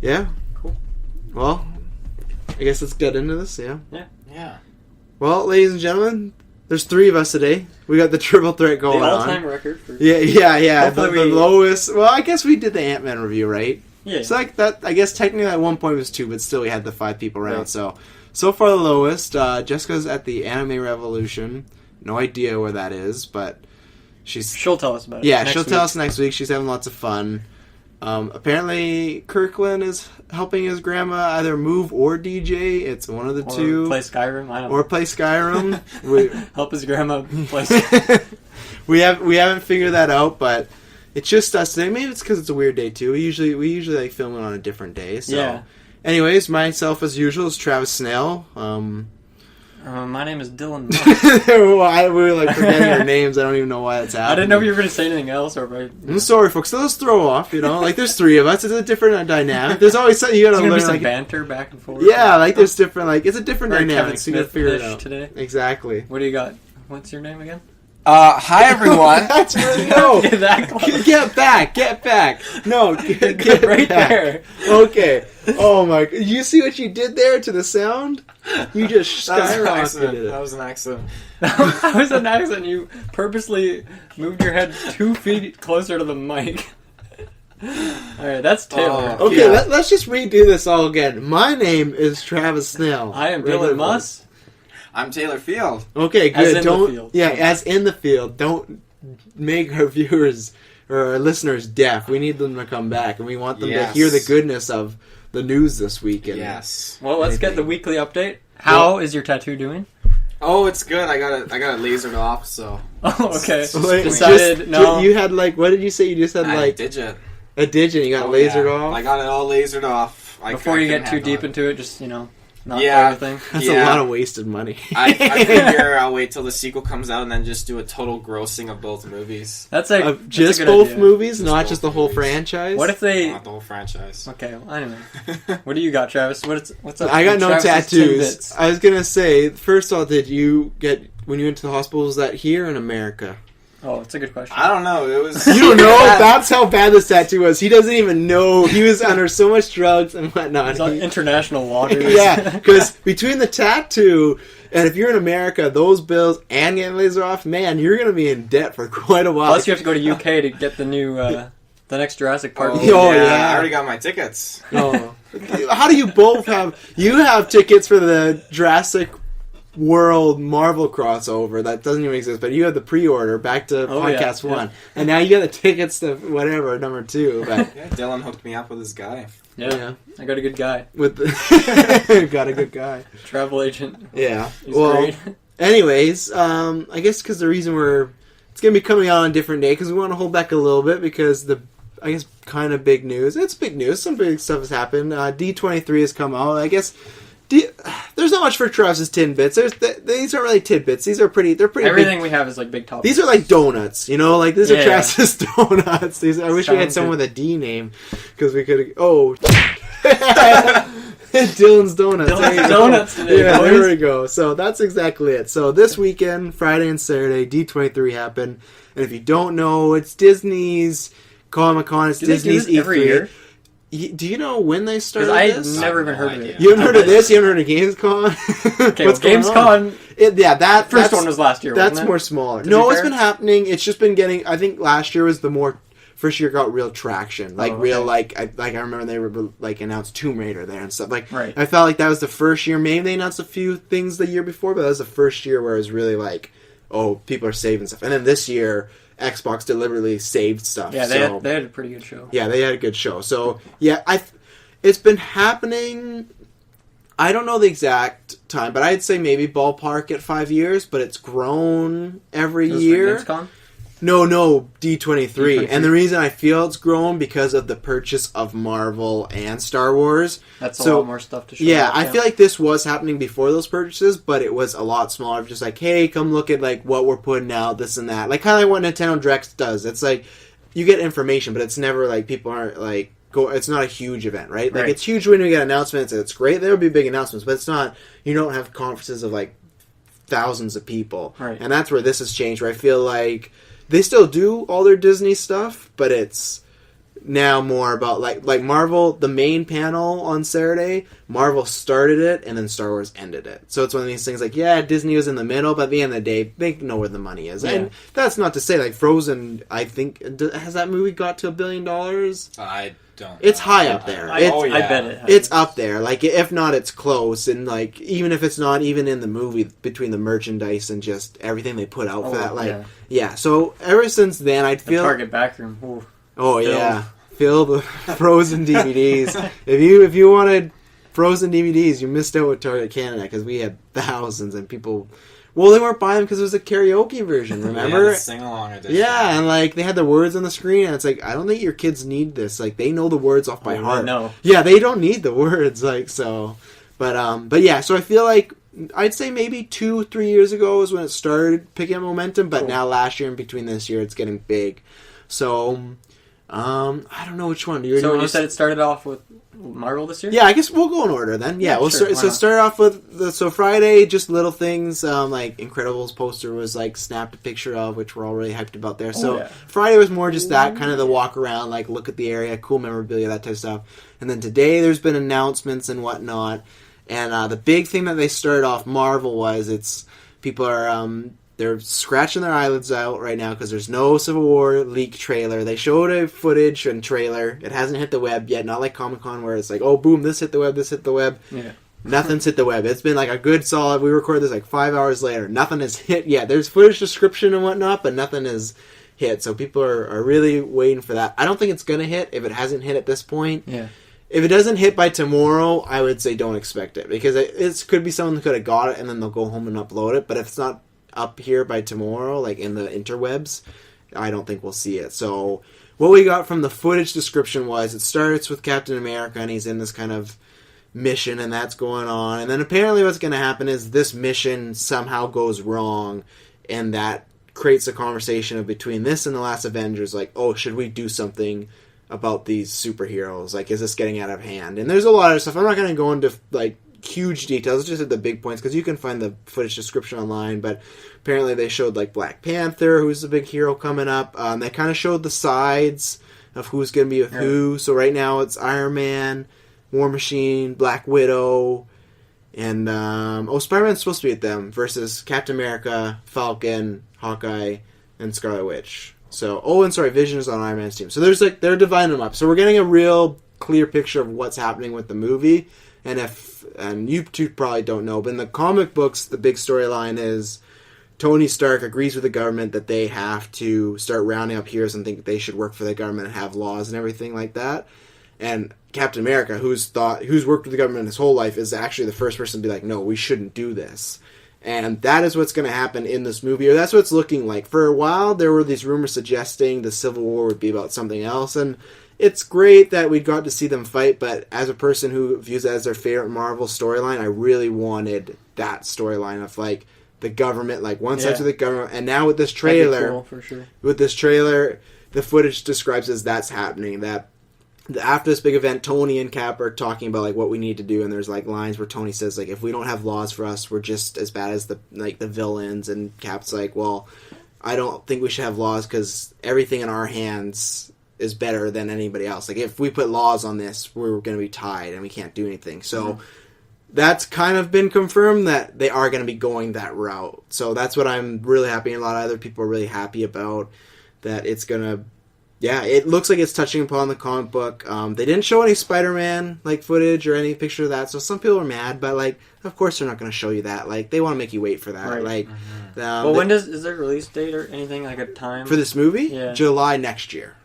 Yeah. Cool. Well, I guess let's get into this, yeah? Yeah. Well, ladies and gentlemen, there's 3 of us today. We got the triple threat going on. The all-time record. For... Yeah. The lowest... Well, I guess we did the Ant-Man review, right? Yeah. So like that, I guess technically at one point it was 2, but still we had the 5 people around. Right. So far the lowest. Jessica's at the Anime Revolution. No idea where that is, but she'll tell us about it. Yeah, she'll tell us next week. She's having lots of fun. Apparently Kirkland is helping his grandma either move or DJ. It's one of the two. Or play Skyrim. I don't know. Or play Skyrim. Help his grandma play Skyrim. we haven't figured that out, but it's just us today. Maybe it's because it's a weird day too. We usually like filming on a different day. So. Yeah. Anyways, myself as usual is Travis Snell. My name is Dylan. We were like forgetting our names. I don't even know why that's happening. I didn't know if you were going to say anything else. I'm sorry, folks. Let's throw off. Like there's 3 of us. It's a different dynamic. There's always something you got to learn. Be some like banter back and forth. Yeah, like there's different. It's a different dynamic. So you got to figure it out today. Exactly. What do you got? What's your name again? Hi everyone. That's no. Get back. No, get right back. there. Okay. Oh my! You see what you did there to the sound? You just skyrocketed it. That was an accident. That was an accident. You purposely moved your head 2 feet closer to the mic. Alright, that's Taylor. Okay, let's just redo this all again. My name is Travis Snell. I am Dylan Muss. I'm Taylor Field. Okay, good. As in the field. Yeah, as in the field. Don't make our viewers or our listeners deaf. We need them to come back, and we want them to hear the goodness of the news this weekend. Yes. Well, let's get the weekly update. How is your tattoo doing? Oh, it's good. I got it lasered off. So. Oh, okay. No. You had what did you say? You just had a digit. A digit. You got lasered off. I got it all lasered off. Before you get too deep into it, just not everything. That's a lot of wasted money. I figure I'll wait till the sequel comes out and then just do a total grossing of both movies. That's just both movies, not just the whole franchise. What if they? Not the whole franchise. Okay, well, anyway. What do you got, Travis? What's up? I got no tattoos. I was gonna say, first of all, did you get when you went to the hospital? Was that here in America? Oh, it's a good question. I don't know. It was. You don't know? That's how bad this tattoo was. He doesn't even know. He was under so much drugs and whatnot. It's on international waters. Yeah, because between the tattoo and if you're in America, those bills and getting laser off, man, you're going to be in debt for quite a while. Plus, you have to go to UK to get the new, the next Jurassic Park. Oh yeah. I already got my tickets. Oh. How do you both have... You have tickets for the Jurassic World Marvel crossover that doesn't even exist, but you have the pre-order back to podcast 1, and now you got the tickets to whatever number 2. But Dylan hooked me up with this guy. Yeah, I got a good guy. Got a good guy. Travel agent. Yeah. He's great. Anyways, I guess because the reason it's gonna be coming out on a different day because we want to hold back a little bit because I guess kind of big news. It's big news. Some big stuff has happened. D23 has come out. I guess. There's not much for Travis's tidbits. These aren't really tidbits. They're pretty. Everything big. We have is like big topics. These are like donuts, these are Travis's donuts. I wish we had someone with a D name because we could. Oh, Dylan's Donuts. Dylan's Donuts today. Yeah, there we go. So that's exactly it. So this weekend, Friday and Saturday, D23 happened, and if you don't know, it's Disney's Comic-Con. It's Disney's E3. Every year? Do you know when they started this? I've never even heard of it. You haven't heard of this? You haven't heard of Gamescom? Okay, well, Gamescom... that first one was last year, That's wasn't it? more smaller. No, it's been happening. It's just been getting... I think last year was the more... First year got real traction. I remember they were announced Tomb Raider there and stuff. Right. I felt like that was the first year. Maybe they announced a few things the year before, but that was the first year where it was really people are saving stuff. And then this year... Xbox deliberately saved stuff. Yeah, they had a pretty good show. Yeah, they had a good show. So, yeah, it's been happening... I don't know the exact time, but I'd say maybe ballpark at 5 years, but it's grown every year. Gamescom? No, D23. And the reason I feel it's grown because of the purchase of Marvel and Star Wars. That's a lot more stuff to show. Yeah, I feel like this was happening before those purchases, but it was a lot smaller. Just like, hey, come look at what we're putting out, this and that. Like kind of like what Nintendo Direct does. It's like you get information, but it's never people aren't it's not a huge event, right? It's huge when we get announcements, and it's great. There will be big announcements, but it's not. You don't have conferences of thousands of people, right? And that's where this has changed. Where I feel like they still do all their Disney stuff, but it's now more about like Marvel. The main panel on Saturday, Marvel started it, and then Star Wars ended it. So it's one of these things like, yeah, Disney was in the middle, but at the end of the day, they know where the money is. Yeah. And that's not to say like Frozen. I think has that movie got to $1 billion? I don't. It's know. high up there. I bet it has. It's up there. Like, if not, it's close. And, like, even if it's not, even in the movie, between the merchandise and just everything they put out for that, like, yeah. So, ever since then, I'd feel... The Target backroom. Ooh. Oh, yeah. Fill the Frozen DVDs. If you wanted Frozen DVDs, you missed out with Target Canada, because we had thousands, and people... Well, they weren't buying them because it was a karaoke version, remember? Yeah, the sing-along edition. Yeah, and, like, they had the words on the screen, and it's like, I don't think your kids need this. Like, they know the words off by heart. No. Yeah, they don't need the words, like, so... But yeah, so I feel like, I'd say maybe 2-3 years ago is when it started picking up momentum, but now last year and between this year, it's getting big. So, I don't know which one. So you said it started off with Marvel this year? Yeah, I guess we'll go in order then. Yeah, we'll sure, start off with so Friday, just little things like Incredibles poster was like snapped a picture of, which we're all really hyped about there. So Friday was more just that kind of the walk around, like look at the area, cool memorabilia, that type of stuff. And then today there's been announcements and whatnot. And the big thing that they started off Marvel was people are they're scratching their eyelids out right now because there's no Civil War leak trailer. They showed a footage and trailer. It hasn't hit the web yet, not like Comic-Con where it's like, oh, boom, this hit the web, this hit the web. Yeah. Nothing's hit the web. It's been like a good solid, we recorded this like 5 hours later. Nothing has hit yet. There's footage description and whatnot, but nothing has hit. So people are really waiting for that. I don't think it's going to hit if it hasn't hit at this point. Yeah. If it doesn't hit by tomorrow, I would say don't expect it. Because it could be someone who could have got it and then they'll go home and upload it. But if it's not up here by tomorrow, like in the interwebs, I don't think we'll see it. So what we got from the footage description was it starts with Captain America and he's in this kind of mission and that's going on. And then apparently what's going to happen is this mission somehow goes wrong and that creates a conversation of between this and the last Avengers, like, oh, should we do something about these superheroes? Like, is this getting out of hand? And there's a lot of stuff. I'm not going to go into, like, huge details, just at the big points, because you can find the footage description online, but apparently they showed, like, Black Panther, who's the big hero coming up. They kind of showed the sides of who's going to be with who. So right now it's Iron Man, War Machine, Black Widow, and, Spider-Man's supposed to be with them, versus Captain America, Falcon, Hawkeye, and Scarlet Witch. So, Vision is on Iron Man's team. So there's like, they're dividing them up. So we're getting a real clear picture of what's happening with the movie. And you two probably don't know, but in the comic books, the big storyline is Tony Stark agrees with the government that they have to start rounding up heroes and think that they should work for the government and have laws and everything like that. And Captain America, who's worked with the government his whole life, is actually the first person to be like, no, we shouldn't do this. And that is what's going to happen in this movie, or that's what it's looking like. For a while, there were these rumors suggesting the Civil War would be about something else, and it's great that we got to see them fight, but as a person who views it as their favorite Marvel storyline, I really wanted that storyline of, like, the government, like, one side's with the government, and now with this trailer, that'd be cool, for sure. With this trailer, the footage describes as that's happening, that after this big event, Tony and Cap are talking about, like, what we need to do, and there's, like, lines where Tony says, like, if we don't have laws for us, we're just as bad as the villains, and Cap's like, well, I don't think we should have laws because everything in our hands is better than anybody else. Like, if we put laws on this, we're going to be tied, and we can't do anything. So that's kind of been confirmed that they are going to be going that route. So that's what I'm really happy, and a lot of other people are really happy about, that it's going to... Yeah, it looks like it's touching upon the comic book. They didn't show any Spider-Man like footage or any picture of that, so some people are mad. But like, of course, they're not going to show you that. Like, they want to make you wait for that. Right. Like, well, when is there a release date or anything, like a time for this movie? Yeah. July next year.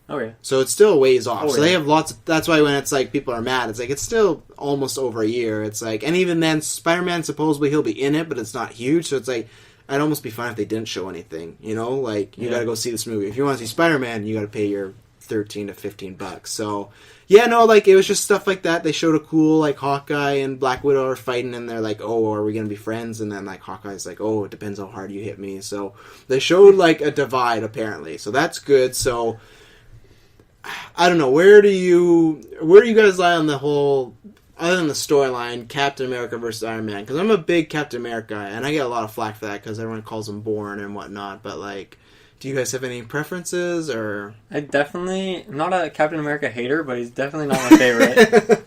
Okay. So it's still a ways off. So yeah. they have lots of, that's why when it's like people are mad, it's like it's still almost over a year. It's like, and even then, Spider-Man supposedly he'll be in it, but it's not huge. So it's like, I'd almost be fine if they didn't show anything. You know, like you got to go see this movie. If you want to see Spider-Man, you got to pay your $13 to $15. So yeah, no, like it was just stuff like that. They showed a cool like Hawkeye and Black Widow are fighting, and they're like, "Oh, are we gonna be friends?" And then like Hawkeye's like, "Oh, it depends how hard you hit me." So they showed like a divide apparently. So that's good. So I don't know, where do you guys lie on the whole, other than the storyline, Captain America versus Iron Man? Because I'm a big Captain America guy, and I get a lot of flack for that because everyone calls him boring and whatnot. But like, Do you guys have any preferences, or? I'm not a Captain America hater, but he's definitely not my favorite.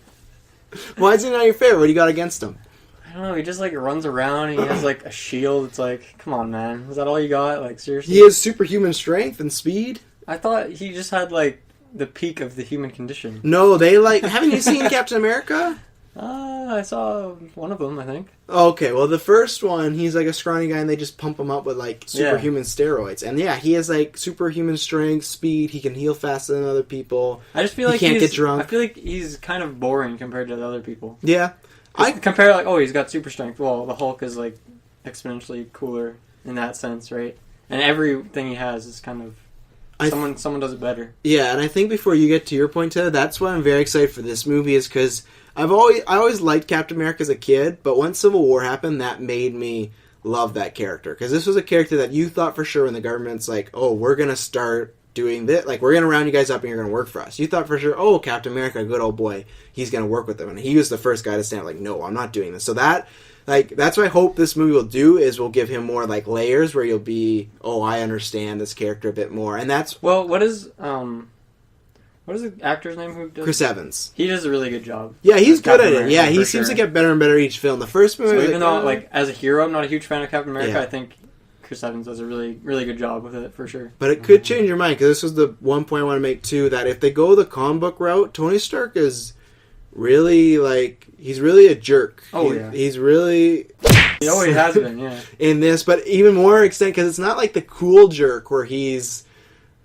Why is he not your favorite? What do you got against him? I don't know, he just, like, runs around and he has, like, a shield. It's like, come on, man. Is that all you got? Like, seriously? He has superhuman strength and speed? I thought he just had, like, the peak of the human condition. No, they, like... Haven't you seen Captain America? I saw one of them, I think. Okay, well, the first one, he's, like, a scrawny guy and they just pump him up with, like, superhuman steroids. And, yeah, he has, like, superhuman strength, speed, he can heal faster than other people. I just feel like he can't get drunk. I feel like he's kind of boring compared to the other people. Yeah. I compare, like, oh, he's got super strength. Well, the Hulk is, like, exponentially cooler in that sense, right? And everything he has is kind of... Someone does it better. Yeah, and I think before you get to your point, Ted, that's why I'm very excited for this movie, is because I always liked Captain America as a kid, but once Civil War happened, that made me love that character. Because this was a character that you thought for sure when the government's like, oh, we're going to start doing this, like, we're going to round you guys up and you're going to work for us. You thought for sure, oh, Captain America, good old boy, he's going to work with them. And he was the first guy to stand like, no, I'm not doing this. So that... Like, that's what I hope this movie will do, is we'll give him more, like, layers where you'll be, oh, I understand this character a bit more. And that's... Well, what is the actor's name who does... Chris Evans. He does a really good job. Yeah, he's good at it. America, Yeah, he seems to get better and better each film. The first movie... So was even though, like, as a hero, I'm not a huge fan of Captain America, Yeah. I think Chris Evans does a really, really good job with it, for sure. But it could change your mind, because this was the one point I want to make, too, that if they go the comic book route, Tony Stark is really, like... He's really a jerk. Oh, yeah. He's really... He always has been, yeah. In this, but even more extent, because it's not like the cool jerk where he's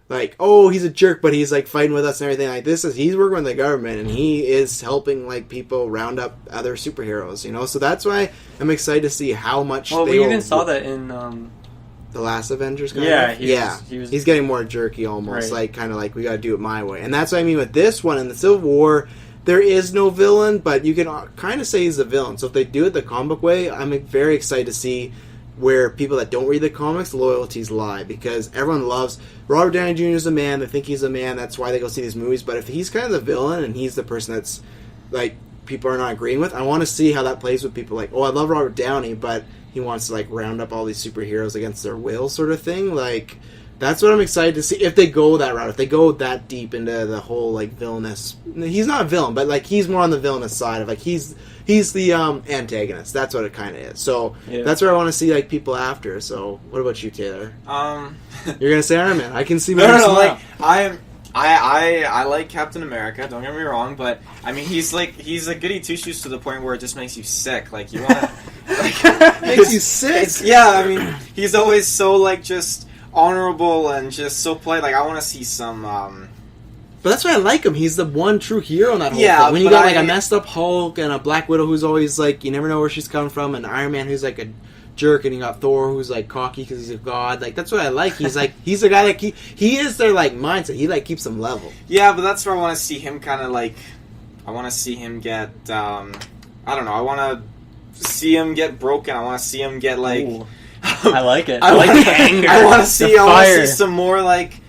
like, oh, he's a jerk, but he's like fighting with us and everything. Like, this is, he's working with the government and he is helping like people round up other superheroes, you know. So that's why I'm excited to see how much. Well, we even saw that in the last Avengers. He's getting more jerky, almost like kind of like we got to do it my way, and that's what I mean with this one in the Civil War. There is no villain, but you can kind of say he's a villain. So if they do it the comic book way, I'm very excited to see where people that don't read the comics, loyalties lie. Because everyone loves... Robert Downey Jr. is a man. They think he's a man. That's why they go see these movies. But if he's kind of the villain and he's the person that's, like, people are not agreeing with, I want to see how that plays with people. Like, oh, I love Robert Downey, but he wants to, like, round up all these superheroes against their will sort of thing. Like... That's what I'm excited to see, if they go that route, if they go that deep into the whole, like, villainous... He's not a villain, but, like, he's more on the villainous side of, like, he's the antagonist. That's what it kind of is. So, that's what I want to see, like, people after. So, what about you, Taylor? You're going to say Iron Man. I can see... No, like, I like Captain America, don't get me wrong, but, I mean, he's a goody two-shoes to the point where it just makes you sick. Like, you want to... Like, makes you sick? Yeah, I mean, he's always so, like, just... honorable and just so polite. Like, I want to see some but that's why I like him. He's the one true hero in that whole thing. When you got like a messed up Hulk and a Black Widow who's always like, you never know where she's coming from, and Iron Man who's like a jerk, and you got Thor who's like cocky because he's a god. Like, that's what I like. He's like, he's a guy like he is their like mindset. He like keeps them level. Yeah, but that's where I want to see him kind of like, I want to see him get I don't know, I want to see him get broken. I want to see him get like... Ooh. I like it. I like the anger. I want to see some more, like,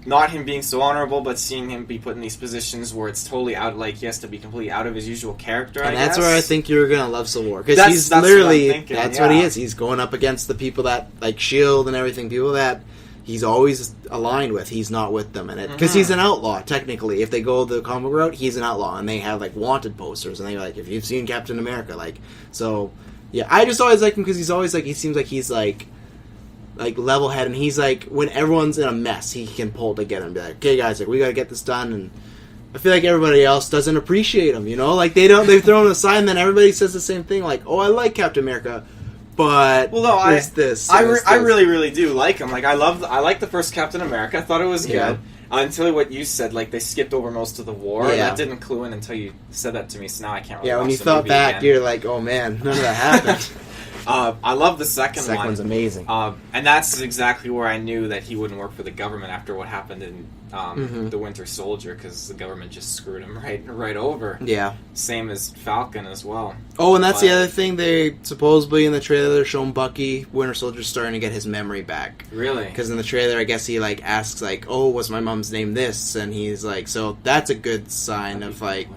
not him being so honorable, but seeing him be put in these positions where it's totally out, like, he has to be completely out of his usual character, and I that's guess. where I think you're going to love Civil War. Because he's literally, that's what he is. He's going up against the people that, like, S.H.I.E.L.D. and everything, people that he's always aligned with. He's not with them in it. Because he's an outlaw, technically. If they go the comic route, he's an outlaw, and they have, like, wanted posters, and they're like, if you've seen Captain America, like, so... Yeah, I just always like him because he's always like, he seems like he's like level-headed, and he's like, when everyone's in a mess, he can pull together and be like, okay guys, like, we gotta get this done, and I feel like everybody else doesn't appreciate him, you know? Like, they've thrown him aside, and then everybody says the same thing, like, oh, I like Captain America, but there's this. I really, really do like him. Like, I like the first Captain America. I thought it was good. Yeah. Until what you said, like, they skipped over most of the war. Yeah. That didn't clue in until you said that to me, so now I can't really watch when you the thought movie back, again. you're like, oh man, none of that happened. I love the second one. The second one's amazing. And that's exactly where I knew that he wouldn't work for the government after what happened in The Winter Soldier, because the government just screwed him right over. Yeah. Same as Falcon as well. Oh, and that's the other thing. They supposedly in the trailer they're showing Bucky, Winter Soldier's starting to get his memory back. Really? Because in the trailer, I guess he like asks like, "Oh, was my mom's name this?" And he's like, so that's a good sign of like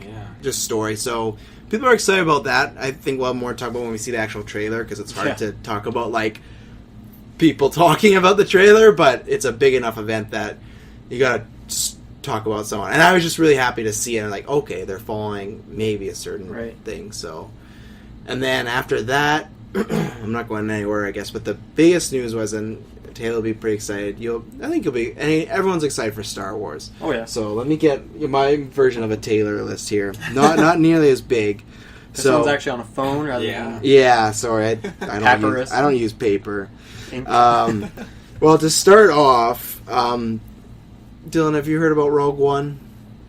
just story. So people are excited about that. I think we'll have more to talk about when we see the actual trailer, because it's hard to talk about like people talking about the trailer, but it's a big enough event that you gotta talk about someone. And I was just really happy to see it. I'm like, okay, they're following maybe a certain thing. So, and then after that, I'm not going anywhere, I guess. But the biggest news was, and Taylor will be pretty excited. I think you'll be. Everyone's excited for Star Wars. Oh yeah. So let me get my version of a Taylor list here. Not nearly as big. This one's actually on a phone rather than... Yeah, sorry. I don't use paper. Well, to start off, Dylan, have you heard about Rogue One?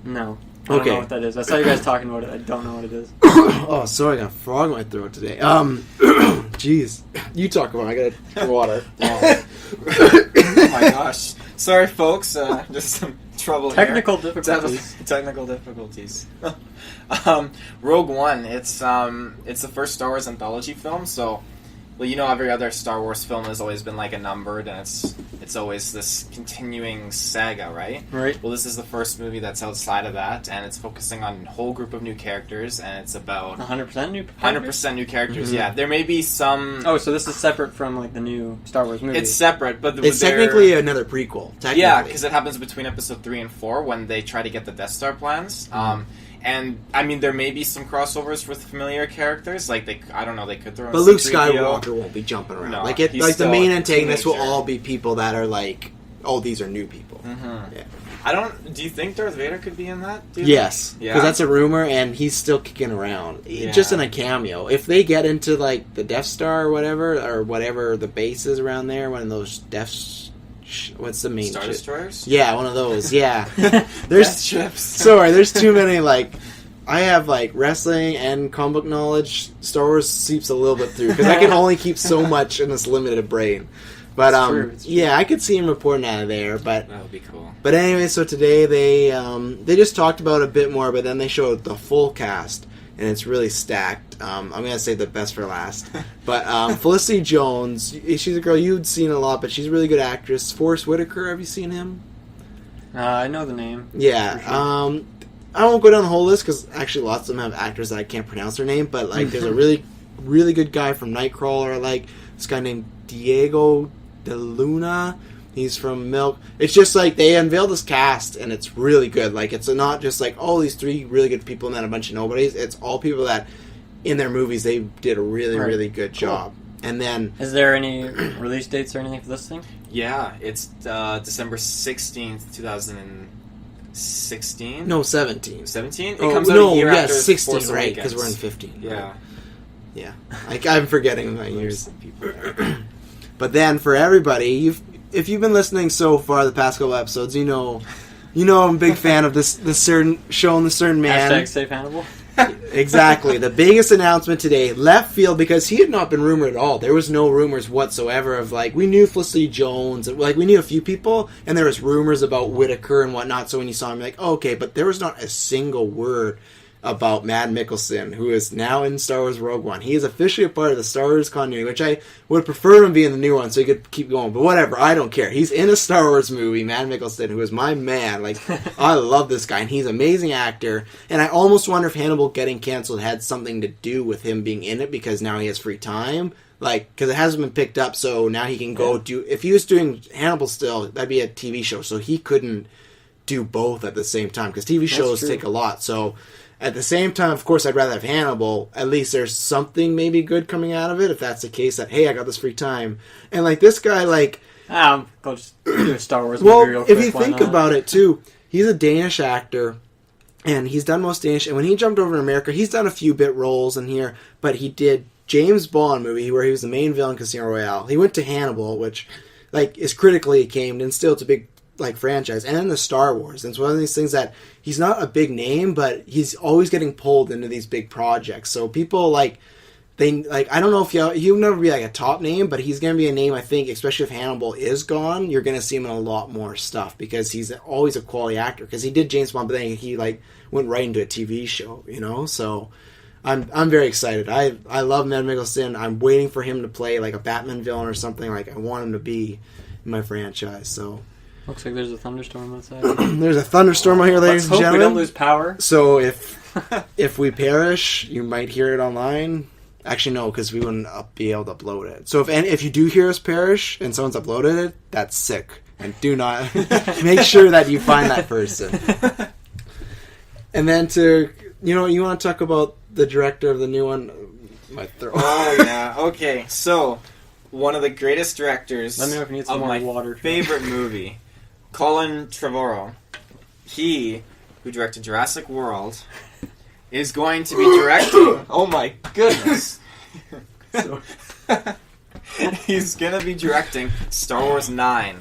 No. I don't know what that is. I saw you guys talking about it. I don't know what it is. Oh, sorry. I got a frog in my throat today. Jeez. You talk about it. I got water. Oh my gosh. Sorry, folks. Just some trouble Technical here. difficulties. Technical difficulties. Rogue One. It's the first Star Wars anthology film. So, well, you know, every other Star Wars film has always been like a numbered, and it's always this continuing saga, right? Right. Well, this is the first movie that's outside of that, and it's focusing on a whole group of new characters, and it's about 100% new characters? 100% new characters. Mm-hmm. Yeah, there may be some. Oh, so this is separate from like the new Star Wars movie. It's separate, but it's technically another prequel. Technically. Yeah, because it happens between Episode 3 and 4 when they try to get the Death Star plans. And I mean, there may be some crossovers with familiar characters. Like I don't know, they could throw in But Luke C-3PO. Skywalker won't be jumping around. No, like he's the main still a antagonists will teenager. all be people that are like, oh, these are new people. Mm-hmm. Yeah. Do you think Darth Vader could be in that? Yes, because Yeah. that's a rumor, and he's still kicking around, just in a cameo. If they get into like the Death Star or whatever the base is around there, one of those what's the main Star ship? Destroyers? Yeah, one of those. Yeah, Death ships. Sorry, there's too many. Like, I have like wrestling and comic book knowledge. Star Wars seeps a little bit through because I can only keep so much in this limited brain. But it's true. yeah, I could see him reporting out of there. But that would be cool. But anyway, so today they just talked about it a bit more, but then they showed the full cast, and it's really stacked. I'm gonna say the best for last. But Felicity Jones, she's a girl you'd seen a lot, but she's a really good actress. Forrest Whitaker, have you seen him? I know the name. Yeah. Sure. I won't go down the whole list because actually lots of them have actors that I can't pronounce their name. But like, there's a really, really good guy from Nightcrawler. Like this guy named Diego De Luna. He's from Milk. It's just like they unveiled this cast and it's really good. Like it's not just like, oh, these three really good people and then a bunch of nobodies. It's all people that in their movies they did a really, really good job. And then, is there any release dates or anything for this thing? Yeah, it's December 16th, 2016. No, 17. 17? It Oh, comes out no, a year yeah, after 16, Force right? Awakens. Because we're in 15. Yeah. Right? Yeah. Like, I'm forgetting my years. But then for everybody, if you've been listening so far the past couple episodes, you know I'm a big fan of this certain show and the certain man. Hashtag Save Hannibal. Exactly. The biggest announcement today, left field, because he had not been rumored at all. There was no rumors whatsoever of, like, we knew Felicity Jones, like, we knew a few people, and there was rumors about Whitaker and whatnot, so when you saw him, like, oh, okay, but there was not a single word about Mads Mikkelsen, who is now in Star Wars Rogue One. He is officially a part of the Star Wars continuity, which I would prefer him to be in the new one so he could keep going, but whatever, I don't care. He's in a Star Wars movie, Mads Mikkelsen, who is my man. Like, I love this guy, and he's an amazing actor, and I almost wonder if Hannibal getting canceled had something to do with him being in it, because now he has free time. Like, because it hasn't been picked up, so now he can go do... If he was doing Hannibal still, that'd be a TV show, so he couldn't do both at the same time, because TV shows take a lot, so... At the same time, of course, I'd rather have Hannibal. At least there's something maybe good coming out of it, if that's the case, that, hey, I got this free time. And, like, this guy, like... Go just do a Star Wars movie real quick. If you think about it, too, he's a Danish actor, and he's done most Danish, and when he jumped over to America, he's done a few bit roles in here, but he did James Bond movie, where he was the main villain in Casino Royale. He went to Hannibal, which, like, is critically acclaimed, and still it's a big... like franchise, and then the Star Wars. And it's one of these things that he's not a big name, but he's always getting pulled into these big projects. So people I don't know if he'll never be like a top name, but he's going to be a name, I think, especially if Hannibal is gone, you're going to see him in a lot more stuff because he's always a quality actor. Because he did James Bond, but then he like went right into a TV show, you know. So I'm very excited. I love Mads Mikkelsen. I'm waiting for him to play like a Batman villain or something. Like I want him to be in my franchise. So. Looks like there's a thunderstorm outside. There's a thunderstorm out here, ladies and gentlemen. We don't lose power. So if we perish, you might hear it online. Actually, no, because we wouldn't be able to upload it. So if you do hear us perish and someone's uploaded it, that's sick. And do not make sure that you find that person. And then you want to talk about the director of the new one? My throat. Oh yeah. Okay. So one of the greatest directors Let me know if you need some of more my water. favorite movie, Colin Trevorrow. He, who directed Jurassic World, is going to be directing. Oh my goodness! He's gonna be directing Star Wars 9.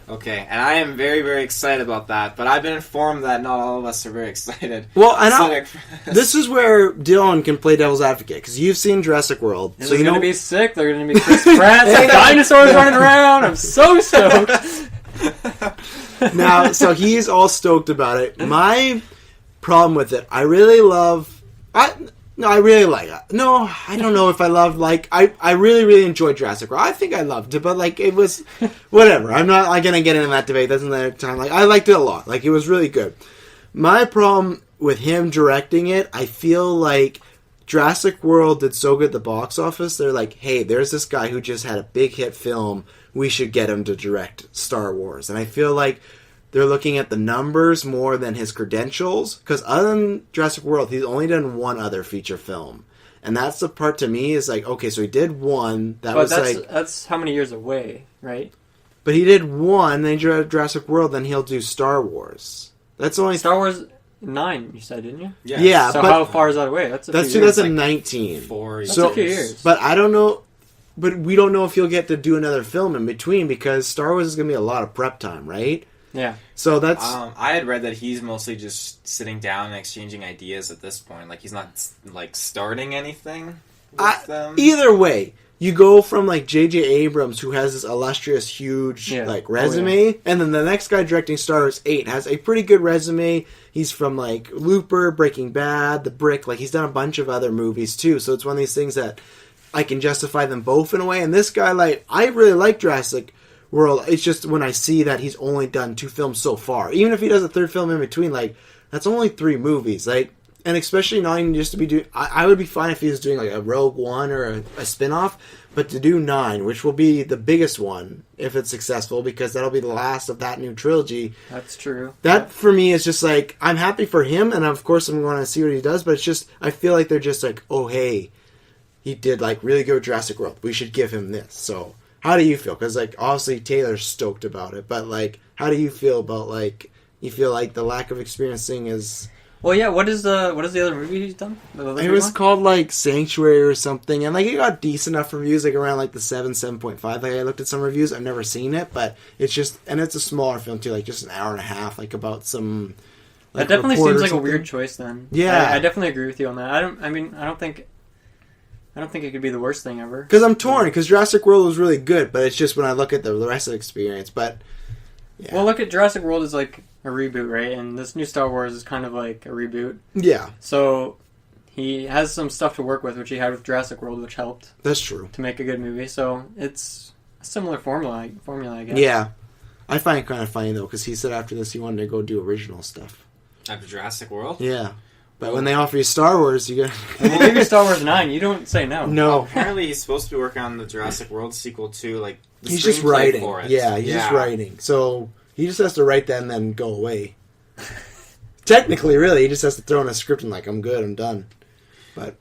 Okay, and I am very, very excited about that. But I've been informed that not all of us are very excited. Well, this is where Dylan can play devil's advocate, because you've seen Jurassic World. It's going to be sick. They're going to be Chris Pratt, and dinosaurs running around. I'm so stoked. Now, so he's all stoked about it. My problem with it, I really like it. No, I don't know if I loved, I really, really enjoyed Jurassic World. I think I loved it, but, it was, whatever. I'm not, going to get into that debate. That's another time. I liked it a lot. It was really good. My problem with him directing it, I feel like Jurassic World did so good at the box office. They're like, hey, there's this guy who just had a big hit film. We should get him to direct Star Wars. And I feel like they're looking at the numbers more than his credentials. Because other than Jurassic World, he's only done one other feature film. And that's the part to me is okay, so he did one. That's how many years away, right? But he did one, then he did Jurassic World, then he'll do Star Wars. That's only... Star Wars 9, you said, didn't you? Yeah. So how far is that away? That's 2019. 4 years. That's a few years. But I don't know... But we don't know if he'll get to do another film in between, because Star Wars is going to be a lot of prep time, right? Yeah. So that's... I had read that he's mostly just sitting down and exchanging ideas at this point. He's not, starting anything with them. Either way, you go from, J.J. Abrams, who has this illustrious, huge, resume, and then the next guy directing Star Wars 8 has a pretty good resume. He's from, Looper, Breaking Bad, The Brick. He's done a bunch of other movies, too. So it's one of these things that I can justify them both in a way. And this guy, I really like Jurassic World. It's just when I see that he's only done 2 films so far. Even if he does a third film in between, that's only 3 movies. And especially not even just to be doing... I would be fine if he was doing, a Rogue One or a spin-off. But to do 9, which will be the biggest one, if it's successful, because that'll be the last of that new trilogy. That's true. That, for me, is just I'm happy for him, and of course I'm going to see what he does, but it's just... I feel like they're just oh, hey... He did, really good with Jurassic World. We should give him this. So, how do you feel? Because, obviously Taylor's stoked about it. But, how do you feel about, you feel like the lack of experiencing is... Well, yeah, what is the other movie he's done? It was called, Sanctuary or something. And, it got decent enough reviews, around, the 7.5. I looked at some reviews. I've never seen it. But it's just... And it's a smaller film, too. Just an hour and a half, about some... That definitely seems like a weird choice, then. Yeah. I definitely agree with you on that. I don't think it could be the worst thing ever. Because I'm torn, because Jurassic World was really good, but it's just when I look at the rest of the experience, but... Yeah. Well, look at Jurassic World as, a reboot, right? And this new Star Wars is kind of like a reboot. Yeah. So, he has some stuff to work with, which he had with Jurassic World, which helped. That's true. To make a good movie. So, it's a similar formula, I guess. Yeah. I find it kind of funny, though, because he said after this he wanted to go do original stuff. After Jurassic World? Yeah. But when they offer you Star Wars, you get... When they give you Star Wars 9, you don't say no. No. Apparently he's supposed to be working on the Jurassic World sequel too, he's just writing. For it. Yeah, he's just writing. So he just has to write that and then go away. Technically, really, he just has to throw in a script and I'm good, I'm done. But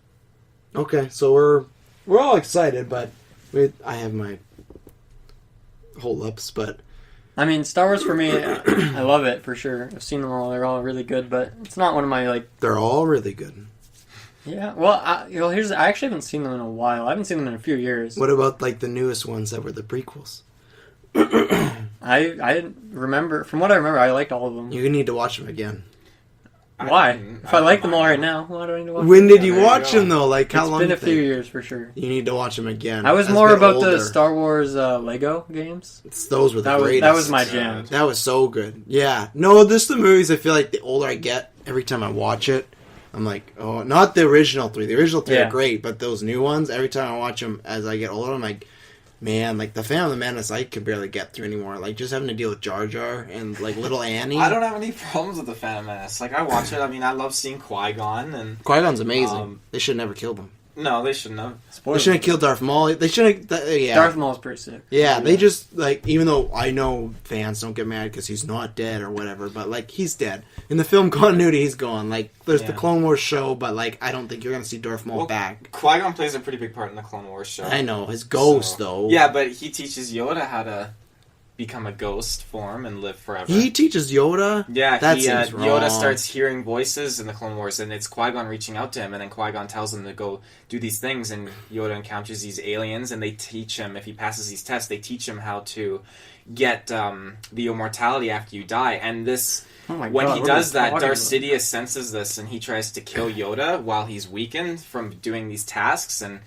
okay, so we're all excited, but I have my hold-ups, but... I mean, Star Wars for me, I love it for sure. I've seen them all; they're all really good. But it's not one of my They're all really good. Yeah, well, I actually haven't seen them in a while. I haven't seen them in a few years. What about the newest ones that were the prequels? I remember, from what I remember, I liked all of them. You need to watch them again. Why? If I like them all right now, why do I need to watch them? When did you watch them, though? How long? It's been a few years, for sure. You need to watch them again. I was more about the Star Wars Lego games. Those were the greatest. That was my jam. That was so good. Yeah. No, just the movies, I feel like the older I get, every time I watch it, I'm like, oh, not the original 3. The original 3 are great, but those new ones, every time I watch them as I get older, I'm like, man, the Phantom of the Menace I can barely get through anymore. Just having to deal with Jar Jar and little Annie. I don't have any problems with the Phantom Menace. I watch it. I mean, I love seeing Qui-Gon and Qui-Gon's amazing. They should never kill him. No, they shouldn't have. They shouldn't have killed Darth Maul. They shouldn't. Yeah. Darth Maul's pretty sick. Yeah, they just, like, even though I know fans don't get mad because he's not dead or whatever, but, like, he's dead. In the film continuity, he's gone. Like, there's the Clone Wars show, but, like, I don't think you're going to see Darth Maul back. Qui-Gon plays a pretty big part in the Clone Wars show. I know, his ghost, though. Yeah, but he teaches Yoda how to become a ghost form and live forever. He teaches Yoda? Yeah, that seems wrong. Yoda starts hearing voices in the Clone Wars, and it's Qui-Gon reaching out to him, and then Qui-Gon tells him to go do these things, and Yoda encounters these aliens, and they teach him, if he passes these tests, they teach him how to get the immortality after you die, and this... when he does that, Darth Sidious senses this, and he tries to kill Yoda while he's weakened from doing these tasks, and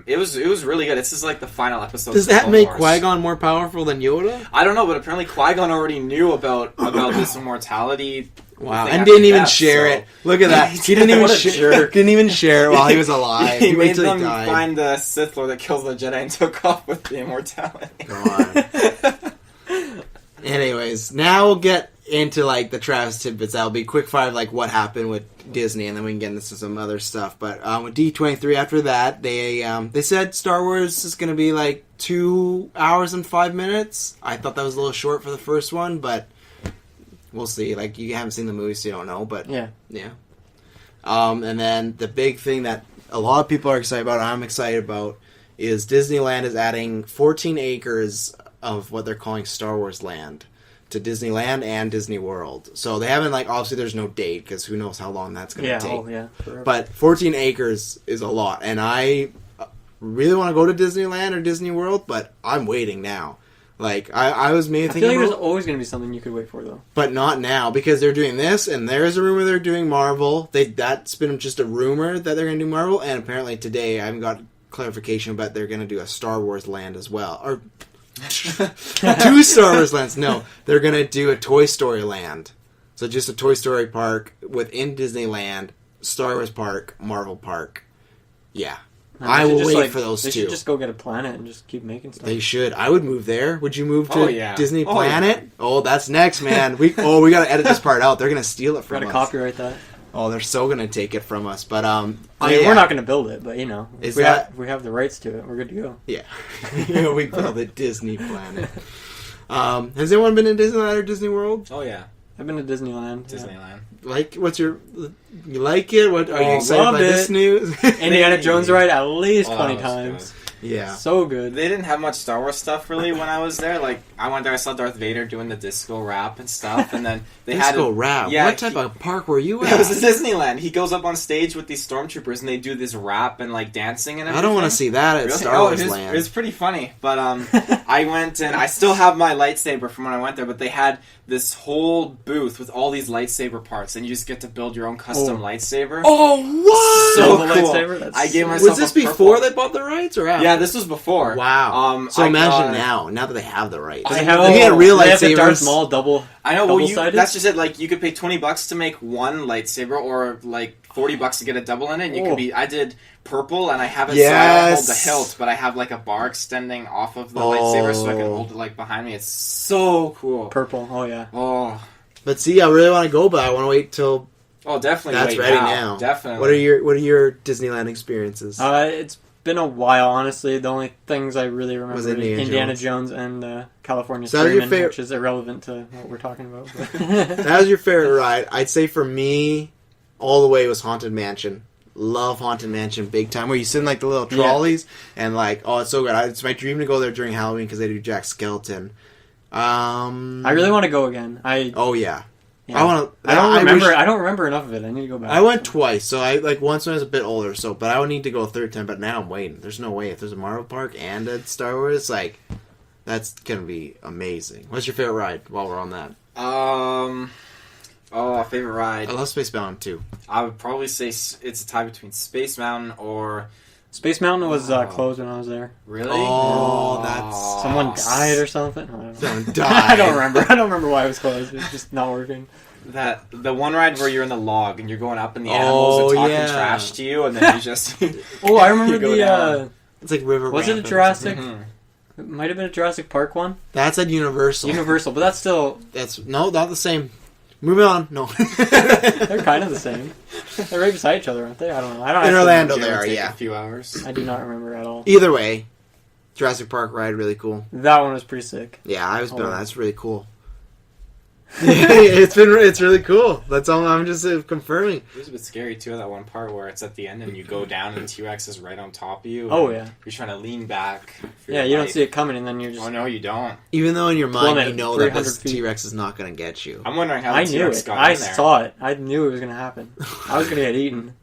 it was really good. This is like the final episode. Does that make Qui-Gon more powerful than Yoda? I don't know, but apparently Qui-Gon already knew about this immortality. Wow, and didn't even share it. Look at that. He didn't even didn't even share it while he was alive. He made them find the Sith Lord that kills the Jedi and took off with the immortality. God. Anyways, now we'll get into, like, the Travis tidbits. That'll be quick fire, like, what happened with Disney, and then we can get into some other stuff. But with D23, after that, they said Star Wars is going to be, like, 2 hours and 5 minutes. I thought that was a little short for the first one, but we'll see. Like, you haven't seen the movie, so you don't know, but... Yeah. And then the big thing that a lot of people are excited about, I'm excited about, is Disneyland is adding 14 acres of what they're calling Star Wars Land to Disneyland and Disney World. So they haven't, like, obviously there's no date because who knows how long that's going to take. Forever. But 14 acres is a lot, and I really want to go to Disneyland or Disney World, but I'm waiting now. Like, I was maybe thinking, I feel like there's always going to be something you could wait for, though. But not now, because they're doing this, and there's a rumor they're doing Marvel. That's been just a rumor that they're going to do Marvel, and apparently today I haven't got clarification, but they're going to do a Star Wars Land as well. Or 2 Star Wars lands. No, they're going to do a Toy Story Land. So just a Toy Story park within Disneyland, Star Wars park, Marvel park. Yeah. I will wait for those two. They should just go get a planet and just keep making stuff. They should. I would move there. Would you move to Disney Planet? Yeah. Oh, that's next, man. We got to edit this part out. They're going to steal it from us. Got to copyright that. Oh, they're so going to take it from us. But I mean, we're not going to build it, but you know, if we have the rights to it, we're good to go. Yeah. We build a Disney Planet. Has anyone been to Disneyland or Disney World? Oh yeah. I've been to Disneyland. Disneyland. Like, you like it? What are you excited by this news? Indiana Jones ride at least 20 times. Yeah. So good. They didn't have much Star Wars stuff really when I was there. Like, I went there, I saw Darth Vader doing the disco rap and stuff, and then they had disco rap. Yeah, what type of park were you at? It was at Disneyland. He goes up on stage with these stormtroopers and they do this rap and like dancing and everything. I don't want to see that at Star Wars Land. It was pretty funny, but I went and I still have my lightsaber from when I went there, but they had this whole booth with all these lightsaber parts, and you just get to build your own custom lightsaber. Oh, what? So cool. Lightsaber? I gave myself. Was this before they bought the rights or after? Yeah, this was before. Wow. So imagine now that they have the rights. They have real lightsabers. They have the Darth Maul double. I know. Well, that's just it. Like, you could pay $20 to make one lightsaber, or like $40 to get a double in it. And you could be. I did purple, and I have it so I don't hold the hilt, but I have like a bar extending off of the lightsaber, so I can hold it like behind me. It's so cool. Purple. Oh yeah. Oh. But see, I really want to go, but I want to wait till. Oh, definitely. That's ready now. Definitely. What are your Disneyland experiences? It's been a while, honestly. The only things I really remember is Indiana Jones and California Streaming, which is irrelevant to what we're talking about. That was your favorite ride. I'd say for me, all the way was Haunted Mansion. Love Haunted Mansion big time. Where you sit in like the little trolleys and like, oh, it's so good. It's my dream to go there during Halloween because they do Jack Skellington. I really want to go again. Oh yeah. Yeah. I don't remember enough of it. I need to go back. I went twice, so I once when I was a bit older. So, but I would need to go a third time. But now I'm waiting. There's no way if there's a Marvel park and a Star Wars, like that's gonna be amazing. What's your favorite ride? While we're on that, favorite ride. I love Space Mountain too. I would probably say it's a tie between Space Mountain or. Space Mountain was closed when I was there. Really? Oh, that's someone died or something. Someone died. I don't remember why it was closed. It was just not working. The one ride where you're in the log and you're going up and the animals are talking trash to you, and then you just. I remember the. It's like River. Was it a Jurassic? It might have been a Jurassic Park one. That's at Universal. But that's still. Not the same. Moving on. No. They're kind of the same. They're right beside each other, aren't they? I don't know. I don't In actually Orlando, remember. they are, Take yeah. a few hours. I do not remember at all. Either way, Jurassic Park ride, really cool. That one was pretty sick. Yeah, I was been on that. It's really cool. It's really cool. That's all I'm just confirming. It was a bit scary too, that one part where it's at the end and you go down and the T-Rex is right on top of you. Oh, yeah. You're trying to lean back. for Yeah, your you don't life. see it coming, and then you're just... Oh no, you don't. Even though in your mind Plummet you know that 300 this feet. T-Rex is not going to get you. I'm wondering how the I knew T-Rex it. got I in there. saw it. I knew it was going to happen. I was going to get eaten.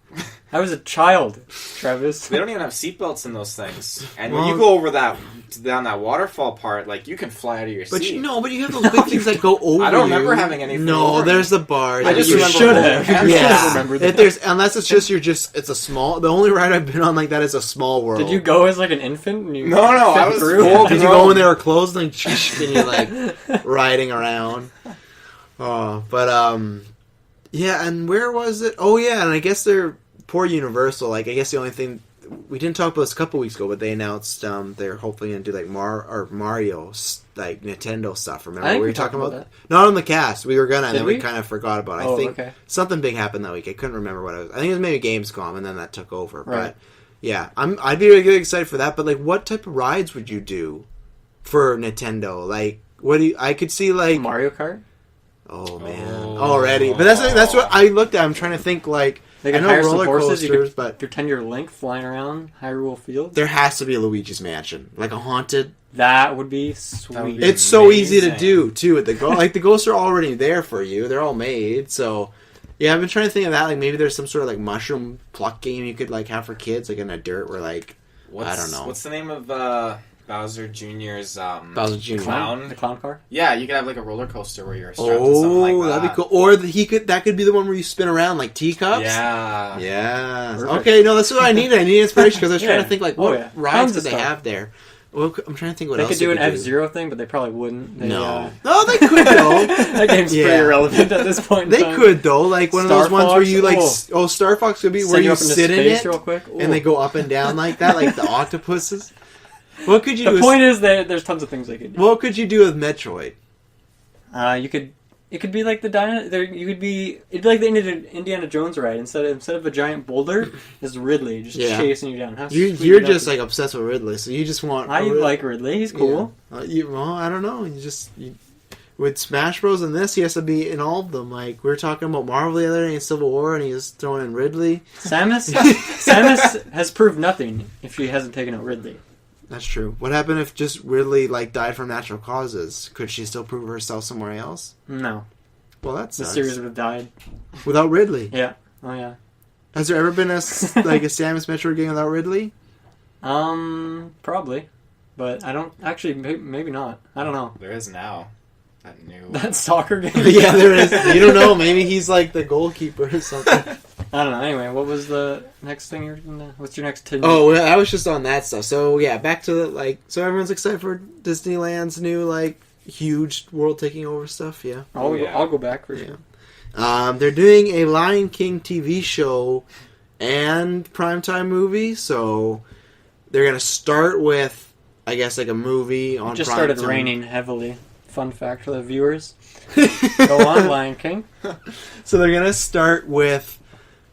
I was a child, Travis. They don't even have seatbelts in those things. And when Well- you go over down that waterfall part, like, you can fly out of your But seat. you have those big things that go over I don't you. remember having anything No, over there's me. the bar. I that just you remember should holding have. hands. You should Yeah, have remembered that. unless it's just it's a small. The only ride I've been on like that is a small world. Did you go as like an infant? And you No, I fell was through? full Did you go when they were closed and you're like riding around? Oh, but yeah. And where was it? Oh, yeah. And I guess they're poor Universal. Like, I guess the only thing we didn't talk about this a couple weeks ago, but they announced they're hopefully going to do like Mario, like Nintendo stuff. Remember I think we we were talking talked about about Not on the cast. We were gonna, and Did then we we? kind of forgot about it. Oh, I think okay. something big happened that week. I couldn't remember what it was. I think it was maybe Gamescom, and then that took over. Right. But yeah, I'd be really excited for that. But like, what type of rides would you do for Nintendo? Like, what do you? I could see like Mario Kart? Oh man, Oh. already. But that's what I looked at. I'm trying to think like They I could know hire some roller horses. You coasters, could but pretend you're Link flying around Hyrule Field. there has to be a Luigi's Mansion, like a haunted. That would be sweet. That would be It's so easy to amazing. do too. At the like the ghosts are already there for you. They're all made. So yeah, I've been trying to think of that. Like maybe there's some sort of like mushroom pluck game you could like have for kids, like in the dirt, where like I don't know. What's the name of Bowser Jr.'s Bowser Jr. clown? The clown car? Yeah, you could have like a roller coaster where you're strapped to something like that. That'd be cool. Or that could be the one where you spin around like teacups. Yeah. Yeah. Perfect. Okay, no, that's what I need. I need inspiration because I was trying Yeah. to think like Oh, what yeah. rides Tons do of they stuff. have there. Well, I'm trying to think what They else could do an do. F-Zero thing, but they probably wouldn't. They, No, no, they could though. that game's Yeah. pretty irrelevant at this point in They time. could though, like one of Star those ones where Fox? you like, Oh. Star Fox could be Send where you up into sit in space it real quick. and they go up and down like that, like the octopuses. What could you do? The point is that there's tons of things they could do. What could you do with Metroid? It could be like the it'd be like the Indiana Jones ride. Instead of a giant boulder, it's Ridley just Yeah. chasing you down. How You're sweet you're would that just be? like obsessed with Ridley, so you just want. I like Ridley. He's cool. Yeah. Well, I don't know. With Smash Bros. In this, he has to be in all of them. Like we were talking about Marvel the other day in Civil War, and he was throwing in Ridley. Samus has proved nothing if she hasn't taken out Ridley. That's true. What happened if just Ridley like died from natural causes? Could she still prove herself somewhere else? No, Well, that the sucks. series would have died. Without Ridley, Yeah. Oh yeah. has there ever been a Samus Metroid game without Ridley? Probably, but I don't actually. Maybe not. I don't know. There is now. That new. That soccer game. Yeah, there is. You don't know. Maybe he's like the goalkeeper or something. I don't know. Anyway, what was the next thing you're gonna? What's your next tidbit? Oh, well, I was just on that stuff. So yeah, back to the so everyone's excited for Disneyland's new like huge world taking over stuff. Yeah. I'll go back for sure. They're doing a Lion King TV show and primetime movie. So they're gonna start with, I guess, like a movie on. It just primetime. started raining heavily. Fun fact for the viewers. Go on, Lion King. So they're gonna start with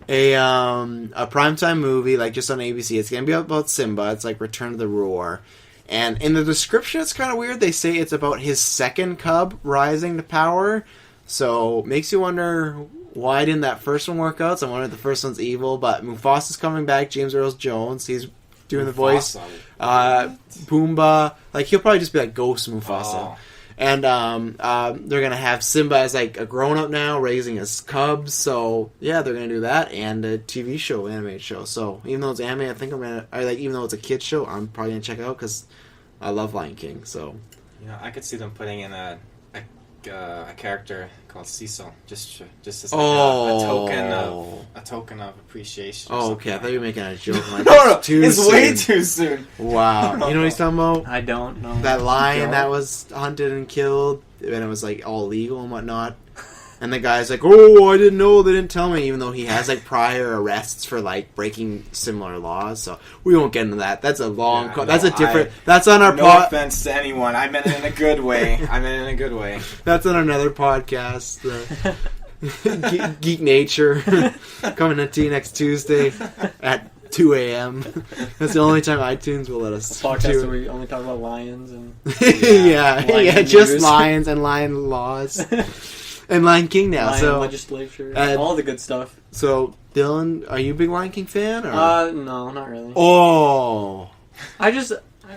a primetime movie, like just on ABC. It's gonna be about Simba. It's like Return of the Roar. And in the description, it's kind of weird. They say it's about his second cub rising to power. So makes you wonder, why didn't that first one work out? So I wonder if the first one's evil. But Mufasa's coming back. James Earl Jones. He's doing the voice. Pumbaa. Like he'll probably just be like Ghost Mufasa. Oh. And they're gonna have Simba as like a grown up now, raising his cubs. So yeah, they're gonna do that and a TV show, animated show. So even though it's anime, I think even though it's a kids show, I'm probably gonna check it out because I love Lion King. So I could see them putting in a character called Cecil, just as like a token of appreciation. or Oh, something okay. I thought you were like making a joke. Like, no, too it's soon. way too soon. Wow. You know what he's talking about? I don't know. That lion Go. that was hunted and killed, and it was like all legal and whatnot. And the guy's like, "Oh, I didn't know. They didn't tell me." Even though he has like prior arrests for like breaking similar laws, so we won't get into that. That's a long. Yeah, that's a no, different. That's on our No offense to anyone. I meant it in a good way. That's on another podcast. Geek Nature coming to you next Tuesday at 2 a.m. That's the only time iTunes will let us podcast do where it. we only talk about lions and yeah, just news. lions and lion laws and Lion King now. lion so legislature, all the good stuff. So Dylan, are you a big Lion King fan? Or? No, not really. Oh, It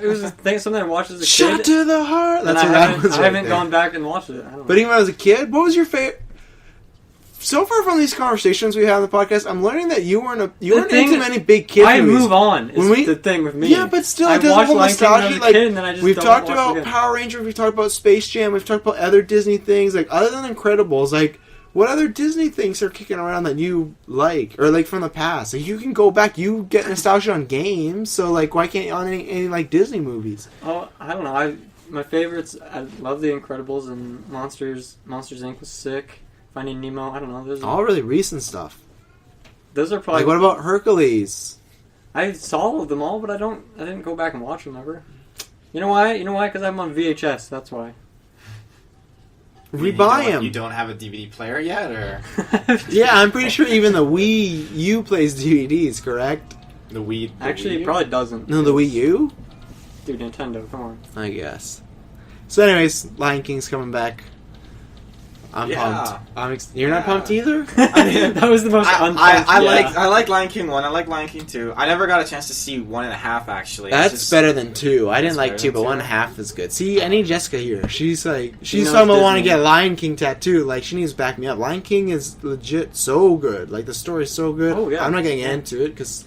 was something I watched as a shot kid. to the heart. And That's what I that haven't, was. I Right haven't there. gone back and watched it. I don't But know. even when I was a kid, what was your favorite? So far from these conversations we have on the podcast, I'm learning that you weren't into many big kid I movies. move on. Is the thing with me. Yeah, but still, I it doesn't watched hold Lion King when I was nostalgia. a Like, kid, and then I just we've don't talked watch about it again. Power Rangers, we've talked about Space Jam, we've talked about other Disney things. Like, other than Incredibles, like, what other Disney things are kicking around that you like, or like from the past? Like, you can go back. You get nostalgia on games, so like, why can't you on any like Disney movies? Oh, I don't know. My favorites. I love The Incredibles and Monsters. Monsters Inc. was sick. Finding Nemo. I don't know. All really recent stuff. Those are probably. Like, what about Hercules? I saw them all, but I didn't go back and watch them ever. You know why? Because I'm on VHS. That's why. Rebuy them. You don't have a DVD player yet, or Yeah, I'm pretty sure even the Wii U plays DVDs, correct? the Wii? Actually, it probably doesn't. No, the Wii U? Dude, Nintendo, come on. I guess. So anyways, Lion King's coming back. I'm Yeah. pumped. You're not pumped either? That was the most I like Lion King 1. I like Lion King 2. I never got a chance to see 1.5 actually. That's It's just- better than 2. I didn't That's like better 2, than but 2. 1.5 is good. See, I need Jessica here. She's knows talking about wanting to Disney. get Lion King tattoo. Like, she needs to back me up. Lion King is legit so good. Like, the story's so good. Oh, yeah. I'm not getting into it because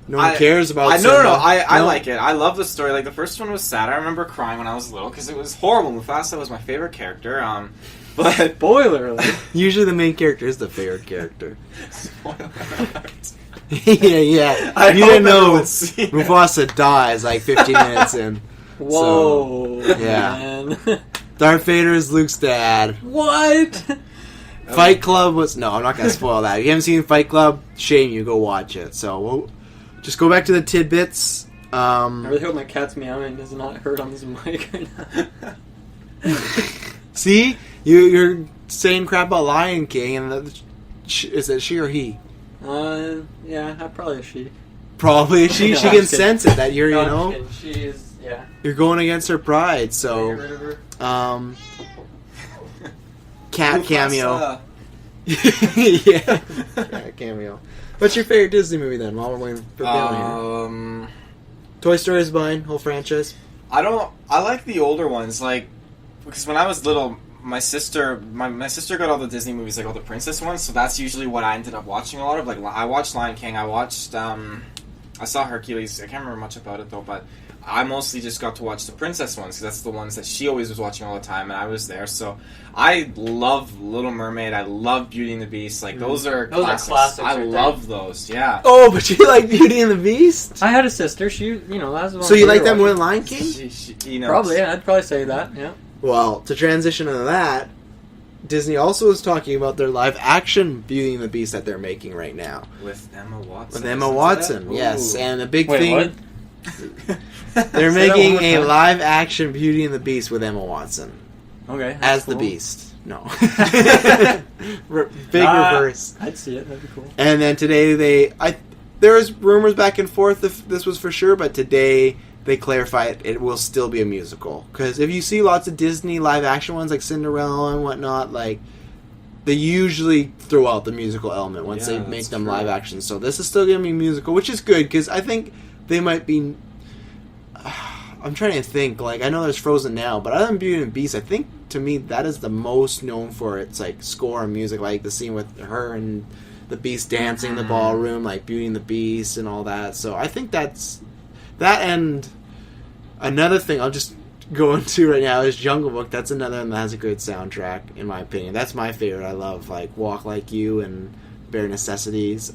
no one cares about No. Simba. I like it. I love the story. Like the first one was sad. I remember crying when I was little because it was horrible. Mufasa was my favorite character. But Spoiler alert. Usually the main character is the favorite character. Spoiler alert. yeah. I You hope didn't know everyone's seen it. Mufasa dies like 15 minutes in. Whoa. yeah. Man. Darth Vader is Luke's dad. What? Fight Club was... No, I'm not going to spoil that. If you haven't seen Fight Club, shame you. Go watch it. So, we'll just go back to the tidbits. I really hope my cat's meowing is not heard on this mic right now. See? You're saying crap about Lion King, and is it she or he? Yeah, probably a she. Probably she. No, She I'm can just kidding. sense it, that you're, No, you I'm know... just kidding. She is, yeah. You're going against her pride, Get so... rid of her. Cat cameo. Mufasa. Yeah. Cat cameo. What's your favorite Disney movie then, while we're waiting for Bill here? Toy Story is mine, whole franchise. I like the older ones, like because when I was little, my sister got all the Disney movies, like all the princess ones. So that's usually what I ended up watching a lot of. Like I watched Lion King, I watched, I saw Hercules. I can't remember much about it though, but I mostly just got to watch the princess ones because that's the ones that she always was watching all the time, and I was there. So I love Little Mermaid. I love Beauty and the Beast. Like those are classics. I right love those. Yeah. Oh, but you like Beauty and the Beast? I had a sister. She, that's the one. So you we like were that more than watching. Lion King? You know, Probably, yeah. I'd probably say that. Yeah. Well, to transition into that, Disney also is talking about their live-action Beauty and the Beast that they're making right now. with Emma Watson. With Emma isn't Watson, it? yes. Ooh. And the big Wait, thing... what? They're Say that making one more a time. live-action Beauty and the Beast with Emma Watson. Okay. As that's the cool. Beast. No. Big reverse. I'd see it. That'd be cool. And then today there was rumors back and forth if this was for sure, but today they clarified it will still be a musical. Because if you see lots of Disney live action ones like Cinderella and whatnot, like they usually throw out the musical element once Yeah, they make that's them true. live action. So this is still going to be musical, which is good because I think they might be. I'm trying to think. Like I know there's Frozen now, but other than Beauty and the Beast, I think to me that is the most known for its like score and music, like the scene with her and the Beast dancing in the ballroom, like Beauty and the Beast and all that. So I think that's that. And another thing I'll just go into right now is Jungle Book. That's another one that has a great soundtrack, in my opinion. That's my favorite. I love like Walk Like You and Bare Necessities.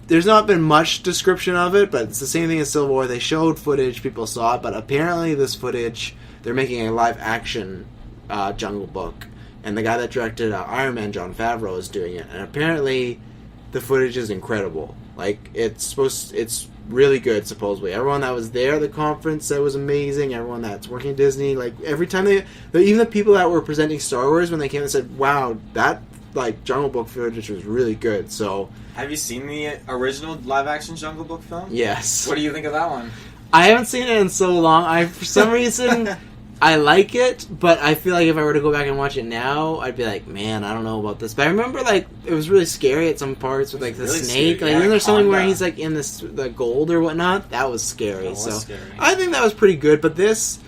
There's not been much description of it, but it's the same thing as Civil War. They showed footage, people saw it, but apparently this footage, they're making a live-action Jungle Book. And the guy that directed Iron Man, Jon Favreau, is doing it. And apparently the footage is incredible. Like, it's really good, supposedly. Everyone that was there at the conference said it was amazing. Everyone that's working at Disney, like, every time even the people that were presenting Star Wars, when they came and said, wow, that like Jungle Book footage was really good. So Have you seen the original live-action Jungle Book film? yes, What do you think of that one? I haven't seen it in so long. For some reason I like it, but I feel like if I were to go back and watch it now, I'd be like, man, I don't know about this. But I remember like it was really scary at some parts with like the really snake. scary. Like Yeah, then there's something where Conda. he's like in the gold or whatnot. That was scary. That was so scary. I think that was pretty good. But this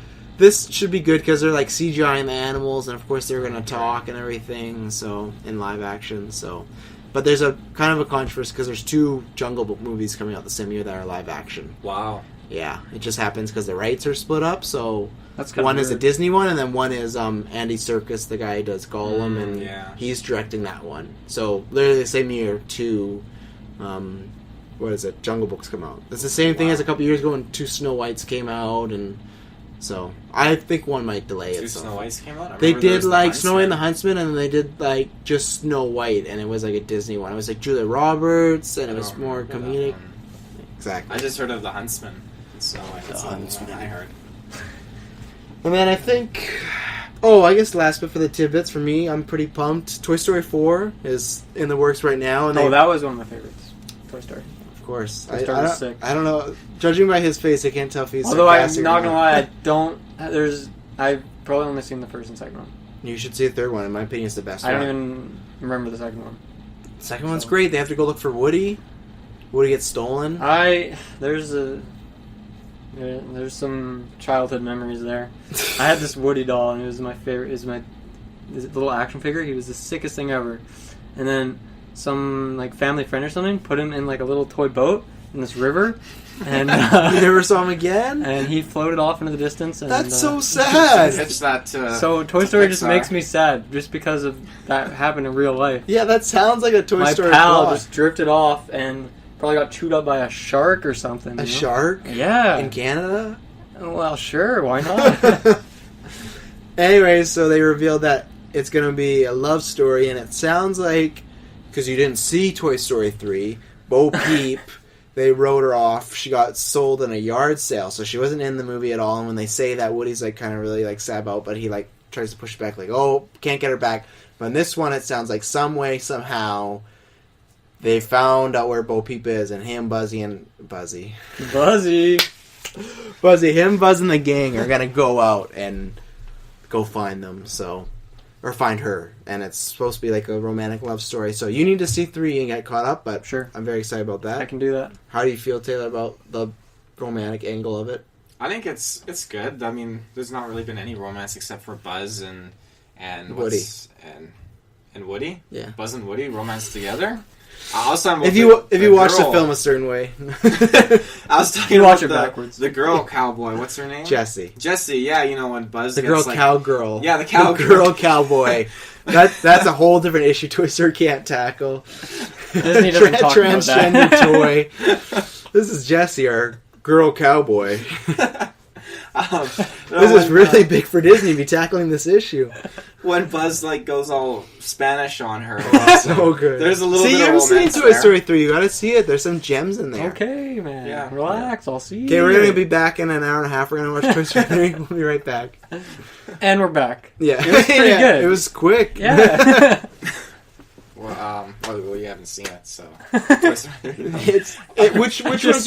should be good because they're like CGIing the animals, and of course they're gonna talk and everything. So in live action, so. But there's a kind of a controversy because there's 2 Jungle Book movies coming out the same year that are live action. Wow. Yeah, it just happens because the rights are split up. So That's kind one of is a Disney one, and then one is Andy Serkis, the guy who does Gollum, and yeah. he's directing that one. So literally the same year, 2, what is it? Jungle Books come out. It's the same thing as a couple years ago when 2 Snow Whites came out, and so I think one might delay it. 2 So. Snow Whites came out? I They remember there did was the like Snow White and the Huntsman. Huntsman, and then they did like just Snow White, and it was like a Disney one. It was like Julia Roberts, and it was I don't more remember that comedic. one. Exactly. I just heard of the Huntsman. So that's the only Huntsman. one I heard. And then I think, I guess last bit for the tidbits for me, I'm pretty pumped. Toy Story 4 is in the works right now. And that was one of my favorites. Toy Story. of course. Toy Story was sick. I don't know. Judging by his face, I can't tell if he's Although I'm sarcastic or not gonna lie, I've probably only seen the first and second one. You should see the third one. In my opinion, it's the best I one. don't even remember the second one. The second one's great. They have to go look for Woody. Woody gets stolen. There's some childhood memories there. I had this Woody doll, and it was my favorite. It was this little action figure. He was the sickest thing ever. And then some like family friend or something put him in like a little toy boat in this river, and You never saw him again? and he floated off into the distance. And, That's so sad. Pitch that to So Toy Story just Pixar. makes me sad, just because of that happened in real life. Yeah, that sounds like a Toy My Story pal plot. just drifted off and probably got chewed up by a shark or something. A you know? shark? Yeah. In Canada? Well, sure, why not? Anyways, so they revealed that it's going to be a love story, and it sounds like, because you didn't see Toy Story 3, Bo Peep, they wrote her off. She got sold in a yard sale, so she wasn't in the movie at all. And when they say that, Woody's like kind of really like sad about, but he like tries to push it back, like, oh, can't get her back. But in this one, it sounds like some way, somehow, they found out where Bo Peep is, and him, Buzzy, and Buzz, him, Buzz, and the gang are gonna go out and go find them. So, or find her, and it's supposed to be like a romantic love story. So you need to see 3 and get caught up. But Sure. I'm very excited about that. I can do that. How do you feel, Taylor, about the romantic angle of it? I think it's good. I mean, there's not really been any romance except for Buzz and Woody. and Woody. Yeah. Buzz and Woody romance together. I was talking about If you watch the film a certain way, I was talking You watch about it backwards. the girl cowboy. What's her name? Jessie, Jessie. Yeah, you know when Buzz the gets girl like, cowgirl, Yeah, the cowgirl. girl cowboy. That's a whole different issue Toy Story can't tackle. Disney doesn't talk about that. Transgender toy. This is Jessie, our girl cowboy. This is really big for Disney to be tackling this issue. When Buzz like goes all Spanish on her. So good. There's a little See, bit you of haven't seen romance Toy there. Story 3. You gotta see it. There's some gems in there. Okay, man. Yeah. Relax. I'll see you. Okay, we're gonna be back in an hour and a half. We're gonna watch Toy Story 3. We'll be right back. And we're back. Yeah. It was pretty Yeah, good. It was quick. Yeah. Well, you haven't seen it, so. Which one's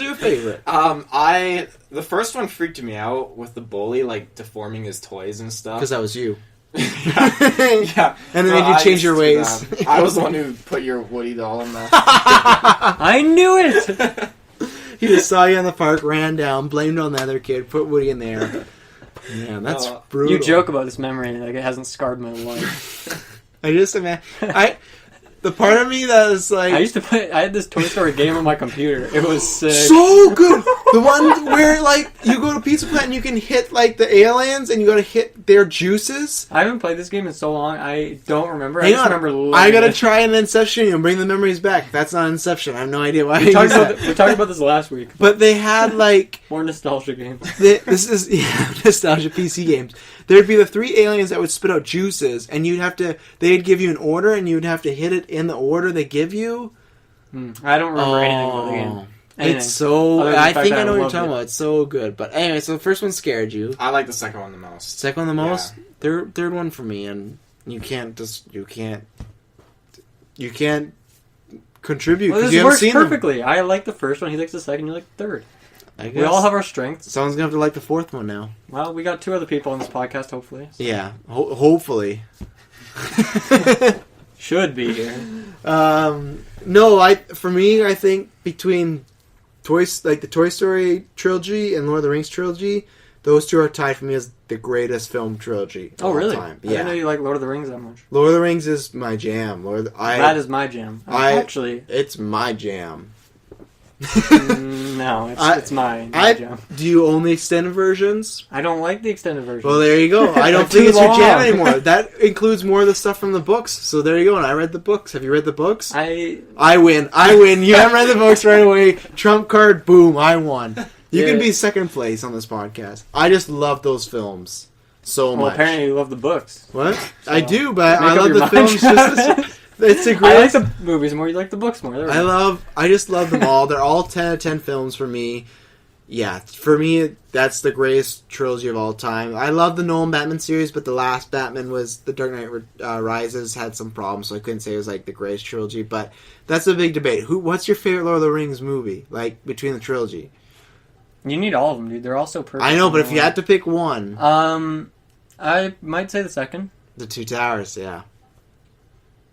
your favorite? The first one freaked me out with the bully like deforming his toys and stuff. Because that was you. Yeah, And then made you change your ways. I was the one who put your Woody doll in there. I knew it. He just saw you in the park, ran down, blamed on the other kid, put Woody in there. Man, that's brutal. You joke about this memory like it hasn't scarred my life. I just imagine. The part of me that was like, I had this Toy Story game on my computer. It was sick. so good. The one where like you go to Pizza Plant and you can hit like the aliens and you gotta hit their juices. I haven't played this game in so long. I don't remember. I Hang just on, remember. I loving gotta it. try an Inception and bring the memories back. That's not Inception. I have no idea why. We talked about this last week. But they had like More nostalgia games. this is nostalgia PC games. There'd be the 3 aliens that would spit out juices, and they'd give you an order, and you'd have to hit it in the order they give you. I don't remember anything about the game. Anything. It's so. Other than the I fact think that I know what you're loved talking it. about. It's so good. But anyway, so the first one scared you. I like the second one the most. Second one the most. Yeah. Third one for me, and You can't contribute Well, because this you haven't works seen them. perfectly. I like the first one. He likes the second. You like the third. I guess. We all have our strengths. Someone's gonna have to like the fourth one now. Well, we got 2 other people on this podcast, hopefully. So. Yeah, hopefully. Should be here. No, for me, I think between the Toy Story trilogy and Lord of the Rings trilogy, those 2 are tied for me as the greatest film trilogy of Oh, really? all time. I didn't know you like Lord of the Rings that much. Lord of the Rings is my jam. That is my jam. Actually, it's my jam. No, it's my jam. Do you only extended versions? I don't like the extended version. Well, there you go. I don't They're think it's too your jam long. anymore. That includes more of the stuff from the books. So there you go. And I read the books. Have you read the books? I win. You haven't read the books right away. Trump card. Boom. I won. You can be second place on this podcast. I just love those films so much. Apparently you love the books. What? So, I do, but make I up love your the mind. films. It's a great. I like the movies more. You like the books more. I just love them all. They're all 10 out of 10 films for me. Yeah, for me, that's the greatest trilogy of all time. I love the Nolan Batman series, but the last Batman was The Dark Knight Rises had some problems, so I couldn't say it was like the greatest trilogy. But that's a big debate. What's your favorite Lord of the Rings movie? Like between the trilogy? You need all of them, dude. They're all so perfect. I know, but if you had to pick one, I might say the second. The Two Towers. Yeah.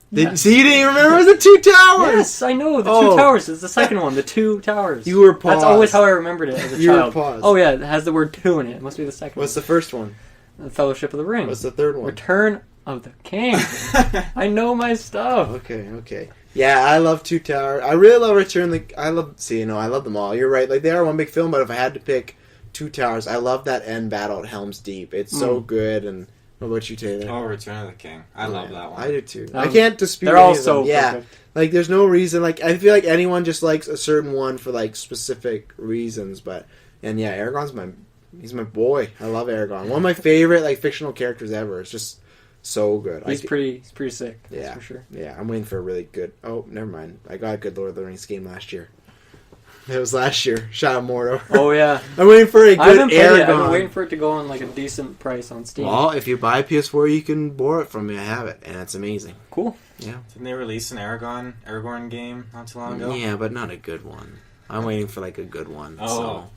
Yeah. See, you didn't even remember the Two Towers. Yes, I know. The Two Towers is the second one. The Two Towers. You were paused. That's always how I remembered it as a You were child. paused. Oh yeah, it has the word two in it. It must be the second What's one. the first one? The Fellowship of the Ring. What's the third one? Return of the King. I know my stuff. Okay. Yeah, I love Two Towers. I really love I love them all. You're right. Like they are one big film, but if I had to pick Two Towers, I love that end battle at Helm's Deep. It's so good. And what about you, Taylor? Oh, Return of the King. I love that one. I do too. I can't dispute. They're all any of them. so perfect. Like there's no reason. Like I feel like anyone just likes a certain one for like specific reasons. Aragorn's he's my boy. I love Aragorn. One of my favorite like fictional characters ever. It's just so good. He's pretty sick. Yeah, That's for sure. Yeah, I'm waiting for a really good. Oh, never mind. I got a good Lord of the Rings game last year. It was last year. Shadow of Mordor. Oh yeah. I'm waiting for a good I've been Aragorn. waiting for it to go on like a decent price on Steam. Well, if you buy a PS4, you can borrow it from me. I have it, and it's amazing. Cool. Yeah. Didn't they release an Aragorn game not too long ago? Yeah, but not a good one. I'm waiting for like a good one. Oh. So.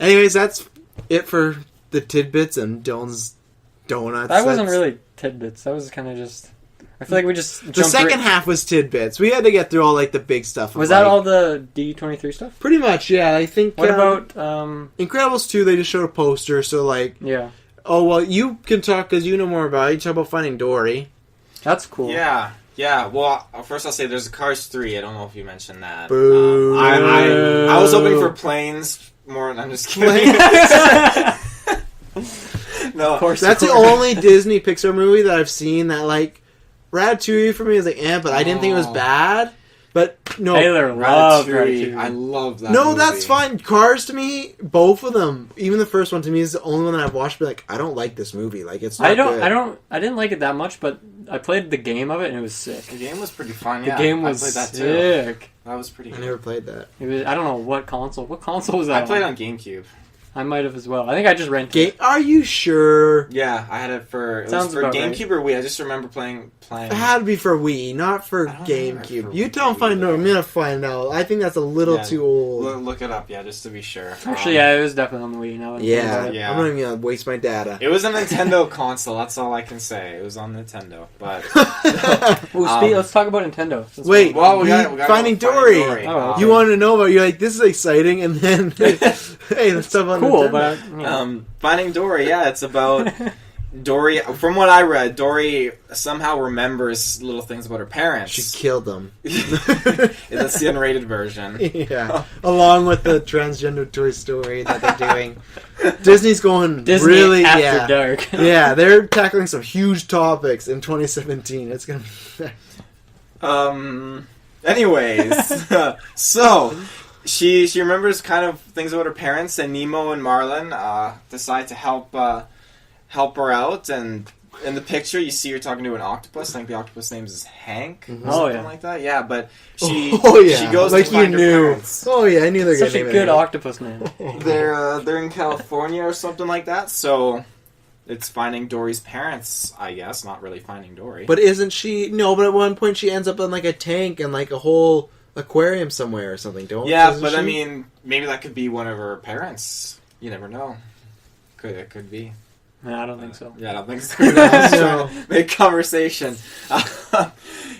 Anyways, that's it for the tidbits and Dylan's donuts. That wasn't really tidbits. That was kind of just. I feel like we just. The second half was tidbits. We had to get through all like the big stuff. Was that all the D23 stuff? Pretty much, yeah. I think. What about Incredibles 2? They just showed a poster, so like. Yeah. Oh well, you can talk because you know more about it. You talk about Finding Dory. That's cool. Yeah. Well, first I'll say there's a Cars 3. I don't know if you mentioned that. Boo. I was hoping for planes more. I'm just kidding. No, Of course. That's the only Disney Pixar movie that I've seen that like. Ratatouille for me is like, but I didn't think it was bad. But no, Taylor loved Ratatouille. Ratatouille. I love that. no, movie. that's fine. Cars to me, both of them, even the first one to me is the only one that I've watched. But like, I don't like this movie. Like, it's not good. I didn't like it that much, but I played the game of it and it was sick. The game was pretty fun. The Yeah, game was I played that too. sick. That was pretty I good. never played that. It was. I don't know what console. What console was that? I played on GameCube. I might have as well. I think I just rented. Are you sure? Yeah, I had it for. It Sounds was for about GameCube or Wii. I just remember playing. It had to be for Wii, not for I don't remember GameCube. for You don't Wii find out. either. I'm gonna find out. I think that's a little Yeah. too old. Look it up, yeah, just to be sure. Actually, yeah, it was definitely on the Wii. Now that I'm thinking Yeah, about it. Yeah. I'm not even gonna waste my data. It was a Nintendo console. That's all I can say. It was on Nintendo, but Ooh, let's talk about Nintendo. Since Wait, well, we got Finding Dory. Oh, okay. You wanted to know about? You're like, this is exciting, and then hey, let's talk about cool, Nintendo. but you know. Finding Dory. Yeah, it's about Dory. From what I read, Dory somehow remembers little things about her parents. She killed them. That's the unrated version. Yeah, along with the transgender Toy Story that they're doing. Disney's going Disney really, after dark. Yeah, they're tackling some huge topics in 2017. It's gonna be. Anyways, so she remembers kind of things about her parents, and Nemo and Marlin decide to help her out. And in the picture, you see her talking to an octopus. I think the octopus name is Hank, or Oh, something yeah. like that. Yeah, but she yeah, she goes like to find you her knew. parents. Oh yeah, I knew they're Such gonna a name good it. octopus name. They're in California or something like that. So It's finding Dory's parents, I guess. Not really finding Dory. But isn't she? No, but at one point she ends up in like a tank and like a whole aquarium somewhere or something. Yeah, but she? I mean, maybe that could be one of her parents. You never know. It could be. No, I don't think so. Yeah, I don't think so. No. Make conversation.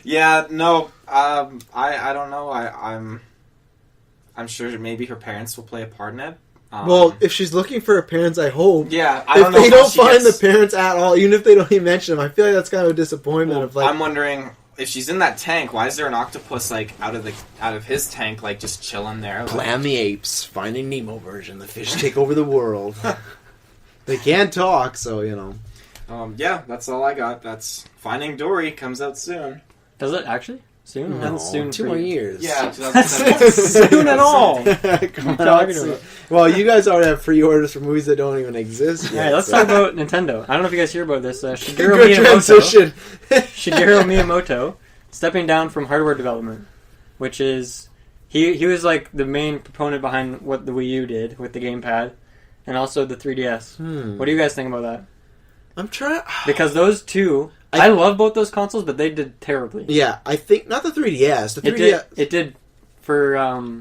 Yeah, no. I don't know. I'm sure maybe her parents will play a part in it. Well, if she's looking for her parents, I hope. Yeah, I don't know. If they don't find the parents at all, even if they don't even mention them, I feel like that's kind of a disappointment. Well, of like, I'm wondering if she's in that tank. Why is there an octopus like out of his tank, like just chilling there? Plan the Apes, Finding Nemo version. The fish take over the world. They can't talk, so you know. Yeah, that's all I got. That's Finding Dory comes out soon. Does it actually? Soon? No, Soon 2 more years. Yeah, 2017. Soon at all. Come on, soon. Well, you guys already have pre-orders for movies that don't even exist yet. Yeah, let's talk about Nintendo. I don't know if you guys hear about this. Shigeru Good Miyamoto. transition. Shigeru Miyamoto stepping down from hardware development, which is he was like the main proponent behind what the Wii U did with the gamepad, and also the 3DS. What do you guys think about that? I'm trying because those two. I love both those consoles, but they did terribly. Yeah, I think not the 3DS. The 3DS it did for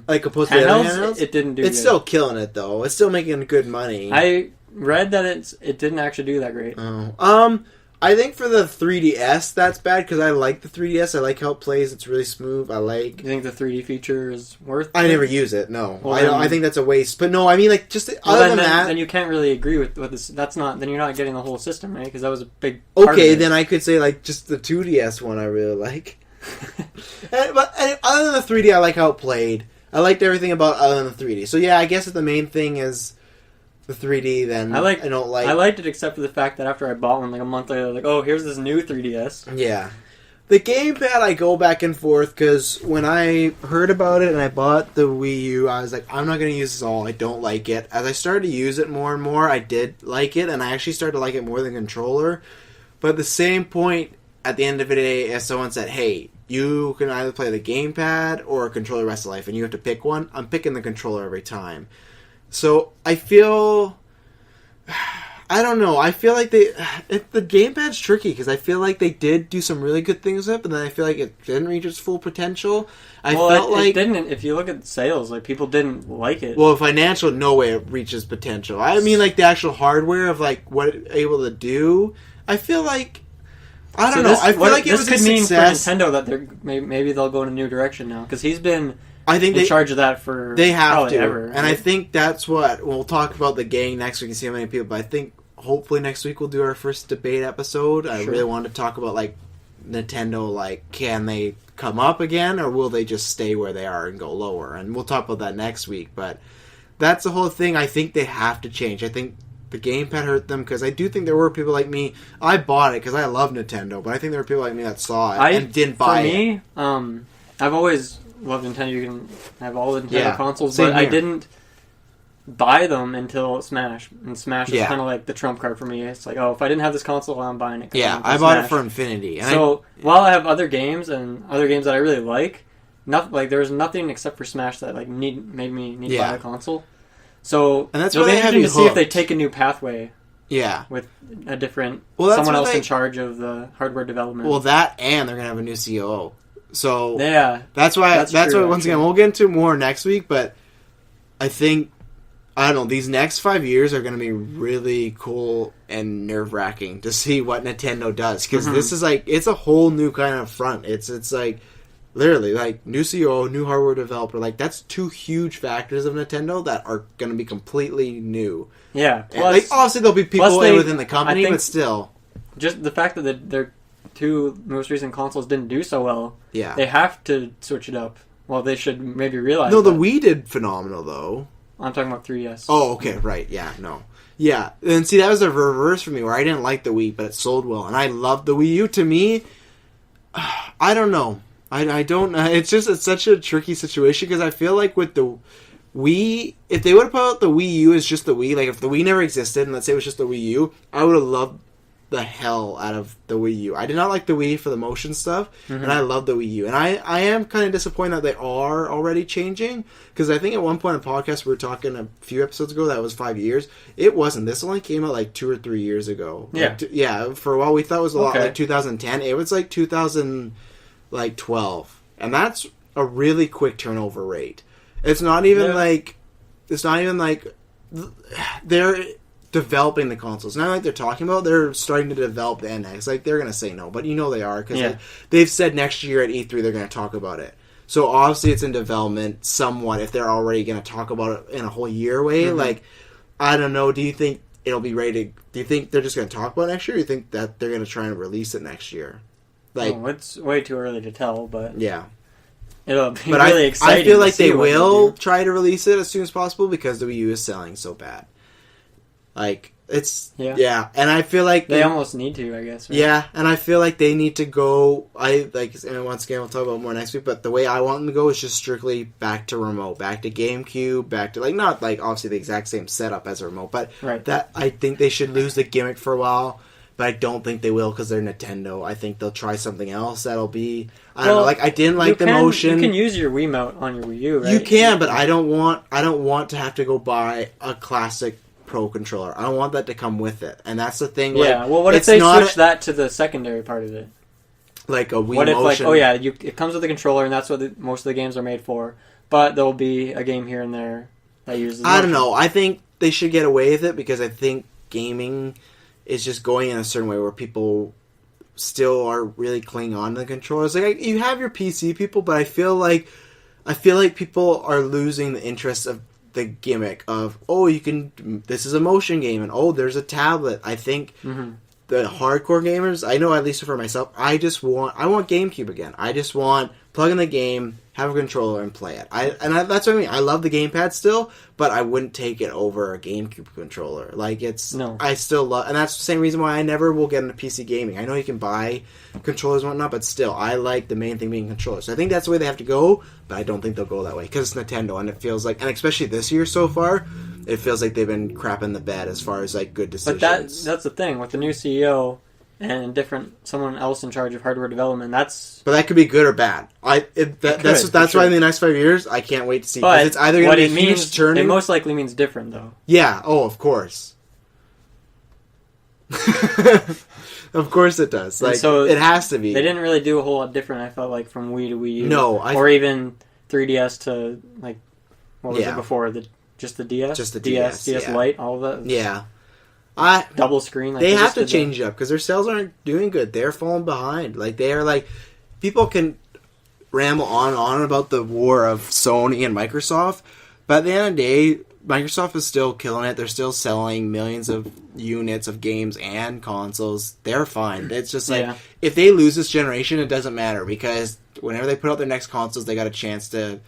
like opposed to the other handhelds. It didn't do. It's good. still killing it though. It's still making good money. I read that it didn't actually do that great. Oh, I think for the 3DS that's bad because I like the 3DS. I like how it plays. It's really smooth. I like. You think the 3D feature is worth? I never use it. No, well, I think that's a waste. But no, I mean like just other than that. Then you can't really agree with this. That's not. Then you're not getting the whole system, right? Because that was a big. Part Okay, of it. then I could say like just the 2DS one I really like. but other than the 3D, I like how it played. I liked everything about other than the 3D. So yeah, I guess if the main thing is the 3D, then I don't like. I liked it except for the fact that after I bought one like a month later, like, oh, here's this new 3DS. Yeah. The gamepad, I go back and forth because when I heard about it and I bought the Wii U, I was like, I'm not going to use this all. I don't like it. As I started to use it more and more, I did like it, and I actually started to like it more than controller. But at the same point, at the end of the day, if someone said, hey, you can either play the gamepad or a controller the rest of life, and you have to pick one, I'm picking the controller every time. So I feel... I don't know. I feel like the gamepad's tricky because I feel like they did do some really good things with it, but then I feel like it didn't reach its full potential. It didn't. If you look at sales, like people didn't like it. Well, financial, no way it reaches potential. I mean, like the actual hardware of like what it's able to do. I feel like I don't know. I feel like it was a success. This could mean for Nintendo that they're maybe they'll go in a new direction now because he's been. I think in charge of that for they have to, ever. And I think that's what we'll talk about the gang next week and see how many people. But I think hopefully next week we'll do our first debate episode. I really wanted to talk about like Nintendo, like can they come up again or will they just stay where they are and go lower? And we'll talk about that next week. But that's the whole thing. I think they have to change. I think the gamepad hurt them because I do think there were people like me. I bought it because I love Nintendo, but I think there were people like me that saw it and didn't buy it. For me, I've always loved Nintendo. You can have all the Nintendo consoles, Same but here. I didn't buy them until Smash. And Smash is Yeah. kind of like the trump card for me. It's like, oh, if I didn't have this console, I'm buying it. Yeah, I bought it for Infinity. And so while I have other games and other games that I really like, there was nothing except for Smash that like made me need to buy a console. So and that's it'll why be they have interesting you to see if they hooked. take a new pathway. Yeah. With a different what someone else they- in charge of the hardware development. Well, that and they're gonna have a new COO. So yeah, that's why. That's That's true, why. Once again, we'll get into more next week. But I think I don't know. These next 5 years are going to be really cool and nerve wracking to see what Nintendo does because this is like it's a whole new kind of front. It's like literally like new CEO, new hardware developer. Like that's two huge factors of Nintendo that are going to be completely new. Yeah, And, like obviously there'll be people within the company, I think but still, just the fact that their two most recent consoles didn't do so well. yeah. They have to switch it up. Well, they should maybe realize. No, the that. Wii did phenomenal though. I'm talking about 3DS. Oh, okay, right, yeah, no. Yeah, and see, that was a reverse for me, where I didn't like the Wii, but it sold well, and I loved the Wii U. To me, I don't know. I don't know. It's such a tricky situation, because I feel like with the Wii, if they would have put out the Wii U as just the Wii, like if the Wii never existed, and let's say it was just the Wii U, I would have loved the hell out of the Wii U. I did not like the Wii for the motion stuff, Mm-hmm. and I love the Wii U. And I am kind of disappointed that they are already changing, because I think at one point in the podcast we were talking a few episodes ago that was 5 years. It wasn't. This only came out like 2 or 3 years ago. Yeah. Yeah, for a while we thought it was a lot Okay. like 2010. It was like 2012. And that's a really quick turnover rate. It's not even like they're developing the consoles. Not like they're talking about, they're starting to develop the NX. Like, they're going to say no, but you know they are, because they've said next year at E3 they're going to talk about it. So obviously it's in development somewhat if they're already going to talk about it in a whole year way. Mm-hmm. Like, I don't know, do you think it'll be ready to, do you think they're just going to talk about it next year, or do you think that they're going to try and release it next year? Like, it's way too early to tell, but yeah. it'll be But really exciting. I feel like to see they what will do. try to release it as soon as possible because the Wii U is selling so bad. Like, it's... Yeah. And I feel like... They almost need to, I guess. Right? Yeah, and I feel like they need to go... And once again, we'll talk about it more next week, but the way I want them to go is just strictly back to remote. Back to GameCube, back to... Like, not, like, obviously the exact same setup as a remote, but that I think they should lose the gimmick for a while. But I don't think they will because they're Nintendo. I think they'll try something else that'll be... I don't know, like, I didn't like the motion. You can use your Wiimote on your Wii U, right? You can, but I don't want to have to go buy a classic Pro controller. I don't want that to come with it. And that's the thing. Yeah, like, well, what if they switch that to the secondary part of it? Like a Wii What if, motion? it comes with the controller, and that's what most of the games are made for, but there'll be a game here and there that uses I don't know. I think they should get away with it because I think gaming is just going in a certain way where people still are really clinging on to the controllers. Like, you have your PC people, but I feel like people are losing the interest of the gimmick of, this is a motion game, and there's a tablet. I think the hardcore gamers, I know at least for myself, I want GameCube again. I just want plug in the game, have a controller, and play it. That's what I mean. I love the gamepad still, but I wouldn't take it over a GameCube controller. Like, I still love, and that's the same reason why I never will get into PC gaming. I know you can buy controllers and whatnot, but still, I like the main thing being controllers. So I think that's the way they have to go, but I don't think they'll go that way because it's Nintendo, and it feels like, and especially this year so far, it feels like they've been crapping the bed as far as like good decisions. But that's the thing with the new CEO and someone else in charge of hardware development. But that could be good or bad. That's why in the next 5 years, I can't wait to see. But it's either going to be huge turning. It most likely means different, though. Yeah. Oh, of course. Of course it does. Like, so it has to be. They didn't really do a whole lot different. I felt like from Wii to Wii U. No, or even 3DS to like what was it before just the DS, just the DS Lite, all of that. Yeah. Double screen. Like they have to change it up because their sales aren't doing good. They're falling behind. Like, they are like, people can ramble on and on about the war of Sony and Microsoft, but at the end of the day, Microsoft is still killing it. They're still selling millions of units of games and consoles. They're fine. It's just like, if they lose this generation, it doesn't matter because whenever they put out their next consoles, they got a chance to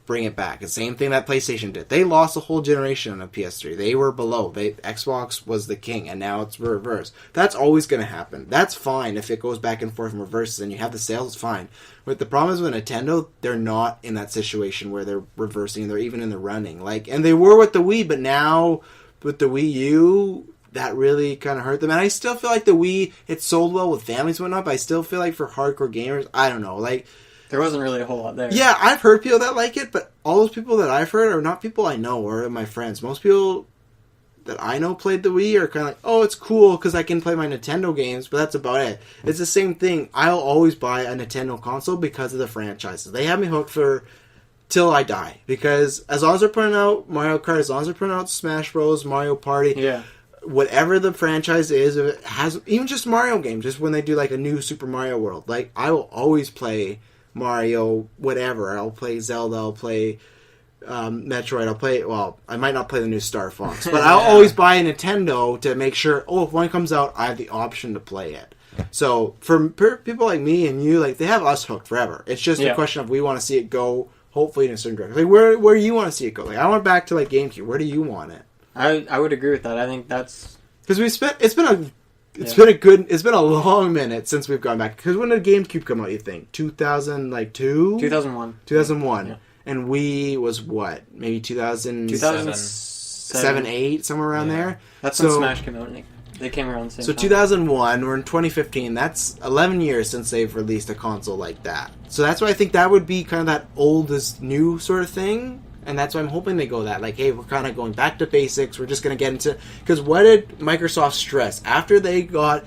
bring it back. The same thing that PlayStation did. They lost a whole generation on a PS3. They were below. Xbox was the king, and now it's reverse. That's always going to happen. That's fine if it goes back and forth and reverses, and you have the sales, it's fine. But the problem is with Nintendo, they're not in that situation where they're reversing. They're even in the running. Like, and they were with the Wii, but now with the Wii U, that really kind of hurt them. And I still feel like the Wii, it sold well with families and whatnot, but I still feel like for hardcore gamers, I don't know, like, there wasn't really a whole lot there. Yeah, I've heard people that like it, but all those people that I've heard are not people I know or my friends. Most people that I know played the Wii are kind of like, oh, it's cool because I can play my Nintendo games, but that's about it. It's the same thing. I'll always buy a Nintendo console because of the franchises. They have me hooked for till I die. Because as long as they're putting out Mario Kart, as long as they're putting out Smash Bros, Mario Party, whatever the franchise is, if it has, even just Mario games, just when they do like a new Super Mario World, like, I will always play Mario, whatever. I'll play Zelda, I'll play Metroid, I might not play the new Star Fox, but I'll always buy a Nintendo to make sure, if one comes out, I have the option to play it. So, for people like me and you, like, they have us hooked forever. It's just a question of we want to see it go, hopefully, in a certain direction. Like, where do you want to see it go? Like, I want back to, like, GameCube. Where do you want it? I would agree with that. I think that's... Because it's been a long minute since we've gone back. Because when did GameCube come out, you think? 2002? 2001. 2001. Yeah. And Wii was what? Maybe 2007, 8, somewhere around there? That's when Smash came out, I think. They came around the same So time. 2001, we're in 2015. That's 11 years since they've released a console like that. So that's why I think that would be kind of that old is new sort of thing. And that's why I'm hoping they go that. Like, hey, we're kind of going back to basics. We're just going to get into... Because what did Microsoft stress? After they got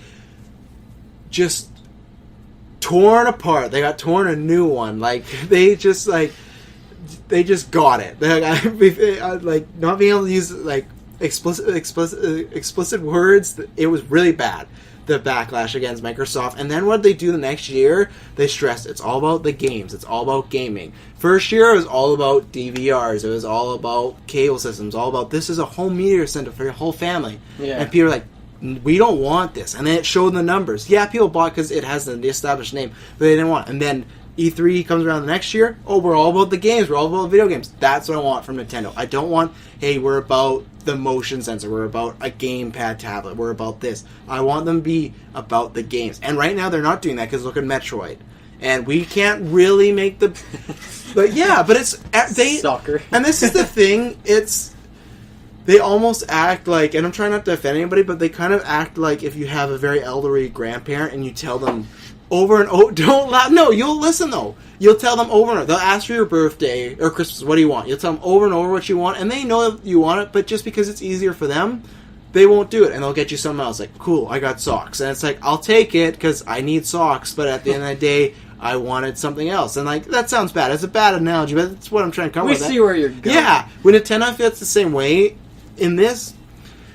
just torn apart, they got torn a new one. Like, they just got it. Like, not being able to use, like, explicit words, it was really bad, the backlash against Microsoft. And then what did they do the next year? They stressed it's all about the games, it's all about gaming. First year it was all about DVRs, it was all about cable systems, all about this is a home media center for your whole family. And people were like, we don't want this. And then it showed in the numbers. Yeah, people bought because it has the established name, but they didn't want it. And then E3 comes around the next year. Oh, we're all about the games. We're all about video games. That's what I want from Nintendo. I don't want, hey, we're about the motion sensor. We're about a gamepad tablet. We're about this. I want them to be about the games. And right now they're not doing that because look at Metroid. And we can't really make the... But yeah, but it's... Soccer. And this is the thing. They almost act like... And I'm trying not to offend anybody, but they kind of act like if you have a very elderly grandparent and you tell them... over and over, don't laugh. No, you'll listen though. You'll tell them over and over. They'll ask for your birthday or Christmas, what do you want? You'll tell them over and over what you want, and they know you want it, but just because it's easier for them, they won't do it, and they'll get you something else. Like, cool, I got socks. And it's like, I'll take it because I need socks, but at the end of the day, I wanted something else. And like, that sounds bad. It's a bad analogy, but that's what I'm trying to come with. We see where you're going. Yeah. With Nintendo, I feel it's the same way. In this,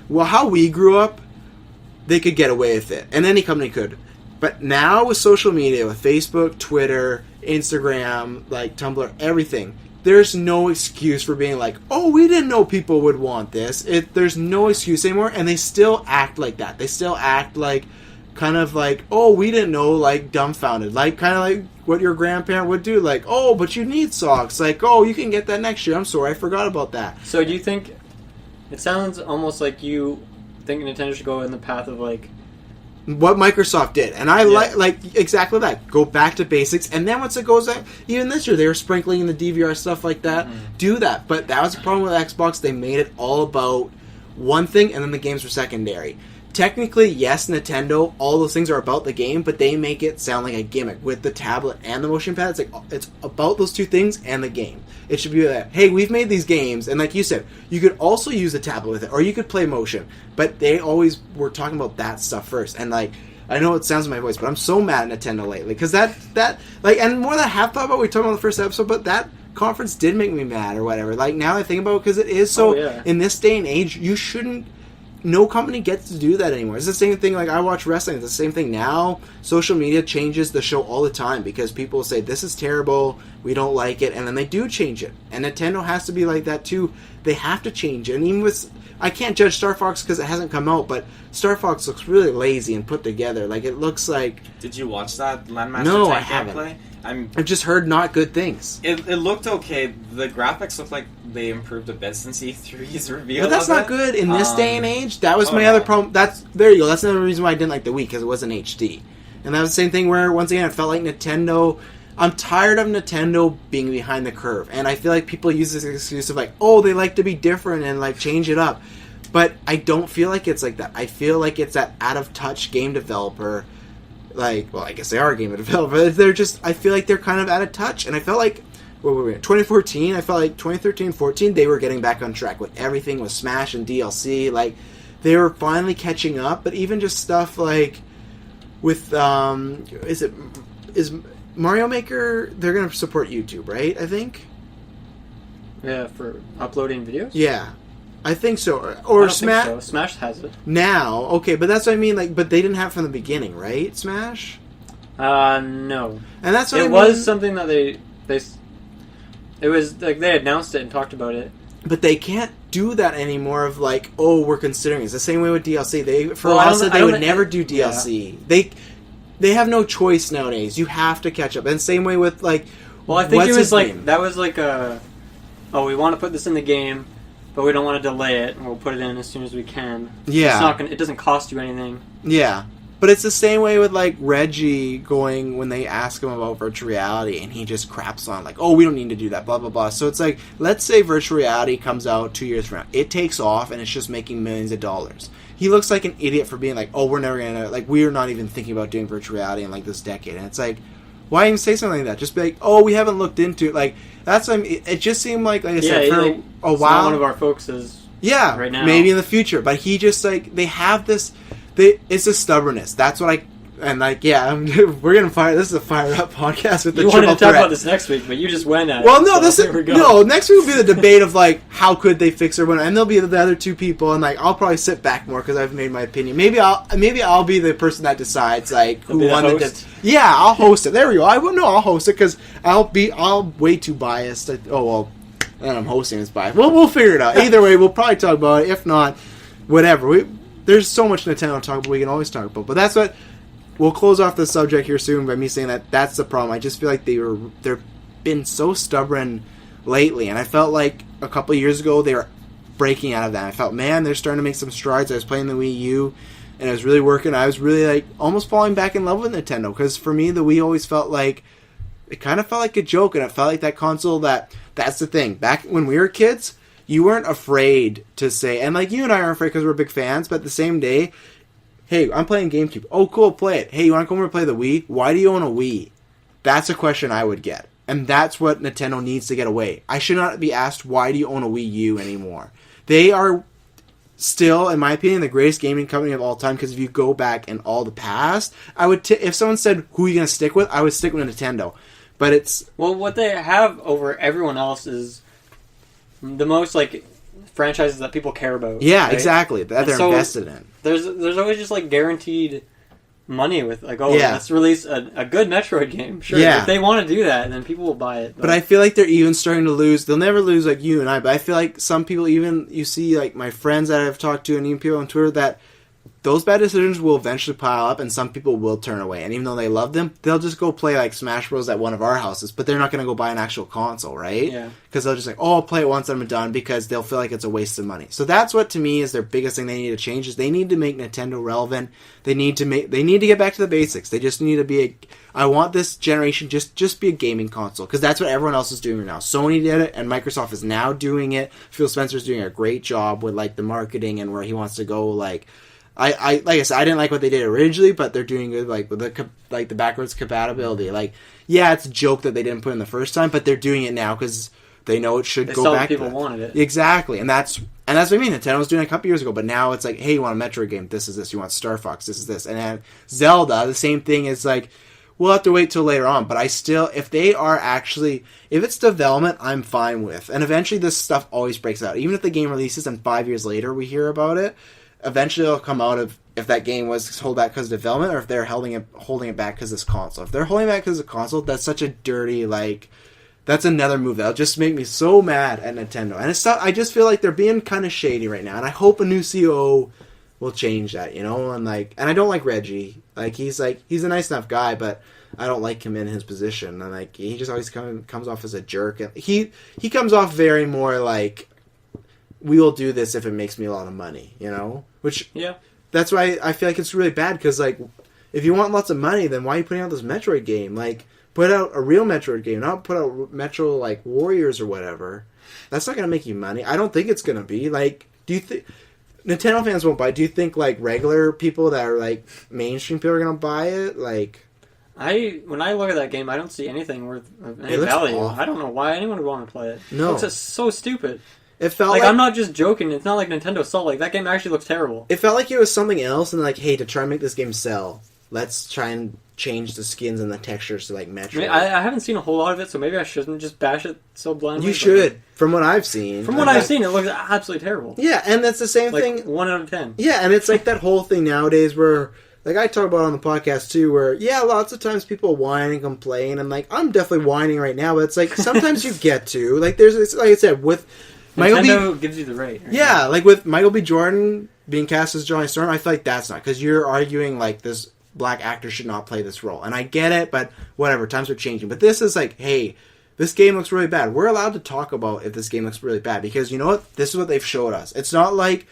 well, how we grew up, they could get away with it, and any company could. But now with social media, with Facebook, Twitter, Instagram, like Tumblr, everything, there's no excuse for being like, oh, we didn't know people would want this. There's no excuse anymore, and they still act like that. They still act like, kind of like, oh, we didn't know, like dumbfounded. Like, kind of like what your grandparent would do. Like, oh, but you need socks. Like, oh, you can get that next year. I'm sorry, I forgot about that. So do you think, it sounds almost like you think Nintendo should go in the path of like, what Microsoft did, and I like exactly that. Go back to basics, and then once it goes out, even this year they were sprinkling in the DVR stuff like that. Do that, but that was the problem with Xbox. They made it all about one thing, and then the games were secondary. Technically, yes, Nintendo, all those things are about the game, but they make it sound like a gimmick with the tablet and the motion pad. It's like it's about those two things and the game. It should be like, hey, we've made these games, and like you said, you could also use the tablet with it, or you could play motion. But they always were talking about that stuff first. And like, I know it sounds in my voice, but I'm so mad at Nintendo lately because that like, and more than I have thought about. We talked about the first episode, but that conference did make me mad or whatever. Like now I think about it because it is so. In this day and age, you shouldn't. No company gets to do that anymore. It's the same thing, like I watch wrestling, it's the same thing now. Social media changes the show all the time because people say, this is terrible, we don't like it, and then they do change it. And Nintendo has to be like that too. They have to change it. And even with, I can't judge Star Fox because it hasn't come out, but Star Fox looks really lazy and put together. Like, it looks like... Did you watch that Landmaster No, I Tank haven't. gameplay? I've just heard not good things. It looked okay. The graphics looked like they improved a bit since E3's reveal. But that's of not it. good in this day and age. That was my no. other problem. There you go. That's another reason why I didn't like the Wii, because it wasn't HD. And that was the same thing where, once again, it felt like Nintendo... I'm tired of Nintendo being behind the curve. And I feel like people use this excuse of like, oh, they like to be different and like change it up. But I don't feel like it's like that. I feel like it's that out-of-touch game developer... Like, well, I guess they are a game developer. They're just, I feel like they're kind of out of touch. And I felt like, 2014, I felt like 2013, 14, they were getting back on track with everything with Smash and DLC. Like, they were finally catching up. But even just stuff like with, is Mario Maker, they're going to support YouTube, right? I think? Yeah, for uploading videos? Yeah. I think so. I Or don't Smash. think so. Smash has it. Now, okay, but that's what I mean. Like, but they didn't have it from the beginning, right? Smash. No. And that's what it I mean. was something that they. It was like they announced it and talked about it. But they can't do that anymore. Of like, oh, we're considering it. It's the same way with DLC. They for Well, a I while don't- said I they don't- would never do DLC. They have no choice nowadays. You have to catch up. And same way with like. Well, I think what's it was his like name? that was like a. Oh, we want to put this in the game, but we don't want to delay it, and we'll put it in as soon as we can. Yeah. It's not gonna. It doesn't cost you anything. Yeah. But it's the same way with, like, Reggie going when they ask him about virtual reality, and he just craps on, like, oh, we don't need to do that, blah, blah, blah. So it's like, let's say virtual reality comes out 2 years from now. It takes off, and it's just making millions of dollars. He looks like an idiot for being like, oh, we're never going to, like, we're not even thinking about doing virtual reality in, like, this decade. And it's like, why even say something like that? Just be like, oh, we haven't looked into it. Like, that's what I mean. It just seemed like I said, for a while. Not one of our focuses. Yeah, right now. Maybe in the future. But he just, like, they have this, it's a stubbornness. That's what we're going to fire, this is a fire up podcast with the triple threat. You wanted to talk about this next week, but you just went at it. Well, no, so next week will be the debate of, like, how could they fix it, and there'll be the other two people, and, like, I'll probably sit back more because I've made my opinion. Maybe I'll be the person that decides, like, who won the host. Yeah, I'll host it. There we go. I'll host it because I'll way too biased. Then I'm hosting this biased. We'll figure it out. Either way, we'll probably talk about it. If not, whatever. There's so much Nintendo to talk about. We can always talk about. But that's what. We'll close off the subject here soon by me saying that that's the problem. I just feel like they've been so stubborn lately, and I felt like a couple of years ago they were breaking out of that. I felt, man, they're starting to make some strides. I was playing the Wii U, and it was really working. I was really, like, almost falling back in love with Nintendo, because for me, the Wii always felt like, it kind of felt like a joke, and it felt like that console that's the thing. Back when we were kids, you weren't afraid to say, and, like, you and I aren't afraid because we're big fans, but the same day, hey, I'm playing GameCube. Oh, cool, play it. Hey, you want to come over and play the Wii? Why do you own a Wii? That's a question I would get. And that's what Nintendo needs to get away. I should not be asked, why do you own a Wii U anymore? They are still, in my opinion, the greatest gaming company of all time, because if you go back in all the past, I would if someone said, who are you going to stick with? I would stick with Nintendo. But it's... Well, what they have over everyone else is the most, like, franchises that people care about. Yeah, right? Exactly. That they're invested in. There's always just, like, guaranteed money with, like, let's release a good Metroid game. Sure, if they want to do that, then people will buy it. But I feel like they're even starting to lose. They'll never lose like you and I, but I feel like some people, even you see, like, my friends that I've talked to and even people on Twitter, that those bad decisions will eventually pile up, and some people will turn away. And even though they love them, they'll just go play, like, Smash Bros. At one of our houses, but they're not going to go buy an actual console, right? Yeah. Because they'll just like, oh, I'll play it once and I'm done, because they'll feel like it's a waste of money. So that's what, to me, is their biggest thing they need to change, is they need to make Nintendo relevant. They need to get back to the basics. They just need to be I want this generation just be a gaming console, because that's what everyone else is doing right now. Sony did it, and Microsoft is now doing it. Phil Spencer's doing a great job with, like, the marketing and where he wants to go, like... like I said, I didn't like what they did originally, but they're doing good, like, with the backwards compatibility. Like, yeah, it's a joke that they didn't put in the first time, but they're doing it now because they know it should go back. People wanted it. Exactly, and that's what I mean. Nintendo was doing it a couple years ago, but now it's like, hey, you want a Metroid game? This is this. You want Star Fox? This is this. And then Zelda, the same thing is like, we'll have to wait till later on. But I still, if it's development, I'm fine with. And eventually, this stuff always breaks out. Even if the game releases and 5 years later we hear about it. Eventually it'll come out of if that game was held back because of development, or if they're holding it back because of this console. If they're holding it back because of the console, that's such a dirty, like, that's another move that'll just make me so mad at Nintendo. And I just feel like they're being kind of shady right now, and I hope a new CEO will change that, you know? And I don't like Reggie. He's a nice enough guy, but I don't like him in his position. And, like, he just always comes off as a jerk. And he comes off very more like, we will do this if it makes me a lot of money, you know? Which, yeah, that's why I feel like it's really bad, because, like, if you want lots of money, then why are you putting out this Metroid game? Like, put out a real Metroid game, not put out Metro, like, Warriors or whatever. That's not going to make you money. I don't think it's going to be. Like, do you think... Nintendo fans won't buy it. Do you think, like, regular people that are, like, mainstream people are going to buy it? Like... When I look at that game, I don't see anything worth any value. Awful. I don't know why anyone would want to play it. No. It looks just so stupid. It felt like I'm not just joking. It's not like Nintendo Soul. Like, that game actually looks terrible. It felt like it was something else, and like, hey, to try and make this game sell, let's try and change the skins and the textures to, like, Metroid. I haven't seen a whole lot of it, so maybe I shouldn't just bash it so blindly. You should. From what I've seen. From what I've seen, it looks absolutely terrible. Yeah, and that's the same like, thing. 1 out of 10. Yeah, and it's like that whole thing nowadays where, like, I talk about on the podcast too, where, yeah, lots of times people whine and complain, and, like, I'm definitely whining right now, but it's like, sometimes you get to. Like, like I said, with... Nintendo gives you the right. Yeah, like with Michael B. Jordan being cast as Johnny Storm, I feel like that's not, because you're arguing, like, this black actor should not play this role. And I get it, but whatever, times are changing. But this is like, hey, this game looks really bad. We're allowed to talk about if this game looks really bad, because you know what? This is what they've showed us. It's not like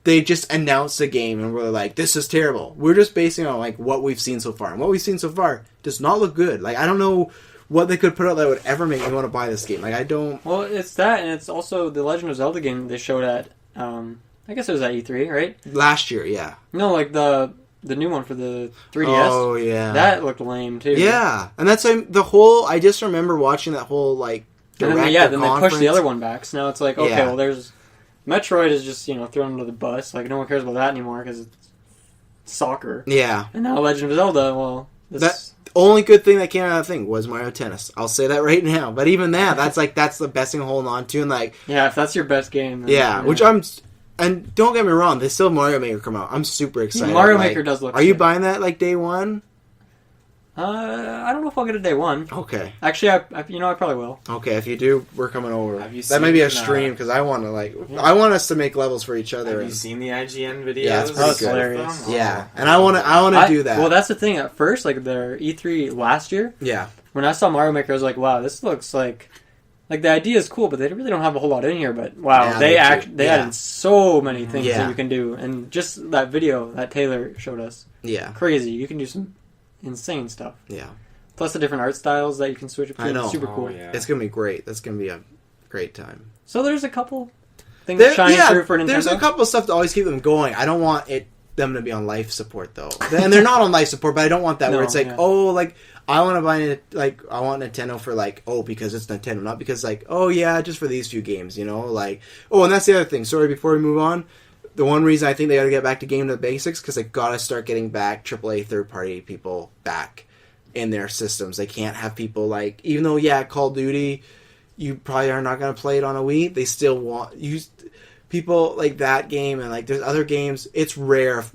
they just announced a game and we're like, this is terrible. We're just basing it on like what we've seen so far, and what we've seen so far does not look good. Like, I don't know what they could put out that would ever make me want to buy this game. Like, I don't. Well, it's that, and it's also the Legend of Zelda game they showed at. I guess it was at E3, right? Last year, yeah. No, like the new one for the 3DS. Oh yeah, that looked lame too. Yeah, and that's the whole. I just remember watching that whole like. And then, then they pushed the other one back. So now it's like, okay, well, there's Metroid is just thrown under the bus. Like, no one cares about that anymore because it's soccer. Yeah. And now Legend of Zelda. Well, that only good thing that came out of that thing was Mario Tennis. I'll say that right now. But even that's the best thing to hold on to. And like, yeah, if that's your best game. Then, which I'm. And don't get me wrong, they still have Mario Maker come out. I'm super excited. Mario Maker does look. Are you buying that like day one? I don't know if I'll get it day one. Okay. Actually, I probably will. Okay, if you do, we're coming over. That may be a stream because I want to I want us to make levels for each other. Have you seen the IGN videos? Yeah, it's pretty good. Hilarious. Yeah, and I want to do that. Well, that's the thing. At first, like their E3 last year. Yeah. When I saw Mario Maker, I was like, wow, this looks like the idea is cool, but they really don't have a whole lot in here. But wow, they added so many things that you can do, and just that video that Taylor showed us. Yeah. Crazy. You can do some insane stuff. Yeah. Plus the different art styles that you can switch between. I know. Super cool. Yeah. It's going to be great. That's going to be a great time. So there's a couple things shining through for Nintendo. There's a couple of stuff to always keep them going. I don't want them to be on life support, though. And they're not on life support, but I don't want that where it's like, I want to buy I want Nintendo for because it's Nintendo, not because just for these few games, and that's the other thing. Sorry, before we move on, the one reason I think they got to get back to game to the basics because they got to start getting back AAA third-party people back in their systems. They can't have people even though Call of Duty, you probably are not going to play it on a Wii. They still want people like that game and there's other games. It's rare if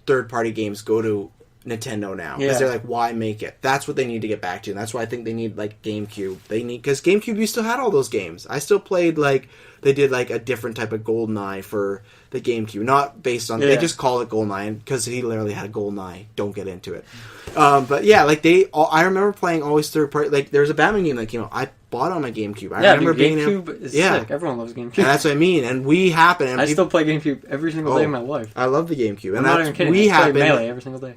third-party games go to Nintendo now because they're why make it? That's what they need to get back to, and that's why I think they need GameCube. Because GameCube, you still had all those games. I still played they did a different type of GoldenEye for the GameCube, not based on they just call it GoldenEye because he literally had GoldenEye. Don't get into it, but I remember playing always third party. There's a Batman game that came out. I bought it on my GameCube. I remember GameCube is sick. Everyone loves GameCube. And that's what I mean. And we happen. And I still play GameCube every single day of my life. I love the GameCube. I'm not even kidding. I play Melee every single day.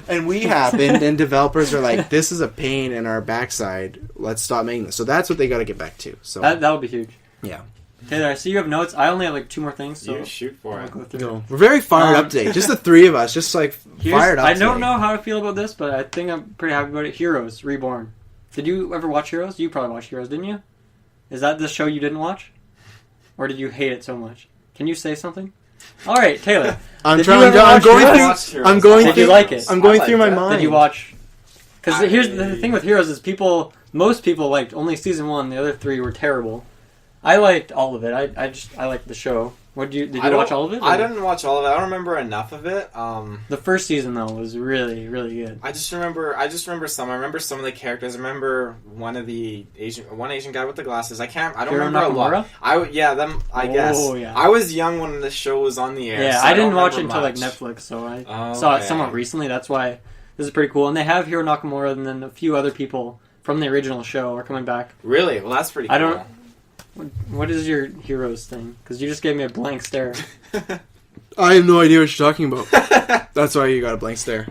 And we happened, and developers are like, "This is a pain in our backside. Let's stop making this." So that's what they got to get back to. So that'll be huge. Yeah. Taylor, I see you have notes. I only have 2 more things. So shoot for it. Go through no. We're very fired up today. Just the three of us, just fired up. I don't know how I feel about this, but I think I'm pretty happy about it. Heroes Reborn. Did you ever watch Heroes? You probably watched Heroes, didn't you? Is that the show you didn't watch, or did you hate it so much? Can you say something? All right, Taylor. I'm going through. Did you like it? I'm going through my mind. Did you watch? Because here's the thing with Heroes is most people liked only season 1. The other 3 were terrible. I liked all of it. I liked the show. Did you watch all of it? I didn't watch all of it. I don't remember enough of it. The first season though was really, really good. I just remember some. I remember some of the characters. I remember one Asian guy with the glasses. I don't remember a lot. I guess. Yeah. I was young when the show was on the air. Yeah, so I didn't watch it until much. Netflix, so I saw it somewhat recently. That's why this is pretty cool. And they have Hiro Nakamura, and then a few other people from the original show are coming back. Really? Well, that's pretty cool. What is your Heroes thing? Because you just gave me a blank stare. I have no idea what you're talking about. That's why you got a blank stare.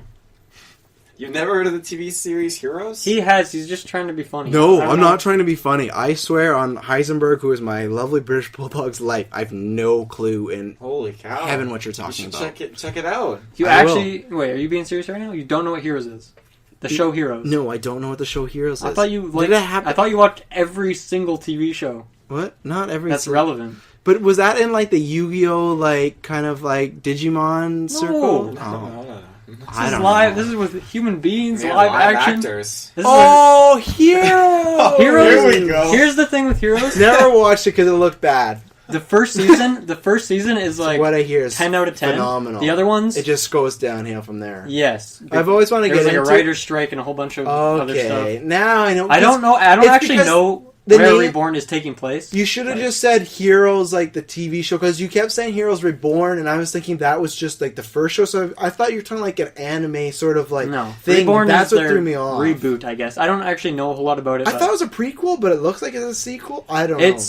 You've never heard of the TV series Heroes? He has. He's just trying to be funny. No, I'm not trying to be funny. I swear on Heisenberg, who is my lovely British Bulldog's life, I have no clue in holy cow heaven what you're talking about. Check it out. Wait, are you being serious right now? You don't know what Heroes is? The show Heroes. No, I don't know what the show Heroes is. I thought you watched every single TV show. What? Not every. That's relevant. But was that in the Yu-Gi-Oh kind of Digimon circle? No. This is live. This is with human beings, live action. Actors. Heroes! Heroes. Here we go. Here's the thing with Heroes. Never watched it because it looked bad. The first season is what I hear is 10 out of 10. Phenomenal. The other ones, it just goes downhill from there. Yes, I've always wanted to get into. There's a writer's strike and a whole bunch of other stuff. Okay, now I know. I don't know. I don't actually know where Reborn is taking place. You should have just said Heroes, the TV show, because you kept saying Heroes Reborn, and I was thinking that was just the first show. So I thought you were talking an anime sort of no. thing. Reborn That's is what threw me off. Reboot, I guess. I don't actually know a whole lot about it. I thought it was a prequel, but it looks like it's a sequel. I don't know.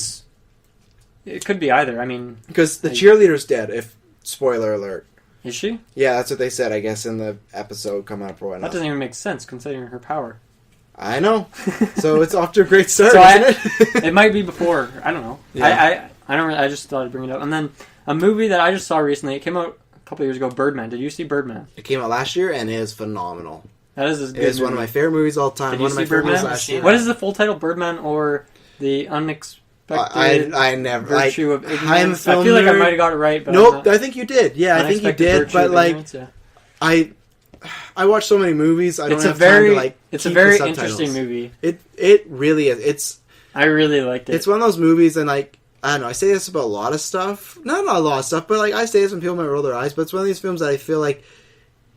It could be either. I mean, because the cheerleader's dead. If spoiler alert. Is she? Yeah, that's what they said. I guess in the episode coming up or whatnot. That doesn't even make sense considering her power. I know. So it's off to a great start, So isn't it? It might be before. I don't know. Yeah. I don't. I just thought I'd bring it up. And then a movie that I just saw recently. It came out a couple years ago. Birdman. Did you see Birdman? It came out last year and it is phenomenal. That is a good. It is one of my favorite movies of all time. Did One you of my see favorite movies Birdman? last year. What is the full title? Birdman or the Unexpected I never Virtue of I'm a Ignorance? film I feel like I nerd. might have got it right. But Nope, I think you did. Yeah, I think you Unexpected did. Virtue But of like, Ignorance, yeah. I watch so many movies. I don't It's a have time very, to like. it's a keep very the subtitles. interesting movie. It really is. I really liked it. It's one of those movies, and like I don't know. I say this about a lot of stuff. Not a lot of stuff, but like I say this when people might roll their eyes. But it's one of these films that I feel like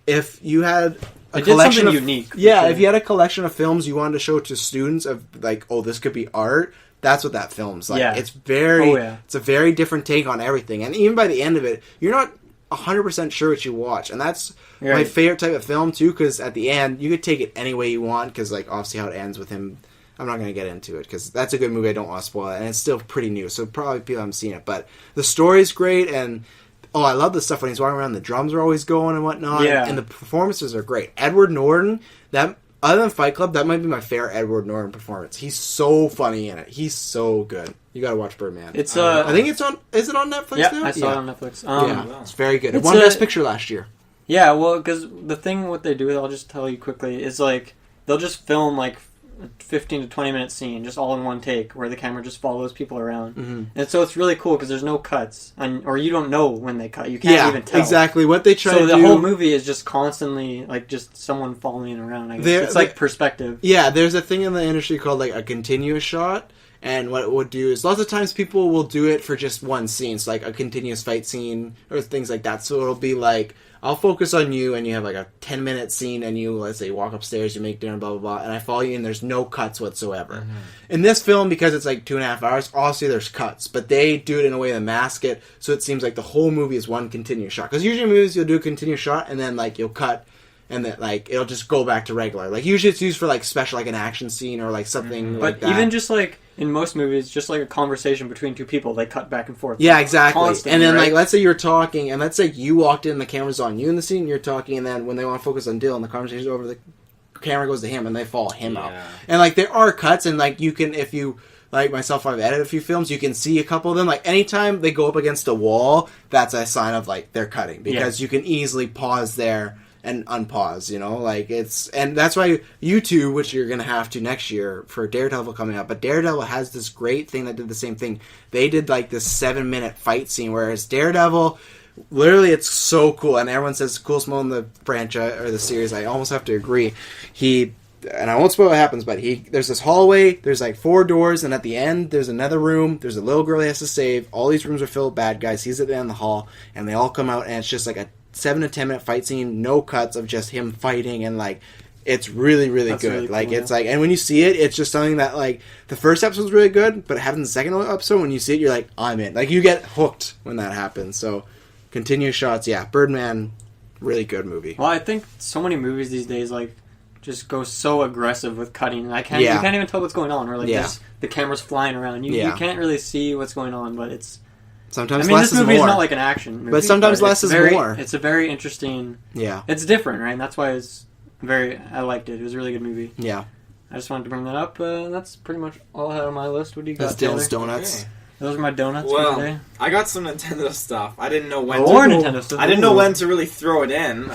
if you had a It did collection something of unique. yeah, sure. if you had a collection of films you wanted to show to students of like, oh, this could be art. That's what that film's like. Yeah. It's very, Oh, yeah. it's a very different take on everything, and even by the end of it, you're not 100% sure what you watch, and that's my Right. favorite type of film too. Because at the end, you could take it any way you want. Because like obviously how it ends with him, I'm not going to get into it because that's a good movie. I don't want to spoil it, and it's still pretty new, so probably people haven't seen it. But the story's great, and I love the stuff when he's walking around. The drums are always going and whatnot, Yeah. and the performances are great. Edward Norton, that other than Fight Club, that might be my favorite Edward Norton performance. He's so funny in it. He's so good. You got to watch Birdman. It's I think it's on. Is it on Netflix yeah, now? I saw it on Netflix. Yeah, it's very good. It it's won a- Best Picture last year. Yeah, well, because the thing what they do, I'll just tell you quickly, is like they'll just film like a 15 to 20 minute scene just all in one take where the camera just follows people around. Mm-hmm. And so it's really cool because there's no cuts, or you don't know when they cut. You can't even tell. Exactly. What they try So to the do. whole movie is just constantly like just someone following around. I guess. It's like perspective. Yeah, there's a thing in the industry called like a continuous shot. And what it would do is lots of times people will do it for just one scene. So like a continuous fight scene or things like that. So it'll be like, I'll focus on you and you have like a 10-minute scene and you, let's say, walk upstairs, you make dinner, blah, blah, blah. And I follow you and there's no cuts whatsoever. Mm-hmm. In this film, because it's like 2.5 hours, obviously there's cuts. But they do it in a way to mask it. So it seems like the whole movie is one continuous shot. Because usually in movies you'll do a continuous shot and then like you'll cut. And then, like, it'll just go back to regular. Like, usually it's used for, like, special, like, an action scene or, like, something like that. But even just, like, in most movies, just, like, a conversation between two people, they cut back and forth. Yeah, exactly. Constantly, and then, right? like, let's say you're talking, and let's say you walked in, the camera's on you in the scene, you're talking, and then when they want to focus on Dylan, the conversation's over, the camera goes to him, and they follow him out. And, like, there are cuts, and, like, you can, if you... Like myself, I've edited a few films. You can see a couple of them. Like anytime they go up against a wall, that's a sign of like they're cutting because you can easily pause there and unpause. You know, like and that's why YouTube, which you're gonna have to next year for Daredevil coming up. But Daredevil has this great thing that did the same thing. They did like this 7-minute fight scene, whereas Daredevil. Literally, it's so cool, and everyone says it's the coolest moment in the franchise or the series. I almost have to agree. And I won't spoil what happens, but there's this hallway, there's like 4 doors, and at the end, there's another room, there's a little girl he has to save, all these rooms are filled with bad guys, he's at the end of the hall, and they all come out, and it's just like a 7 to 10 minute fight scene, no cuts of just him fighting, and like, it's really, really That's good. really Like, cool, it's like, and when you see it, it's just something that like, the first episode's really good, but having the second episode, when you see it, you're like, I'm in. Like, you get hooked when that happens, so, continuous shots, yeah, Birdman, really good movie. Well, I think so many movies these days, like, just go so aggressive with cutting. And you can't even tell what's going on. Or like just the camera's flying around. You can't really see what's going on, but it's sometimes this movie is more. not like an action movie, but sometimes less is more. It's a very interesting. Yeah, it's different, right? And that's why I liked it. It was a really good movie. Yeah, I just wanted to bring that up. That's pretty much all I had on my list. What do you got? That's Dylan's Donuts. Okay. Those are my donuts well, for today. I got some Nintendo stuff. I didn't know when. Nintendo stuff. I didn't know when to really throw it in.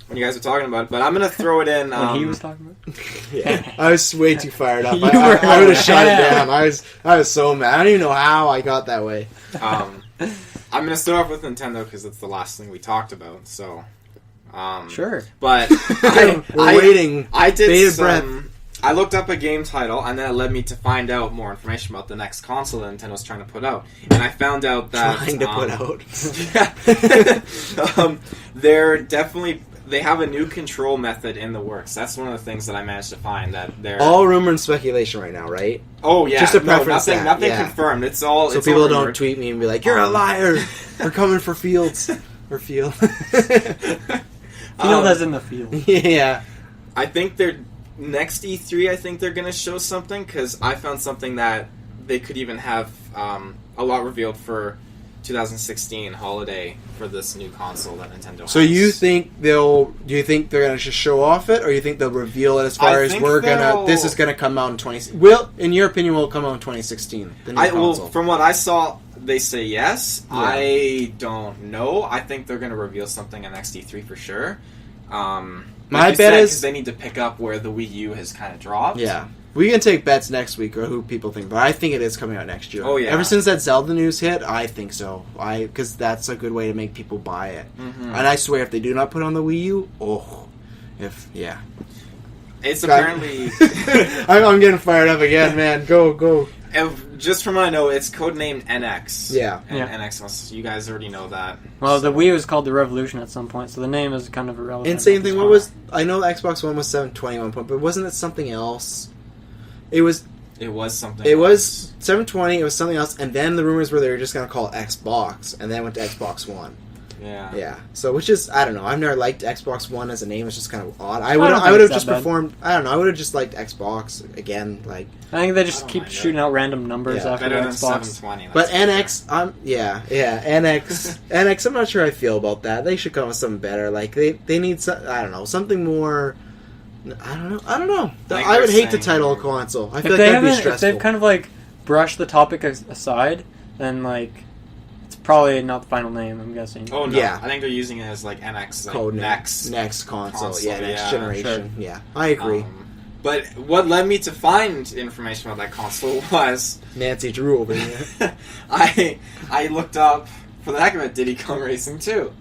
When you guys were talking about it, but I'm gonna throw it in. When he was talking about it? Yeah, I was way too fired up. You I would have shut it yeah. down. I was so mad. I don't even know how I got that way. I'm gonna start off with Nintendo because it's the last thing we talked about. So, sure. But We're waiting. I did bated some. breath. I looked up a game title, and then it led me to find out more information about the next console that Nintendo's trying to put out. And I found out that Trying to put out. they're definitely. They have a new control method in the works. That's one of the things that I managed to find. That they're all rumor and speculation right now, right? Oh yeah, just to preference nothing confirmed. It's all so it's people all don't tweet me and be like, "You're a liar. We're coming for Fields or Field." Field as in the field. Yeah, I think they're next E3. I think they're going to show something because I found something that they could even have a lot revealed for 2016 holiday for this new console that Nintendo has. So you think do you think they're gonna just show off it, or you think they'll reveal it as far as this is gonna come out in 20? In your opinion, will it come out in 2016? The new console. From what I saw, they say yes. Yeah. I don't know. I think they're gonna reveal something in XD3 for sure. My bet is they need to pick up where the Wii U has kind of dropped. Yeah. We can take bets next week or who people think, but I think it is coming out next year. Oh, yeah. Ever since that Zelda news hit, I think so. Because that's a good way to make people buy it. Mm-hmm. And I swear, if they do not put it on the Wii U, It's apparently... I'm getting fired up again, man. Go. Just from what I know, it's codenamed NX. Yeah. And NX, you guys already know that. Well, the Wii was called the Revolution at some point, so the name is kind of irrelevant. And same thing, I know Xbox One was 720 at one point, but wasn't it something else? It was something else. It was 720, it was something else, and then the rumors were they were just going to call it Xbox, and then went to Xbox One. Yeah. Yeah. So, which is, I don't know, I've never liked Xbox One as a name, it's just kind of odd. I would have just performed, I don't know, I would have just liked Xbox again, like... I think they just keep shooting out random numbers after the Xbox. But NX, NX, I'm not sure how I feel about that. They should come with something better. Like, they need, I don't know, something more... I don't know. I would hate to title a console. I feel like that'd be stressful. If they've kind of, like, brushed the topic aside, then, like... Probably not the final name, I'm guessing. Oh, no. Yeah. I think they're using it as, like, NX. Like, code next console. Yeah, next generation. Sure. Yeah, I agree. But what led me to find information about that console was... Nancy Drew over here. I looked up, for the heck of it, Diddy Kong Racing 2.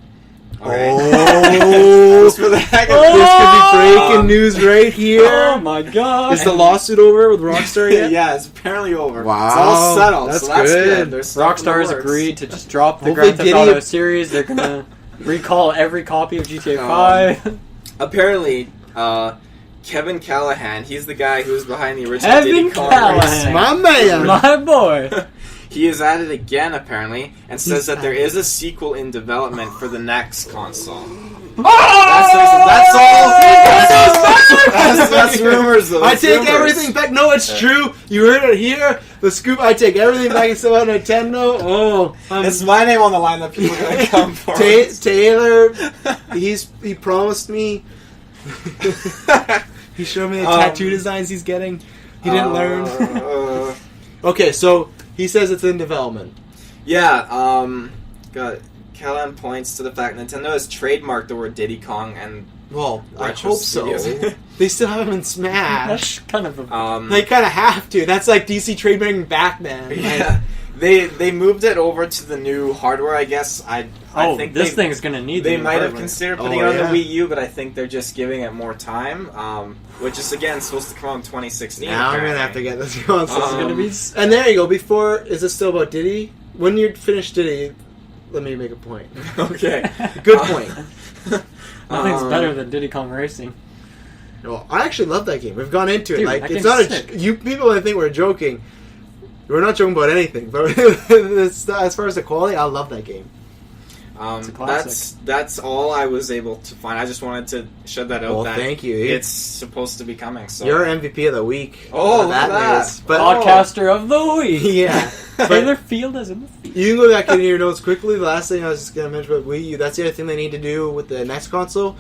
Okay. Oh! Just for the heck of it. This could be breaking news right here. Oh my god. Is the lawsuit over with Rockstar yet? Yeah, it's apparently over. Wow. It's all settled, that's good. Rockstar has agreed to just drop the Grand Theft Auto series. They're going to recall every copy of GTA 5. Apparently, Kevin Callahan, he's the guy who was behind the original Diddy Kong Racing. My man! My boy! He is at it again, apparently, and says that there is a sequel in development for the next console. That's all. That's rumors, though. I take everything back. No, it's true. You heard it here. The scoop. I take everything back. It's about Nintendo. Oh, it's my name on the line that people are going to come for. Taylor, he promised me. He showed me the tattoo designs he's getting. He didn't learn. Okay, so he says it's in development. Yeah. Callahan points to the fact Nintendo has trademarked the word Diddy Kong and I hope Studios. so. They still have him in Smash. That's kind of they kind of have to. That's like DC trademarking Batman. Yeah. They moved it over to the new hardware, I guess. I think this thing's going to need They might have considered putting it on the Wii U, but I think they're just giving it more time, which is, again, supposed to come out in 2016. Now I'm going to have to get this console. Be... And there you go. Before, is it still about Diddy? When you're finished Diddy, let me make a point. Okay. Good point. Nothing's better than Diddy Kong Racing. Well, I actually love that game. We've gone into it. Dude, like, it's not you people I think we're joking. We're not joking about anything, but as far as the quality, I love that game. That's all I was able to find. I just wanted to shed that out. Well, thank you. It's supposed to be coming. So you're MVP of the week. Oh, that is. Podcaster of the week. Yeah. Taylor Field is in the field. You can go back into your notes quickly. The last thing I was just going to mention about Wii U, that's the other thing they need to do with the next console.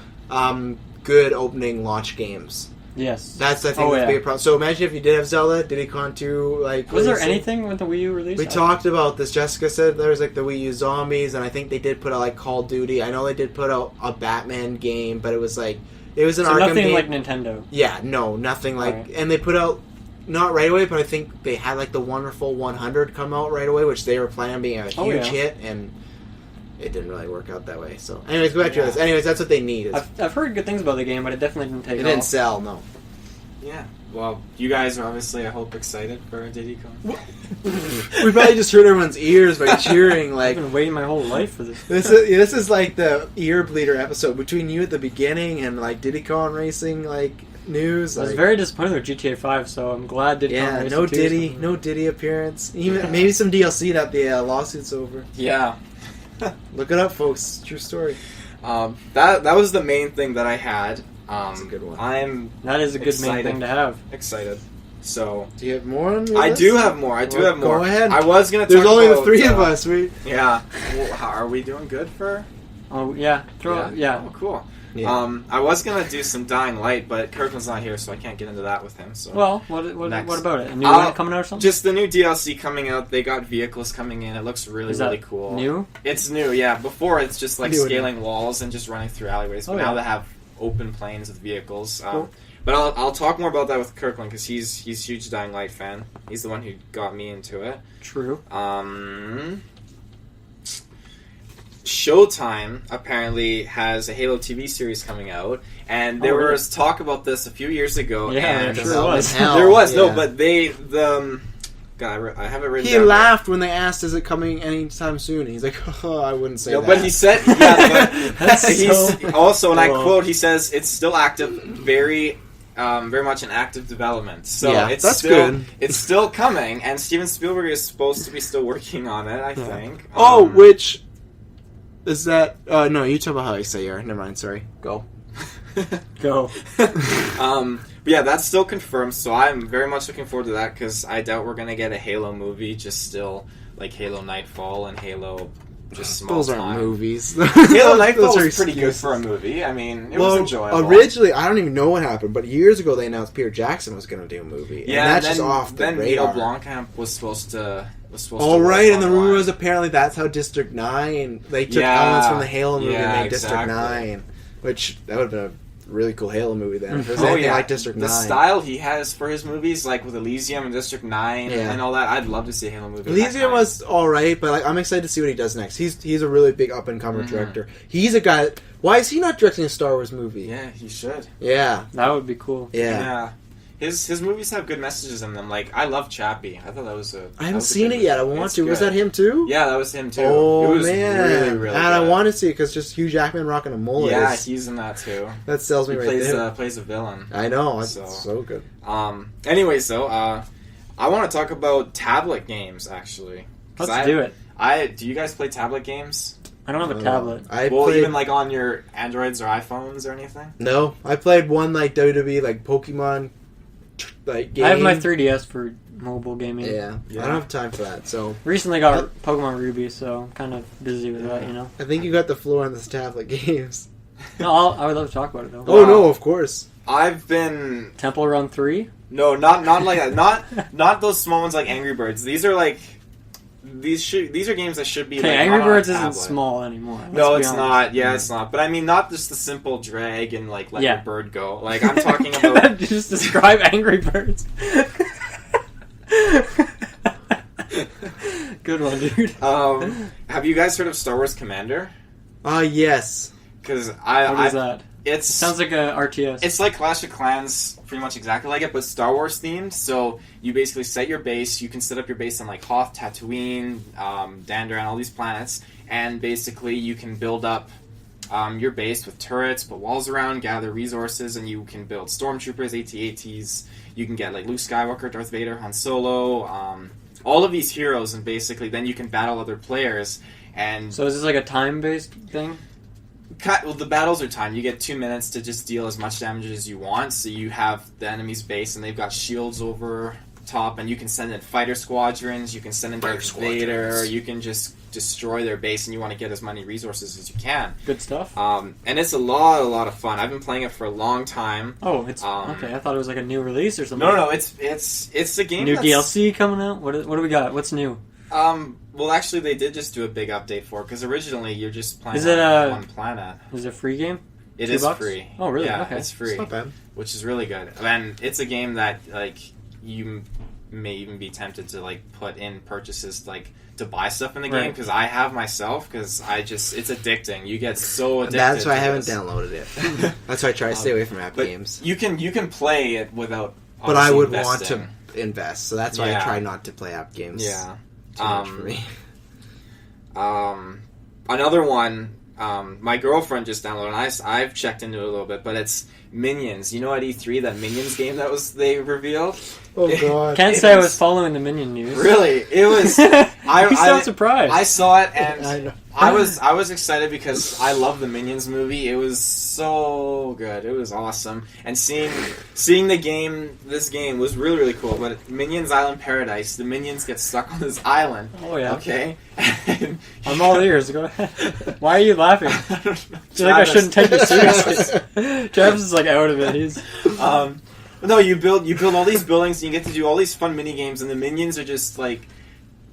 Good opening launch games. Yes. That's, I think, the big problem. So imagine if you did have Zelda, Diddy Kong 2, like... Was there anything with the Wii U release? We talked about this. Jessica said there was, like, the Wii U Zombies, and I think they did put out, like, Call of Duty. I know they did put out a Batman game, but it was, like... It was an Arkham game. Nothing like Nintendo. Yeah, no, nothing like... Right. And they put out... Not right away, but I think they had, like, the Wonderful 100 come out right away, which they were planning on being a huge hit, and... It didn't really work out that way. So, anyways, go back to this. Anyways, that's what they need. I've heard good things about the game, but it definitely didn't take off. It didn't sell, no. Yeah. Well, you guys are obviously, I hope, excited for Diddy Kong. We probably just hurt everyone's ears by cheering. Like, I've been waiting my whole life for this. This is like the ear bleeder episode between you at the beginning and like Diddy Kong Racing like news. I was very disappointed with GTA 5, so I'm glad Diddy Kong Racing no Diddy appearance. Even maybe some DLC that the lawsuit's over. Yeah. Look it up, folks. True story. That was the main thing that I had. That's a good one. That is a good main thing to have. Excited. So Do you have more on your I list? do have more. I do Well, have more. go ahead. I was gonna. There's talk only the about, three of us. Yeah. Well, how, are we doing good for? Oh yeah, yeah. Oh, cool. Yeah. I was gonna do some Dying Light, but Kirkland's not here, so I can't get into that with him. So. Well, what Next. about it? A new one coming out or something? Just the new DLC coming out. They got vehicles coming in. It looks really, Is that really cool. new? It's new, yeah. Before it's just like New scaling walls and just running through alleyways. But Oh, now yeah. they have open plains with vehicles. Cool. But I'll talk more about that with Kirkland because he's a huge Dying Light fan. He's the one who got me into it. True. Showtime apparently has a Halo TV series coming out, and there really? was talk about this a few years ago. Yeah, and there sure was. There was Yeah. no, but God, I have it written He down. laughed when they asked, "Is it coming anytime soon?" He's like, "Oh, I wouldn't say No, that." but he said, yeah, but he's so also, and I cool. quote, he says, it's still active, very much in active development. So Yeah, it's that's still, good. it's still coming, and Steven Spielberg is supposed to be still working on it, I think. Oh, which is that? No, you talk about how excited you are. Never mind. Sorry. Go. Go. But yeah, that's still confirmed, so I'm very much looking forward to that, because I doubt we're going to get a Halo movie, just still, like Halo Nightfall and Halo just small Those time. aren't movies. Halo Nightfall Those are was pretty good excuses. for a movie. I mean, it was enjoyable. Originally, I don't even know what happened, but years ago they announced Peter Jackson was going to do a movie. Yeah, and that's and just off the then radar. Neil Blomkamp was supposed to. All right, work and the on rumor one. was apparently that's how District 9, they took Yeah, elements from the Halo movie yeah, and made District exactly. 9, which that would have been a really cool Halo movie then. If it was Oh anything yeah, like District 9. the style he has for his movies, like with Elysium and District 9 Yeah. and all that, I'd love to see a Halo movie. of that Elysium kind. was alright, but I'm excited to see what he does next. He's a really big up-and-comer director. He's a guy... Why is he not directing a Star Wars movie? Yeah, he should. Yeah. That would be cool. Yeah. His movies have good messages in them. Like, I love Chappie. I thought that was a. I haven't seen it yet. I want to. Was that him too? Yeah, that was him too. Oh, it was man. really, really and I good. want to see it because just Hugh Jackman rocking a mullet. Yeah, is- he's in that too. that sells me He right there. plays a villain. I know. It's So- so good. Anyways, though, I want to talk about tablet games actually. 'Cause Let's do it. Do you guys play tablet games? I don't have a tablet. I Well, played... even like on your Androids or iPhones or anything? No, I played one like WWE, like Pokemon, like game. I have my 3DS for mobile gaming. Yeah. Yeah. I don't have time for that. So Recently got Pokemon Ruby, so I'm kind of busy with that, you know. I think you got the floor on this tablet games. No, I would love to talk about it though. Oh no, of course. I've been Temple Run 3? no, not like that. Not those small ones like Angry Birds. These are like these are games that should be. Okay, like, Angry not on a Birds isn't tablet. small anymore. No, let's it's be not. honest. Yeah, it's not. But I mean, not just the simple drag and like let Yeah. your bird go. Like I'm talking Can about. that just describe Angry Birds? Good one, dude. Have you guys heard of Star Wars Commander? Yes. Because What is that? It's Sounds like a RTS. It's like Clash of Clans, pretty much exactly like it, but Star Wars themed. So you basically set your base. You can set up your base on like Hoth, Tatooine, Dandara, all these planets, and basically you can build up your base with turrets, put walls around, gather resources, and you can build stormtroopers, AT-ATs. You can get like Luke Skywalker, Darth Vader, Han Solo, all of these heroes, and basically then you can battle other players. And So is this like a time-based thing? well, the battles are timed. You get 2 minutes to just deal as much damage as you want. So you have the enemy's base, and they've got shields over top, and you can send in fighter squadrons. You can send in Darth Vader. You can just destroy their base, and you want to get as many resources as you can. Good stuff. And it's a lot of fun. I've been playing it for a long time. Oh, it's okay. I thought it was like a new release or something. No, it's a game. New that's, DLC coming out. What do we got? What's new? Well, actually, they did just do a big update for it because originally you're just playing Is it on one planet. Is it a free game? It $2? is free. Oh, really? Yeah, Okay. it's free. It's not bad. Which is really good. And it's a game that like you may even be tempted to like put in purchases like to buy stuff in the game Right. because I have myself because it's addicting. You get so addicted. That's why I to haven't this. downloaded it. That's why I try to stay away from app But games. you can play it without. But I obviously would investing. want to invest, so that's why Yeah. I try not to play app games. Yeah. Too much for me. Another one. My girlfriend just downloaded. And I've checked into it a little bit, but it's Minions. You know at E3 that Minions game they revealed? Oh god! Can't say I was following the Minion news. Really, it was. You sound surprised. I saw it and I know. I was excited because I love the Minions movie. It was so good. It was awesome, and seeing this game was really really cool. But Minions Island Paradise, the Minions get stuck on this island. Oh yeah. Okay. I'm all ears. Go ahead. Why are you laughing? I don't know. Do you think I shouldn't take you seriously? Travis is like out of it. He's. No, you build all these buildings, and you get to do all these fun mini games, and the minions are just like,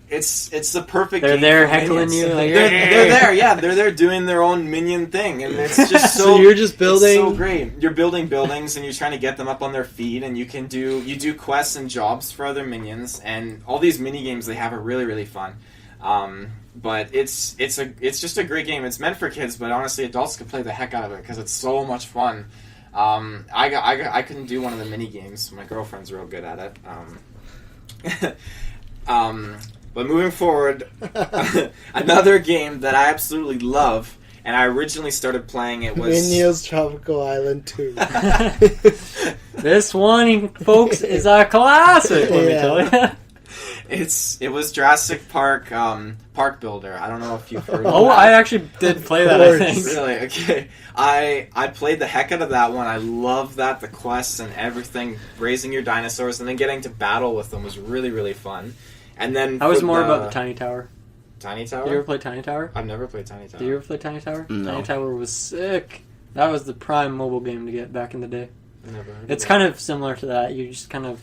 it's the perfect. They're game there for heckling minions. you. Like, They're there, yeah. They're there doing their own minion thing, and it's just so. So you're just building. It's so great. You're building buildings, and you're trying to get them up on their feet, and you do quests and jobs for other minions, and all these mini games they have are really really fun. But it's just a great game. It's meant for kids, but honestly, adults can play the heck out of it because it's so much fun. I couldn't do one of the mini games. My girlfriend's real good at it. But moving forward, another game that I absolutely love, and I originally started playing it was Minions Tropical Island 2. This one, folks, is a classic. Let me tell you. It was Jurassic Park Park Builder. I don't know if you've heard of Oh, that. I actually did play that, I think. Really? Okay. I played the heck out of that one. I love that. The quests and everything, raising your dinosaurs and then getting to battle with them was really, really fun. And then I was more about the Tiny Tower. Tiny Tower? Did you ever play Tiny Tower? I've never played Tiny Tower. Did you ever play Tiny Tower? No. Tiny Tower was sick. That was the prime mobile game to get back in the day. Never heard It's of kind of similar to that. You just kind of...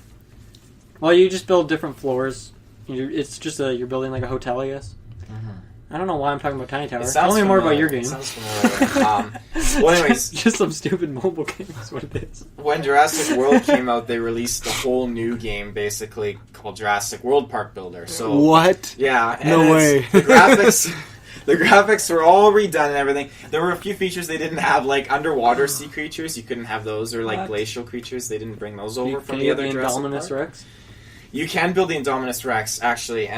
Well, you just build different floors. It's just you're building like a hotel, I guess. I don't know why I'm talking about Tiny Tower. Tell me more about your game. It sounds familiar. Well, anyways, just some stupid mobile game is what it is. when Jurassic World came out, they released a whole new game, basically called Jurassic World Park Builder. So What? yeah, and No way. The graphics were all redone and everything. There were a few features they didn't have, like underwater sea creatures. You couldn't have those, or like What? glacial creatures. They didn't bring those over from Can the you other get the Jurassic Indominus Park. Rex? You can build the Indominus Rex, actually,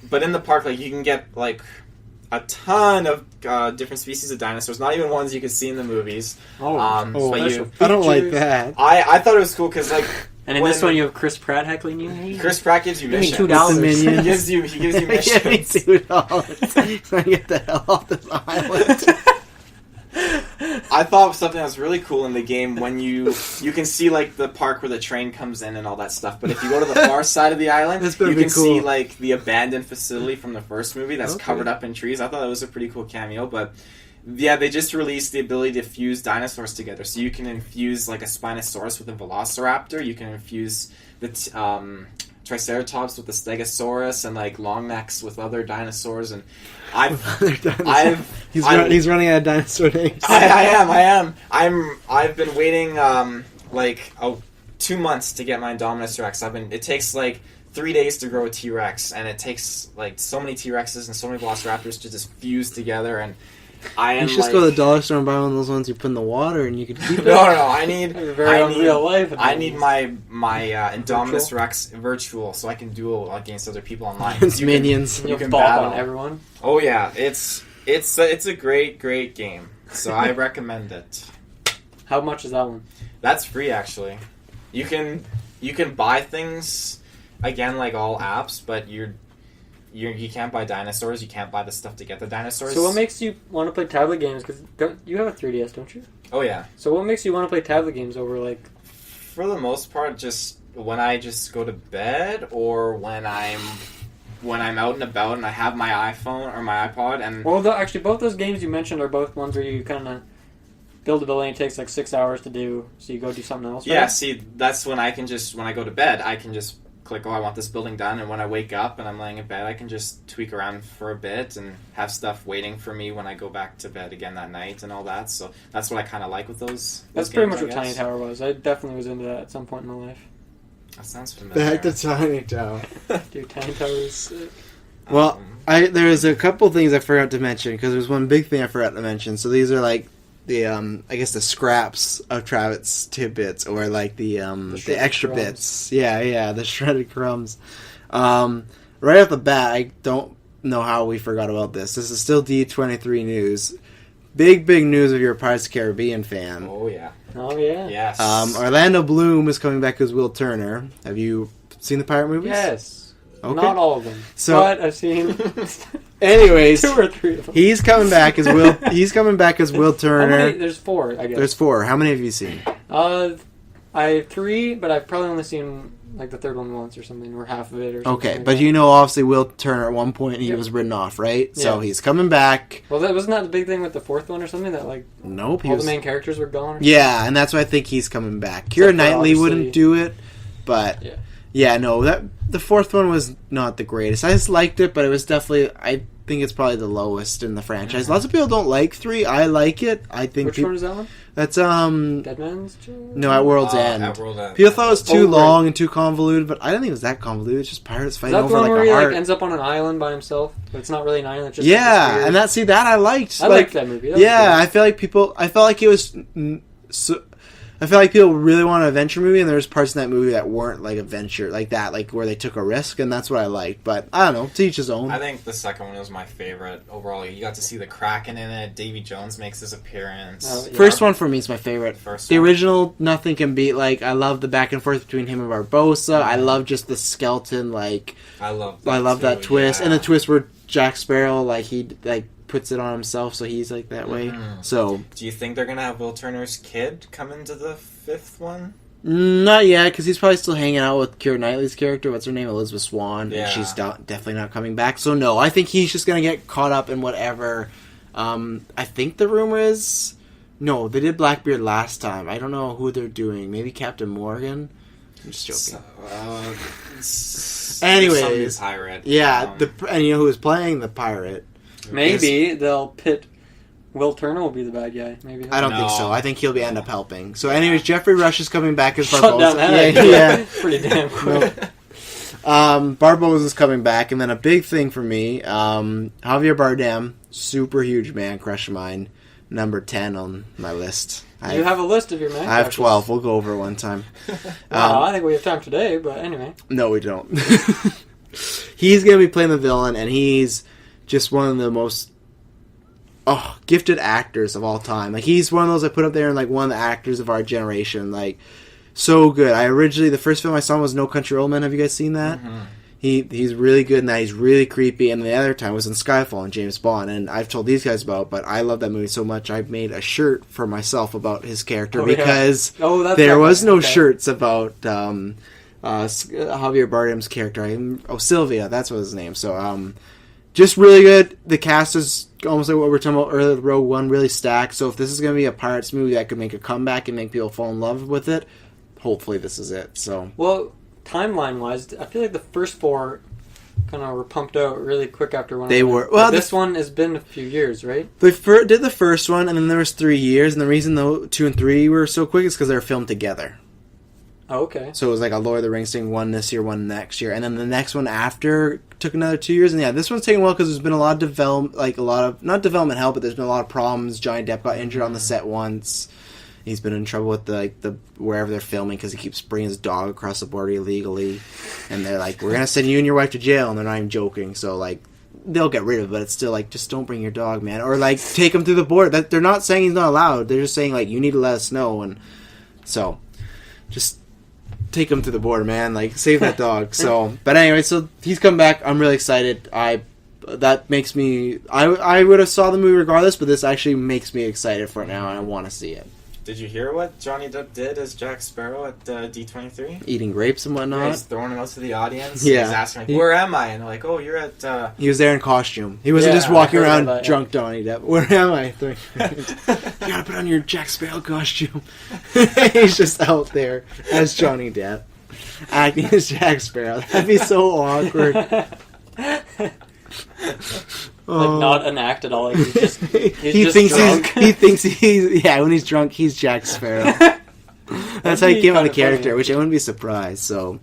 but in the park, like you can get like a ton of different species of dinosaurs. Not even ones you could see in the movies. Oh, but special I don't like features. that. I thought it was cool because like. And in this one, you have Chris Pratt heckling you. Hey, Chris Pratt gives you Give me missions. $2. Minions. He gives you Give me missions. $2 so I get the hell off this island. I thought something that was really cool in the game when you can see like the park where the train comes in and all that stuff. But if you go to the far side of the island, That's gonna you be can cool. see like the abandoned facility from the first movie that's Okay. covered up in trees. I thought that was a pretty cool cameo. But yeah, they just released the ability to fuse dinosaurs together, so you can infuse like a Spinosaurus with a Velociraptor. You can infuse the Triceratops with the Stegosaurus, and like long necks with other dinosaurs. And He's running out of dinosaur names. I am. I've been waiting 2 months to get my Indominus Rex. It takes like 3 days to grow a T-Rex, and it takes like so many T-Rexes and so many Velociraptors to just fuse together. And I am. You should just go to the dollar store and buy one of those ones you put in the water, and you could keep it. No. I need. real life. I need my Indominus Rex virtual, so I can duel against other people online. It's Minions. You You'll can fall battle. on everyone. Oh yeah, it's a great game. So I recommend it. How much is that one? That's free actually. You can buy things again like all apps, but you can't buy dinosaurs. You can't buy the stuff to get the dinosaurs. So what makes you want to play tablet games? Because you have a 3DS, don't you? Oh yeah. So what makes you want to play tablet games over like? For the most part, just when I just go to bed or when I'm out and about and I have my iPhone or my iPod and. Well, actually, both those games you mentioned are both ones where you kind of build a building. It takes like 6 hours to do, so you go do something else. Yeah, right? see, that's when I can just when I go to bed, I can just click, I want this building done, and when I wake up and I'm laying in bed, I can just tweak around for a bit and have stuff waiting for me when I go back to bed again that night and all that. So that's what I kind of like with those. That's pretty much what Tiny Tower was. I definitely was into that at some point in my life. That sounds familiar. Back to Tiny Tower. Dude, Tiny Tower is sick. Well, there's a couple things I forgot to mention, because there's one big thing I forgot to mention. So these are like the I guess the scraps of Travis tidbits, or like the extra crumbs. bits. Yeah, the shredded crumbs. Right off the bat, I don't know how we forgot about this. This is still D23 news. Big news if you're a Pirates of the Caribbean fan. Oh yeah. Oh, yeah. Yes. Orlando Bloom is coming back as Will Turner. Have you seen the pirate movies? Yes. Okay. Not all of them. So- but I've seen Anyways, 2 or 3 of them. he's coming back as Will. He's coming back as Will How Turner. many? There's 4, I guess. There's 4. How many have you seen? I have 3, but I've probably only seen like the 3rd one once or something, or half of it or something. Okay, like but that. you know, obviously, Will Turner at one point he Yep. was written off, right? So Yeah. he's coming back. Well, wasn't that the big thing with the 4th one or something, that like Nope, he all was. the main characters were gone? Or Yeah, and that's why I think he's coming back. Except Keira for Knightley obviously- wouldn't do it, but Yeah. yeah, no, that the 4th one was not the greatest. I just liked it, but it was definitely. I think it's probably the lowest in the franchise. Lots of people don't like 3. I like it. I think Which one is that one? that's Dead Man's Chest? no, at World's End. At World End. People thought it was too Oh, right. long and too convoluted, but I didn't think it was that convoluted. It's just pirates Is fighting that the over one like where a he heart. like ends up on an island by himself? But it's not really an island. It's just Yeah, like, this and that I liked. I liked that movie. That was Yeah, good. I felt like it was. I felt like people really want an adventure movie, and there's parts in that movie that weren't like adventure, like that, like where they took a risk, and that's what I liked. But I don't know, to each his own. I think the second one was my favorite overall. You got to see the Kraken in it. Davy Jones makes his appearance. Oh, yeah. First one for me is my favorite. First The one. original, nothing can beat. Like I love the back and forth between him and Barbossa. I love just the skeleton. Like I love that too, twist, yeah. and the twist where Jack Sparrow like he like puts it on himself, so he's like that way. Mhm. So Do you think they're gonna have Will Turner's kid come into the 5th one? not yet, because he's probably still hanging out with Keira Knightley's character. What's her name? Elizabeth Swann, Yeah. and she's definitely not coming back. So no, I think he's just gonna get caught up in whatever. I think the rumor is no, they did Blackbeard last time. I don't know who they're doing. Maybe Captain Morgan. I'm just joking. Anyways. some new pirate. Yeah, and you know who was playing the pirate? Maybe they'll pit. Will Turner will be the bad guy. Maybe. I don't think No. so. I think he'll end up helping. So, anyways, Jeffrey Rush is coming back as Shut Barbossa. down that Yeah, idea. yeah. Pretty damn quick. Barbossa is coming back, and then a big thing for me, Javier Bardem, super huge man crush of mine, number 10 on my list. You have a list of your man. I have crushes. 12. We'll go over it one time. Wow, I think we have time today, but anyway. No, we don't. He's going to be playing the villain, and he's just one of the most gifted actors of all time. Like, he's one of those I put up there and like one of the actors of our generation. Like, so good. The first film I saw was No Country for Old Men. Have you guys seen that? Mm-hmm. He's really good in that. He's really creepy. And the other time was in Skyfall and James Bond. And I've told these guys about, but I love that movie so much. I made a shirt for myself about his character because that's there that was guy. no Okay. shirts about Javier Bardem's character. Sylvia, that's what his name. So just really good. The cast is almost like what we were talking about earlier. Rogue One really stacked. So if this is going to be a Pirates movie that could make a comeback and make people fall in love with it, hopefully this is it. So Well, timeline-wise, I feel like the first 4 kind of were pumped out really quick after one. They of them. were. Well, But this one has been a few years, right? they did the first one, and then there was 3 years. And the reason 2 and 3 were so quick is because they were filmed together. Oh, okay. So it was like a Lord of the Rings thing, one this year, one next year, and then the next one after took another 2 years. And yeah, this one's taking a while because there's been a lot of not development hell, but there's been a lot of problems. Johnny Depp got injured on the set once. He's been in trouble with the wherever they're filming because he keeps bringing his dog across the border illegally, and they're like, "We're gonna send you and your wife to jail," and they're not even joking. So like, they'll get rid of it, but it's still like, just don't bring your dog, man, or like take him through the border. That they're not saying he's not allowed. They're just saying like, you need to let us know, and so just take him to the border, man. Like, save that dog. So, but anyway, so he's come back. I'm really excited. That makes me. I would have saw the movie regardless, but this actually makes me excited for it now, and I want to see it. Did you hear what Johnny Depp did as Jack Sparrow at D23? Eating grapes and Yeah, whatnot. he's throwing them out to the audience. Yeah. He's asking, like, where am I? And they're like, oh, you're at... He was there in costume. He wasn't Yeah, just walking I heard around about that, yeah. drunk Johnny Depp. Where am I? You gotta put on your Jack Sparrow costume. He's just out there as Johnny Depp, acting as Jack Sparrow. That'd be so awkward. Like, not an act at all. Like, he's just, he just thinks drunk. he thinks he's when he's drunk he's Jack Sparrow. That's how he be came out of kinda character, funny. which I wouldn't be surprised. So,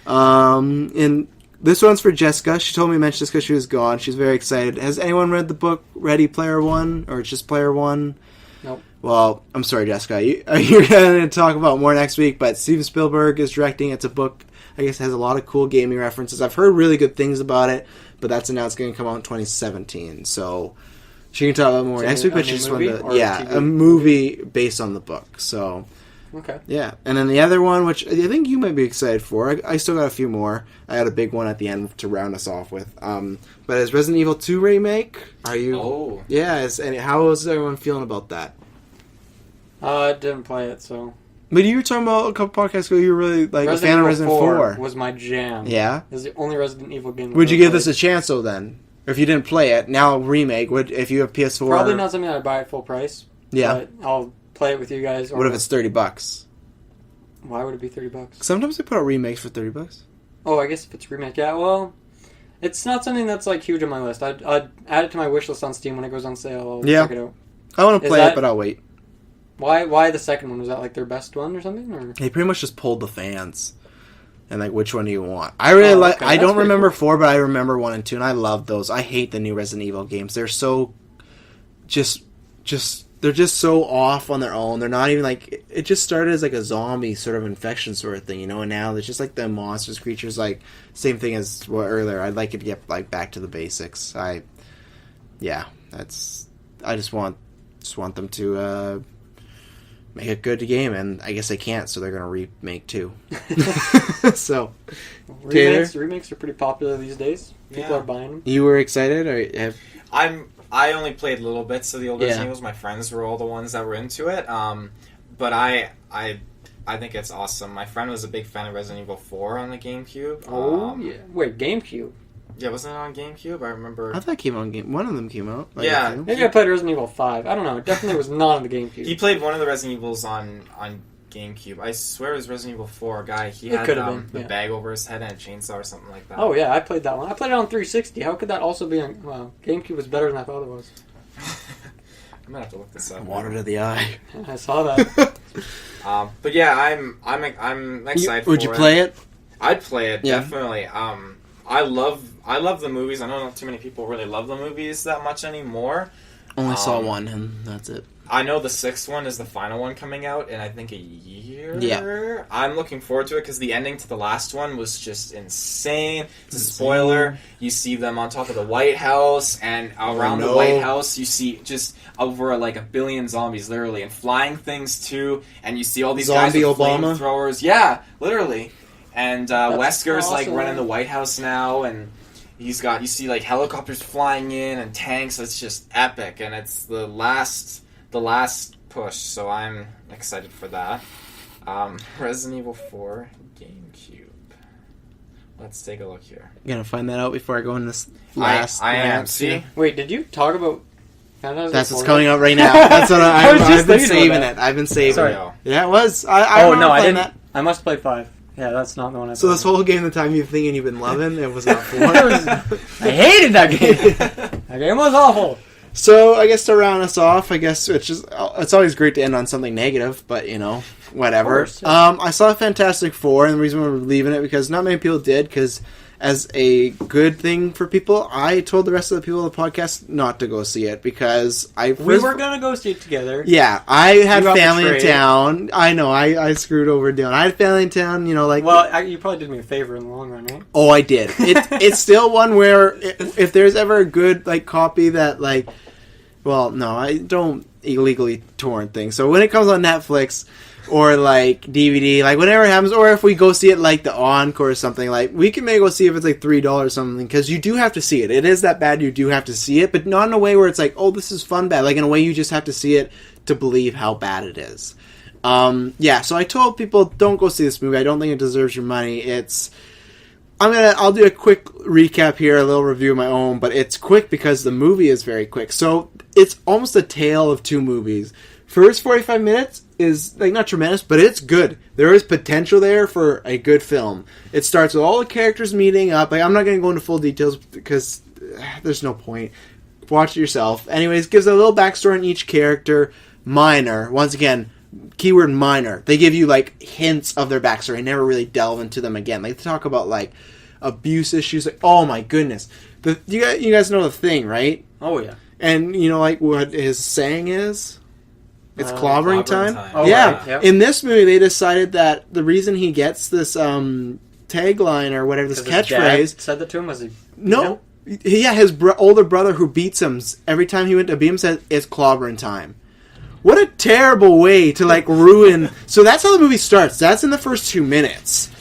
and this one's for Jessica. She told me to mention this because she was gone. She's very excited. Has anyone read the book Ready Player One, or just Player One? Nope. Well, I'm sorry, Jessica. You're going to talk about more next week, but Steven Spielberg is directing. It's a book, I guess, has a lot of cool gaming references. I've heard really good things about it, but that's announced going to come out in 2017. So She can talk about more So next week, a but new she just movie wanted or to, TV? a movie based on the book. So Okay. yeah, and then the other one, which I think you might be excited for, I still got a few more. I had a big one at the end to round us off with. But is Resident Evil 2 remake? Are you? Oh. Yeah. And how is everyone feeling about that? I didn't play it, so. But you were talking about a couple podcasts ago. You were really like a fan of Resident 4. Was my jam. Yeah. It was the only Resident Evil game. Would you give this a chance though? Then, if you didn't play it, now remake. Would if you have PS4? Probably not something I'd buy at full price. Yeah. But I'll play it with you guys. Or What if it's $30? Why would it be $30? Sometimes they put out remakes for $30. Oh, I guess if it's remake, yeah. Well, it's not something that's like huge on my list. I'd add it to my wish list on Steam when it goes on sale. I'll check it out. I want to play that- it, but I'll wait. Why the second one? Was that like their best one or something? Or They pretty much just pulled the fans. And like, which one do you want? I really like. okay. I That's don't pretty remember cool. 4, but I remember 1 and 2, and I love those. I hate the new Resident Evil games. They're so they're just so off on their own. They're not even like it. Just started as like a zombie sort of infection sort of thing, you know. And now it's just like the monsters, creatures, like same thing as what earlier. I'd like it to get like back to the basics. I just want them to make a good game, and I guess they can't, so they're gonna remake 2. So remakes are pretty popular these days. People Yeah. are buying them. you were excited, or have? I only played little bits of the old Resident Evils. My friends were all the ones that were into it. But I think it's awesome. My friend was a big fan of Resident Evil 4 on the GameCube. Yeah. Wait, GameCube. Yeah, wasn't it on GameCube? I remember. I thought it came on game. One of them came out. Yeah. Maybe I played Resident Evil 5. I don't know. It definitely was not on the GameCube. He played one of the Resident Evils on GameCube. I swear it was Resident Evil 4. Guy, he It had could have been, the yeah. bag over his head and a chainsaw or something like that. Oh yeah, I played that one. I played it on 360. How could that also be on? Well, GameCube was better than I thought it was. I'm gonna have to look this up. Water to the eye. I saw that. But yeah, I'm excited. Would for you play it? I'd play it, Yeah. definitely. I love the movies. I know not too many people really love the movies that much anymore. Only saw one, and that's it. I know the 6th one is the final one coming out in I think a year. Yeah. I'm looking forward to it because the ending to the last one was just insane. It's a spoiler. You see them on top of the White House, and around the White House you see just over like 1 billion zombies, literally, and flying things too. And you see all these Zombie guys with Obama? flamethrowers. Yeah, literally. And Wesker's like awesome. running the White House now, and you see like helicopters flying in and tanks. It's just epic, and it's the last push. So I'm excited for that. Resident Evil 4 GameCube. Let's take a look here. You gonna find that out before I go in this last. I am. rant See, here? Wait, did you talk about? That's what's coming out right now. That's what I was just I've been thinking about saving that. it. I've been saving Sorry. it. Yeah, it was. I Oh remember no, I playing didn't. that. I must play 5. Yeah, that's not the one I. So played. this whole game, the time you've thinking you've been loving, it was not 4. I hated that game. That game was awful. So I guess to round us off, I guess it's always great to end on something negative, but you know, whatever. Of course, yeah. I saw Fantastic Four, and the reason we're leaving it because not many people did. Because as a good thing for people, I told the rest of the people on the podcast not to go see it because We were gonna go see it together. Yeah, I had You got family in betrayed. town. I know, I screwed over Dylan. I had family in town, you know, like... Well, you probably did me a favor in the long run, right? Oh, I did. It's still one where if there's ever a good like copy that like... Well, no, I don't illegally torrent things. So when it comes on Netflix or like DVD, like whenever it happens, or if we go see it like the Encore or something, like we can maybe go see if it's like $3 or something, because you do have to see it. It is that bad, you do have to see it, but not in a way where it's like, oh, this is fun bad. Like in a way you just have to see it to believe how bad it is. Yeah, so I told people, don't go see this movie. I don't think it deserves your money. I'll do a quick recap here, a little review of my own, but it's quick because the movie is very quick. So it's almost a tale of two movies. First 45 minutes is like not tremendous, but it's good. There is potential there for a good film. It starts with all the characters meeting up. Like I'm not going to go into full details because there's no point. Watch it yourself. Anyways, gives a little backstory on each character. Minor, once again, keyword minor. They give you like hints of their backstory and never really delve into them again. Like they talk about like abuse issues. Like oh my goodness, you guys know The Thing, right? Oh yeah. And you know like what his saying is. It's clobbering time. Oh, yeah. right. Yep. In this movie, they decided that the reason he gets this tagline or whatever, this 'Cause his dad catchphrase. said that to him. Was he? No, Yeah, his older brother who beats him every time he went to beat him says it's clobbering time. What a terrible way to like ruin. So that's how the movie starts. That's in the first 2 minutes.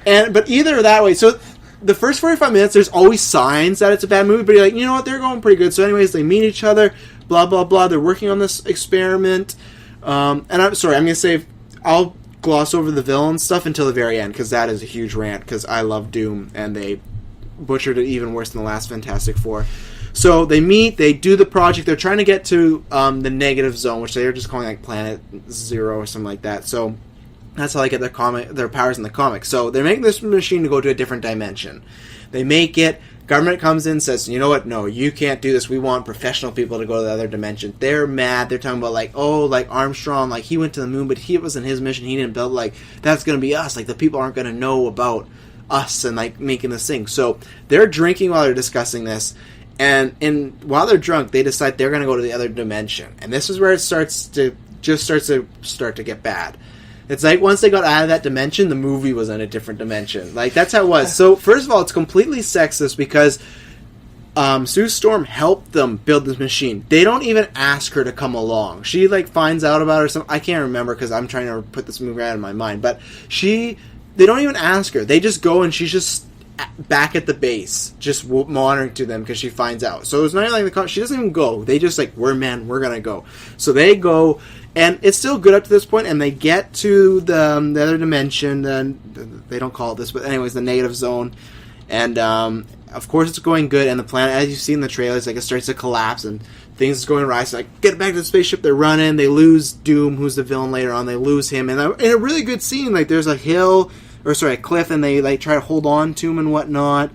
But either that way. So the first 45 minutes, there's always signs that it's a bad movie. But you're like, you know what? They're going pretty good. So anyways, they meet each other. Blah blah blah. They're working on this experiment. And I'm sorry. I'm gonna say I'll gloss over the villain stuff until the very end because that is a huge rant. Because I love Doom and they butchered it even worse than the last Fantastic Four. So they meet, they do the project, they're trying to get to the negative zone, which they're just calling like Planet Zero or something like that. So that's how they get their powers in the comic. So they're making this machine to go to a different dimension. They make it, government comes in and says, you know what, no, you can't do this, we want professional people to go to the other dimension. They're mad, they're talking about like, oh, like Armstrong, like he went to the moon, but it wasn't his mission, he didn't build, like, that's going to be us, like the people aren't going to know about us and like making this thing. So they're drinking while they're discussing this, and while they're drunk they decide they're going to go to the other dimension, and this is where it starts to get bad. It's like once they got out of that dimension, the movie was in a different dimension. Like that's how it was. So first of all, it's completely sexist because Sue Storm helped them build this machine. They don't even ask her to come along. She like finds out about it or something. I can't remember because I'm trying to put this movie out of my mind, but they don't even ask her. They just go and she's just back at the base, just monitoring to them because she finds out. So it's not even like she doesn't even go. They just like, we're gonna go. So they go, and it's still good up to this point, and they get to the other dimension. And they don't call it this, but anyways, the negative zone. And of course, it's going good. And the planet, as you see in the trailers, like it starts to collapse and things are going right. So like, get back to the spaceship. They're running. They lose Doom, who's the villain later on. They lose him, and in a really good scene, like there's a cliff, and they like try to hold on to him and whatnot,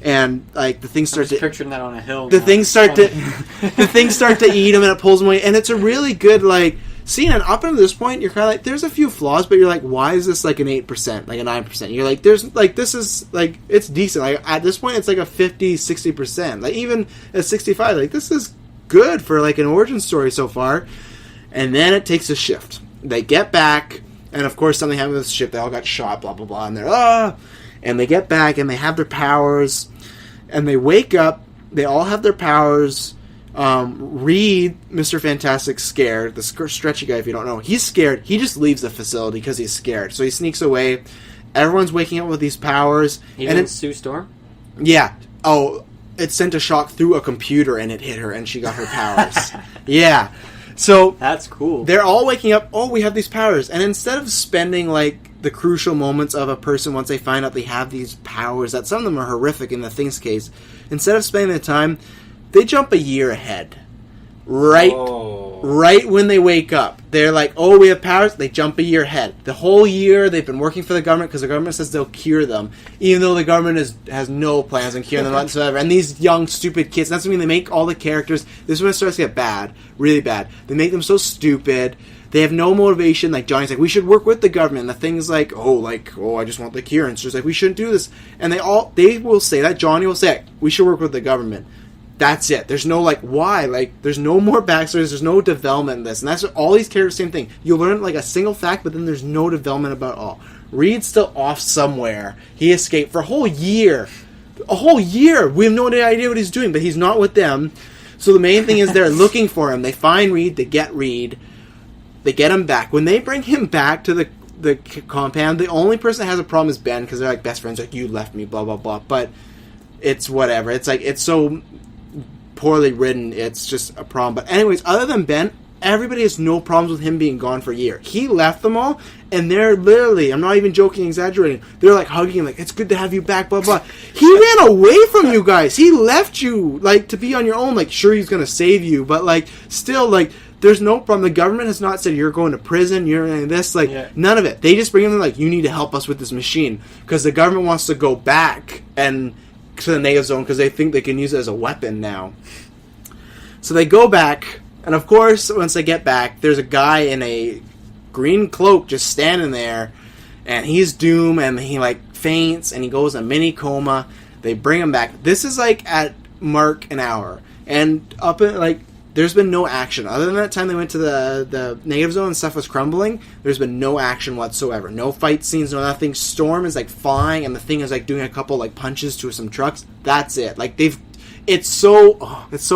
and like the things start to picturing that on a hill. The things start to eat him, and it pulls him away, and it's a really good like scene. And up until this point, you're kind of like, there's a few flaws, but you're like, why is this like an 8%, like a 9%? You're like, there's like this is like it's decent. Like at this point, it's like a 50-60%. Like even at 65, like this is good for like an origin story so far. And then it takes a shift. They get back. And of course, something happened with the ship. They all got shot, blah, blah, blah. And they're, and they get back, and they have their powers. And they wake up. They all have their powers. Reed, Mr. Fantastic's scared. The stretchy guy, if you don't know. He's scared. He just leaves the facility because he's scared. So he sneaks away. Everyone's waking up with these powers. Even Sue Storm? Yeah. Oh, it sent a shock through a computer, and it hit her, and she got her powers. Yeah. So that's cool. They're all waking up, oh, we have these powers. And instead of spending like the crucial moments of a person once they find out they have these powers, that some of them are horrific in the Thing's case, instead of spending the time, they jump a year ahead. Right when they wake up. They're like, oh, we have powers. They jump a year ahead. The whole year they've been working for the government because the government says they'll cure them, even though the government has no plans on curing them whatsoever. And these young, stupid kids, that's what I mean, they make all the characters, this is when it starts to get bad, really bad. They make them so stupid. They have no motivation. Like Johnny's like, we should work with the government. And the Thing's like, I just want the cure. And it's just like, we shouldn't do this. And they will say that. Johnny will say, we should work with the government. That's it. There's no, like, why? Like, there's no more backstories. There's no development in this. And that's what all these characters, same thing. You'll learn, like, a single fact, but then there's no development about it all. Reed's still off somewhere. He escaped for a whole year. A whole year! We have no idea what he's doing, but he's not with them. So the main thing is they're looking for him. They find Reed. They get Reed. They get him back. When they bring him back to the compound, the only person that has a problem is Ben, because they're, like, best friends. Like, you left me, blah, blah, blah. But it's whatever. It's, like, it's so poorly written, it's just a problem. But anyways, other than Ben, everybody has no problems with him being gone for a year. He left them all, and they're literally, I'm not even joking, exaggerating, they're like hugging him, like, it's good to have you back, blah, blah. He ran away from you guys. He left you, like, to be on your own. Like, sure, he's gonna save you, but, like, still, like, there's no problem. The government has not said you're going to prison, you're in this, like, none of it. They just bring him, like, you need to help us with this machine, because the government wants to go back and to the negative zone because they think they can use it as a weapon now. So they go back, and of course, once they get back, there's a guy in a green cloak just standing there, and he's Doom, and he like faints, and he goes in a mini coma. They bring him back. This is like at mark an hour, and up at like there's been no action other than that time they went to the negative zone and stuff was crumbling. There's been no action whatsoever. No fight scenes, no nothing. Storm is like flying, and the Thing is like doing a couple like punches to some trucks. That's it. Like they've It's so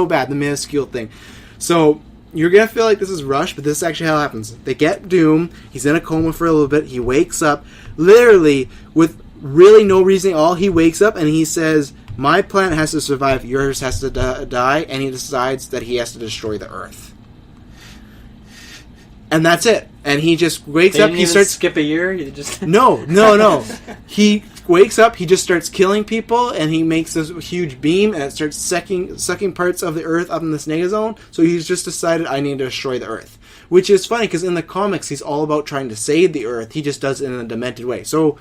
bad, the minuscule thing. So you're gonna feel like this is rushed, but this is actually how it happens. They get Doom. He's in a coma for a little bit. He wakes up, literally with really no reason at all. He wakes up and he says, "My planet has to survive. Yours has to die." And he decides that he has to destroy the Earth. And that's it. And he just wakes up. He starts skip a year. You just no. He wakes up. He just starts killing people, and he makes this huge beam, and it starts sucking parts of the Earth up in this negazone. So he's just decided, I need to destroy the Earth, which is funny because in the comics he's all about trying to save the Earth. He just does it in a demented way. So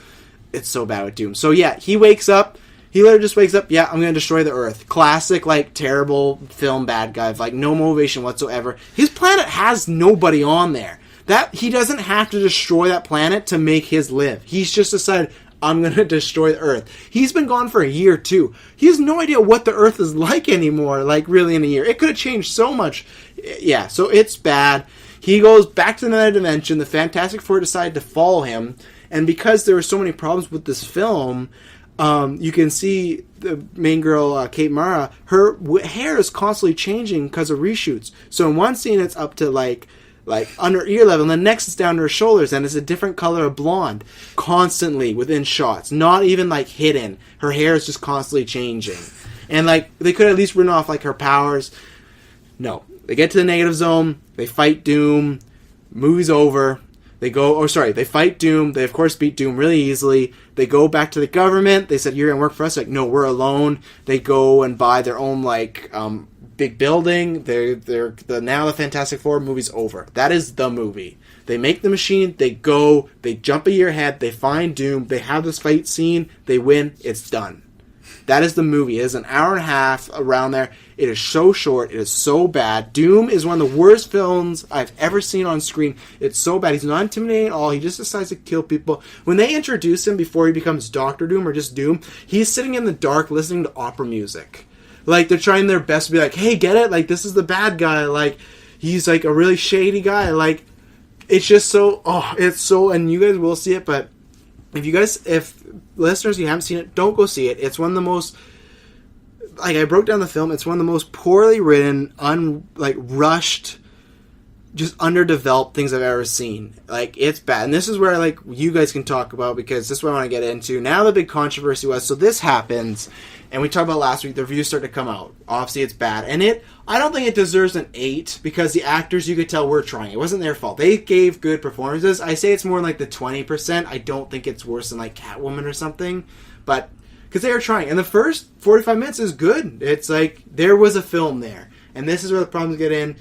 it's so bad with Doom. So yeah, he wakes up. He literally just wakes up, yeah, I'm going to destroy the Earth. Classic, like, terrible film bad guy. Like, no motivation whatsoever. His planet has nobody on there. He doesn't have to destroy that planet to make his live. He's just decided, I'm going to destroy the Earth. He's been gone for a year, too. He has no idea what the Earth is like anymore, like, really, in a year. It could have changed so much. Yeah, so it's bad. He goes back to another dimension. The Fantastic Four decide to follow him. And because there were so many problems with this film, you can see the main girl, Kate Mara, her hair is constantly changing because of reshoots. So in one scene, it's up to like under ear level, and the next it's down to her shoulders, and it's a different color of blonde constantly within shots, not even like hidden. Her hair is just constantly changing, and like they could at least run off like her powers. No, they get to the negative zone, they fight Doom, movie's over. They fight Doom. They, of course, beat Doom really easily. They go back to the government. They said, you're going to work for us. Like, no, we're alone. They go and buy their own, like, big building. Now the Fantastic Four movie's over. That is the movie. They make the machine. They go. They jump a year ahead. They find Doom. They have this fight scene. They win. It's done. That is the movie. It is an hour and a half around there. It is so short. It is so bad. Doom is one of the worst villains I've ever seen on screen. It's so bad. He's not intimidating at all. He just decides to kill people. When they introduce him before he becomes Dr. Doom or just Doom, he's sitting in the dark listening to opera music. Like, they're trying their best to be like, hey, get it? Like, this is the bad guy. Like, he's like a really shady guy. Like, it's just so, and you guys will see it, but if listeners, you haven't seen it, don't go see it. It's one of the most, like, I broke down the film, it's one of the most poorly written, rushed, just underdeveloped things I've ever seen. Like, it's bad. And this is where, like, you guys can talk about, because this is what I want to get into. Now the big controversy was, so this happens, and we talked about last week, the reviews start to come out. Obviously, it's bad. And I don't think it deserves an 8, because the actors, you could tell, were trying. It wasn't their fault. They gave good performances. I say it's more like the 20%. I don't think it's worse than, like, Catwoman or something. But, because they were trying. And the first 45 minutes is good. It's like, there was a film there. And this is where the problems get in.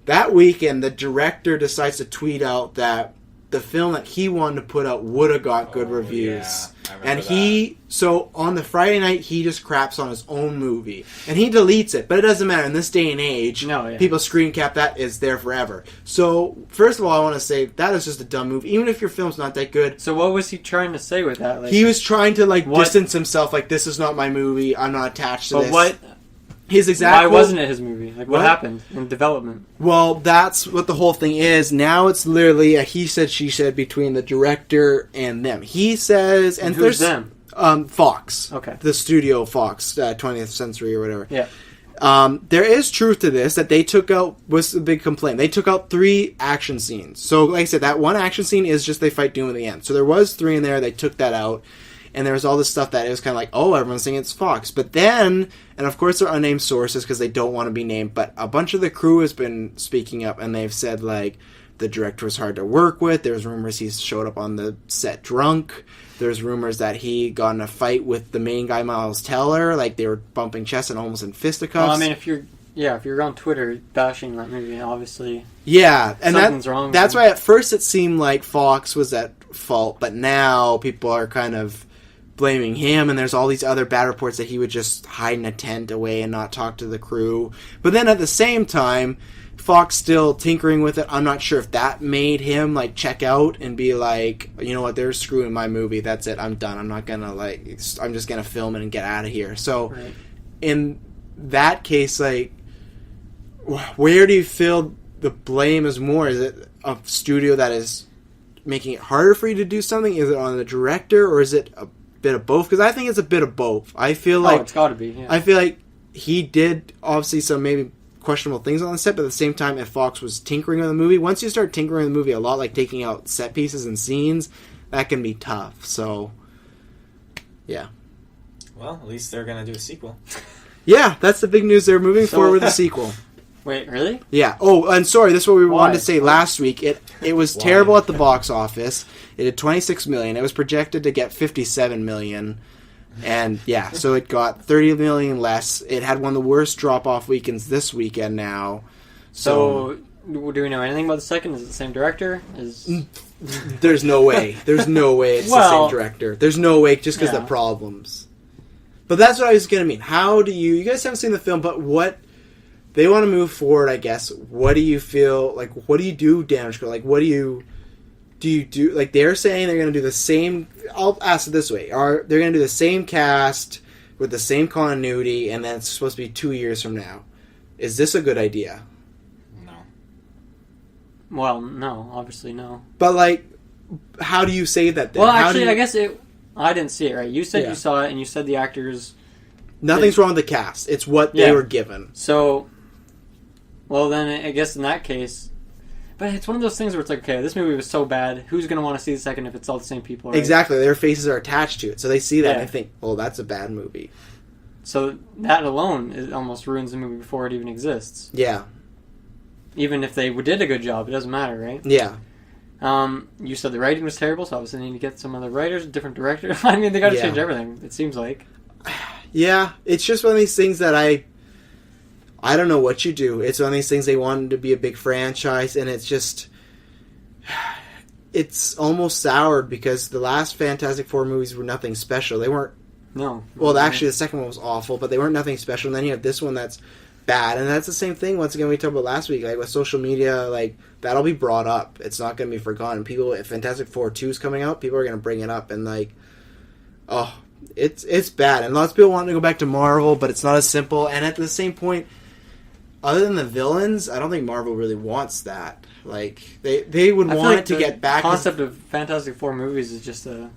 That weekend, the director decides to tweet out that the film that he wanted to put out would have got good reviews. Yeah, and so on the Friday night, he just craps on his own movie. And he deletes it, but it doesn't matter. In this day and age, people screen cap that, is there forever. So, first of all, I want to say, that is just a dumb move. Even if your film's not that good. So what was he trying to say with that? Like, he was trying to, like, distance himself, like, this is not my movie, I'm not attached to this. But why wasn't it his movie? Like, what happened in development? Well, that's what the whole thing is. Now it's literally a he said, she said between the director and them. He says, and who's them? Fox. Okay. The studio Fox, 20th Century or whatever. Yeah. There is truth to this, that they took out, was the big complaint, they took out 3 action scenes. So, like I said, that one action scene is just they fight Doom at the end. So there was 3 in there, they took that out. And there was all this stuff that it was kind of like, oh, everyone's saying it's Fox. But then, and of course they're unnamed sources because they don't want to be named, but a bunch of the crew has been speaking up, and they've said, like, the director was hard to work with. There's rumors he showed up on the set drunk. There's rumors that he got in a fight with the main guy, Miles Teller. Like, they were bumping chests and almost in fisticuffs. Well, I mean, if you're on Twitter bashing that movie, obviously, and something's wrong. That's why at first it seemed like Fox was at fault, but now people are kind of blaming him, and there's all these other bad reports that he would just hide in a tent away and not talk to the crew. But then at the same time, Fox still tinkering with it. I'm not sure if that made him, like, check out and be like, you know what, they're screwing my movie, that's it, I'm done, I'm not gonna, like, I'm just gonna film it and get out of here. So in that case, like, where do you feel the blame is more? Is it a studio that is making it harder for you to do something? Is it on the director, or is it a bit of both? Because I think it's a bit of both. I feel like it's got to be. Yeah. I feel like he did obviously some maybe questionable things on the set, but at the same time, if Fox was tinkering with the movie, once you start tinkering with the movie a lot, like taking out set pieces and scenes, that can be tough. So, yeah. Well, at least they're going to do a sequel. Yeah, that's the big news. They're moving forward with a sequel. Wait, really? Yeah. Oh, and sorry, this is what we wanted to say Why? last week. It was terrible at the box office. It did $26 million. It was projected to get $57 million. And yeah, so it got $30 million less. It had one of the worst drop-off weekends this weekend now. So do we know anything about the second? Is it the same director? There's no way. There's no way it's the same director. There's no way just because of the problems. But that's what I was going to mean. How do you guys haven't seen the film, but what they want to move forward, I guess. What do you feel like? What do you do, Damage Control? Like, what do you do? Like, they're saying they're going to do the same. I'll ask it this way: they're going to do the same cast with the same continuity, and then it's supposed to be 2 years from now? Is this a good idea? No. Well, no, obviously no. But like, how do you say that then? Well, actually, I guess I didn't see it, right? You said Yeah. you saw it, and you said the actors... Nothing's wrong with the cast. It's what they were given. So, well, then I guess in that case... But it's one of those things where it's like, okay, this movie was so bad, who's going to want to see the second if it's all the same people, right? Exactly. Their faces are attached to it. So they see that Yeah. and they think, oh, that's a bad movie. So that alone almost ruins the movie before it even exists. Yeah. Even if they did a good job, it doesn't matter, right? Yeah. You said the writing was terrible, so obviously they need to get some other writers, different director. I mean, they got to Yeah. change everything, it seems like. Yeah. It's just one of these things that I don't know what you do. It's one of these things they wanted to be a big franchise, and it's just... It's almost soured because the last Fantastic Four movies were nothing special. They weren't... No. Well, actually, the second one was awful, but they weren't nothing special. And then you have this one that's bad, and that's the same thing. Once again, we talked about last week, like with social media, like that'll be brought up. It's not going to be forgotten. People, if Fantastic Four 2 is coming out, people are going to bring it up, and like, oh, it's bad. And lots of people want to go back to Marvel, but it's not as simple. And at the same point, other than the villains, I don't think Marvel really wants that. Like they would want like it to get back. The concept of Fantastic Four movies is just a...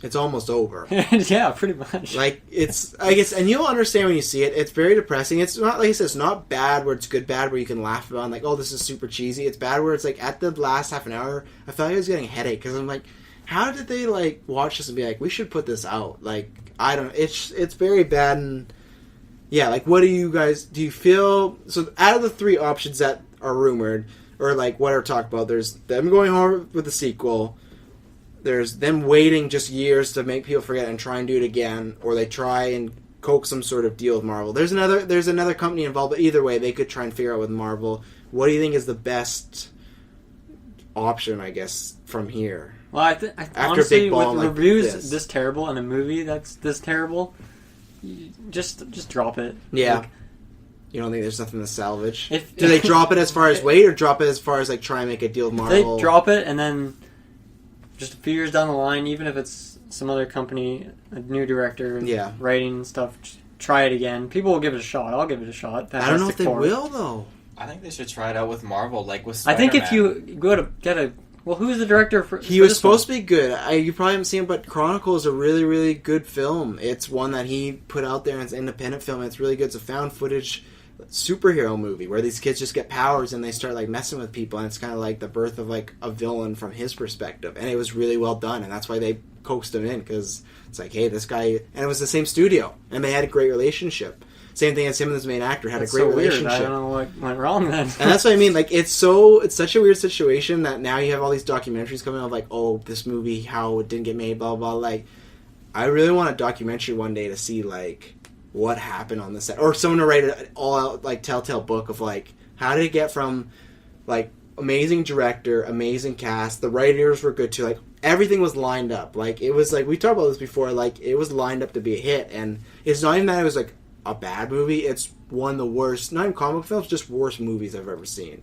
It's almost over. Yeah, pretty much. Like, it's, I guess, and you'll understand when you see it, it's very depressing. It's not, like I said, it's not bad where it's good bad where you can laugh about, like, oh, this is super cheesy. It's bad where it's, like, at the last half an hour, I felt like I was getting a headache, because I'm like, how did they, like, watch this and be like, we should put this out? Like, I don't know. It's very bad, and, yeah, like, what do you feel, so out of the three options that are rumored, or, like, what are talked about, there's them going home with the sequel, there's them waiting just years to make people forget and try and do it again, or they try and coax some sort of deal with Marvel. There's another company involved, but either way, they could try and figure out with Marvel. What do you think is the best option, I guess, from here? Well, I honestly, Big with Ball like reviews this terrible and a movie that's this terrible, just drop it. Yeah. Like, You don't think there's nothing to salvage? If- Do they drop it as far as wait, or drop it as far as like try and make a deal with Marvel? they drop it and then just a few years down the line, even if it's some other company, a new director, Yeah. writing stuff, just try it again. People will give it a shot. I'll give it a shot. I don't know if Fantastic they Four. will though. I think they should try it out with Marvel, like with I Spider-Man. think if you go to get a... Well, who's the director for He was supposed to be good. You probably haven't seen it, but Chronicle is a really, really good film. It's one that he put out there, and it's an independent film, and it's really good. It's a found footage superhero movie where these kids just get powers and they start like messing with people, and it's kind of like the birth of like a villain from his perspective, and it was really well done, and that's why they coaxed him in, because it's like, hey, this guy, and it was the same studio, and they had a great relationship. Same thing as him and his main actor had That's a great so weird. relationship. I don't know what went wrong then. And that's what I mean. Like, it's such a weird situation that now you have all these documentaries coming out, like, oh, this movie, how it didn't get made, blah, blah, blah. Like, I really want a documentary one day to see, like, what happened on the set. Or someone to write an all-out, like, telltale book of, like, how did it get from, like, amazing director, amazing cast, the writers were good too, like, everything was lined up. Like, it was, like, we talked about this before, like, it was lined up to be a hit. And it's not even that it was, like, a bad movie, it's one of the worst, not even comic films, just worst movies I've ever seen.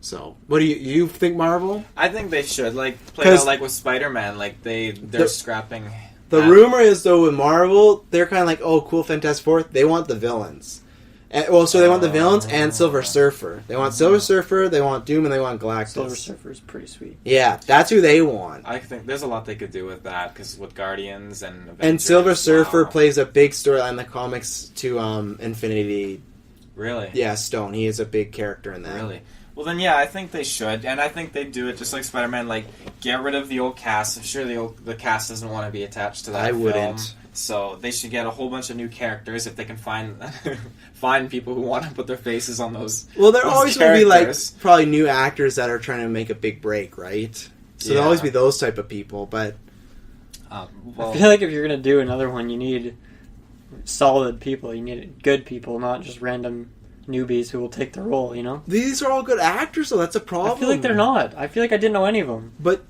So, what do you think, Marvel? I think they should play it out like with Spider-Man. Like they're scrapping. The rumor is though with Marvel, they're kind of like, oh, cool, Fantastic Four. They want the villains, And, well, so they want the villains and Silver Surfer. They want Silver Surfer, they want Doom, and they want Galactus. Silver Surfer is pretty sweet. Yeah, that's who they want. I think there's a lot they could do with that, because with Guardians and Avengers, And Silver Surfer wow. plays a big storyline in the comics to Infinity. Really? Yeah, Stone. He is a big character in that. Really? Well, then, yeah, I think they should, and I think they do it just like Spider-Man. Like, get rid of the old cast. I'm sure the cast doesn't want to be attached to that. I film, wouldn't. So they should get a whole bunch of new characters if they can find find people who want to put their faces on those. Well, there those always will be like characters. probably new actors that are trying to make a big break, right? So there'll Yeah. always be those type of people, but Well, I feel like if you're gonna do another one, you need solid people. You need good people, not just random newbies who will take the role. You know. these are all good actors, so that's a problem. I feel like they're not. I feel like I didn't know any of them. But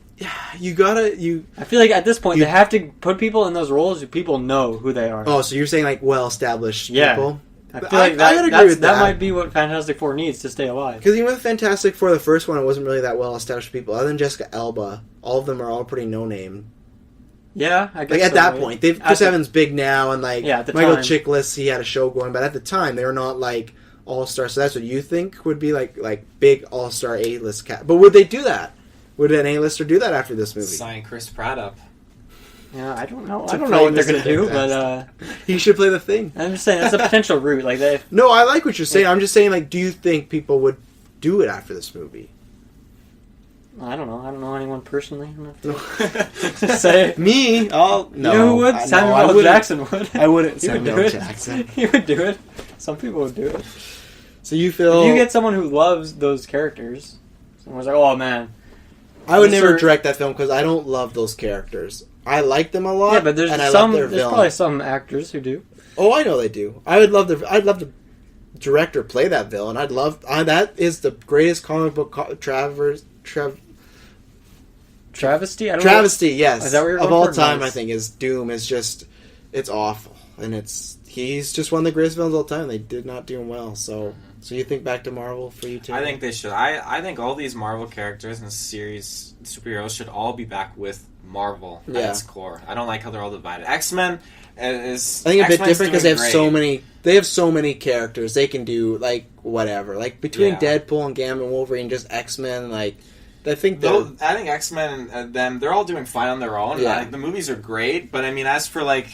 you gotta I feel like at this point they have to put people in those roles who people know who they are. Oh, so you're saying like well-established Yeah. people? I feel like I would agree with that that. might be what Fantastic Four needs to stay alive. Because even with Fantastic Four, the first one, it wasn't really that well-established people. Other than Jessica Alba, all of them are all pretty no-name. Yeah, I guess Like at so, that right? point, Chris At the- Evans big now, and like Yeah, at the Michael time. Chiklis, he had a show going, but at the time they were not like all-stars. So that's what you think would be like big all-star A-list cast. But would they do that? Would an A-lister do that after this movie? sign Chris Pratt up. Yeah, I don't know. To I don't play know what they're Mr. gonna do, Fantastic. but He should play the Thing. I'm just saying that's a potential route. Like they, No, I like what you're saying. I'm just saying, like, do you think people would do it after this movie? I don't know. I don't know anyone personally enough to say. Me? Oh no! You know who would? I- Samuel no, I L. wouldn't. Jackson would. I wouldn't. He would Samuel do it. Jackson. He would do it. Some people would do it. So you feel? If you get someone who loves those characters, someone's like, "Oh man." I would never Sir- direct that film because I don't love those characters. I like them a lot. Yeah, but there's and I some. love their There's villain. probably some actors who do. Oh, I know they do. I'd love to direct or play that villain. I'd love. That is the greatest comic book Travesty. I don't travesty. Yes, Is that what you're of going all for? time. Nice. I think is Doom is just it's awful, and he's just one of the greatest villains of all time. They did not do him well. So you think back to Marvel for you too? I think they should. I think all these Marvel characters and series superheroes should all be back with Marvel at Yeah. its core. I don't like how they're all divided. X-Men is. I think a bit X-Men's different because they doing have great. so many. They have so many characters. They can do like whatever. Like between Yeah. Deadpool and Gambit and Wolverine, just X-Men. Like I think Though, I think X-Men and them, they're all doing fine on their own. Yeah. Like, the movies are great, but I mean, as for like,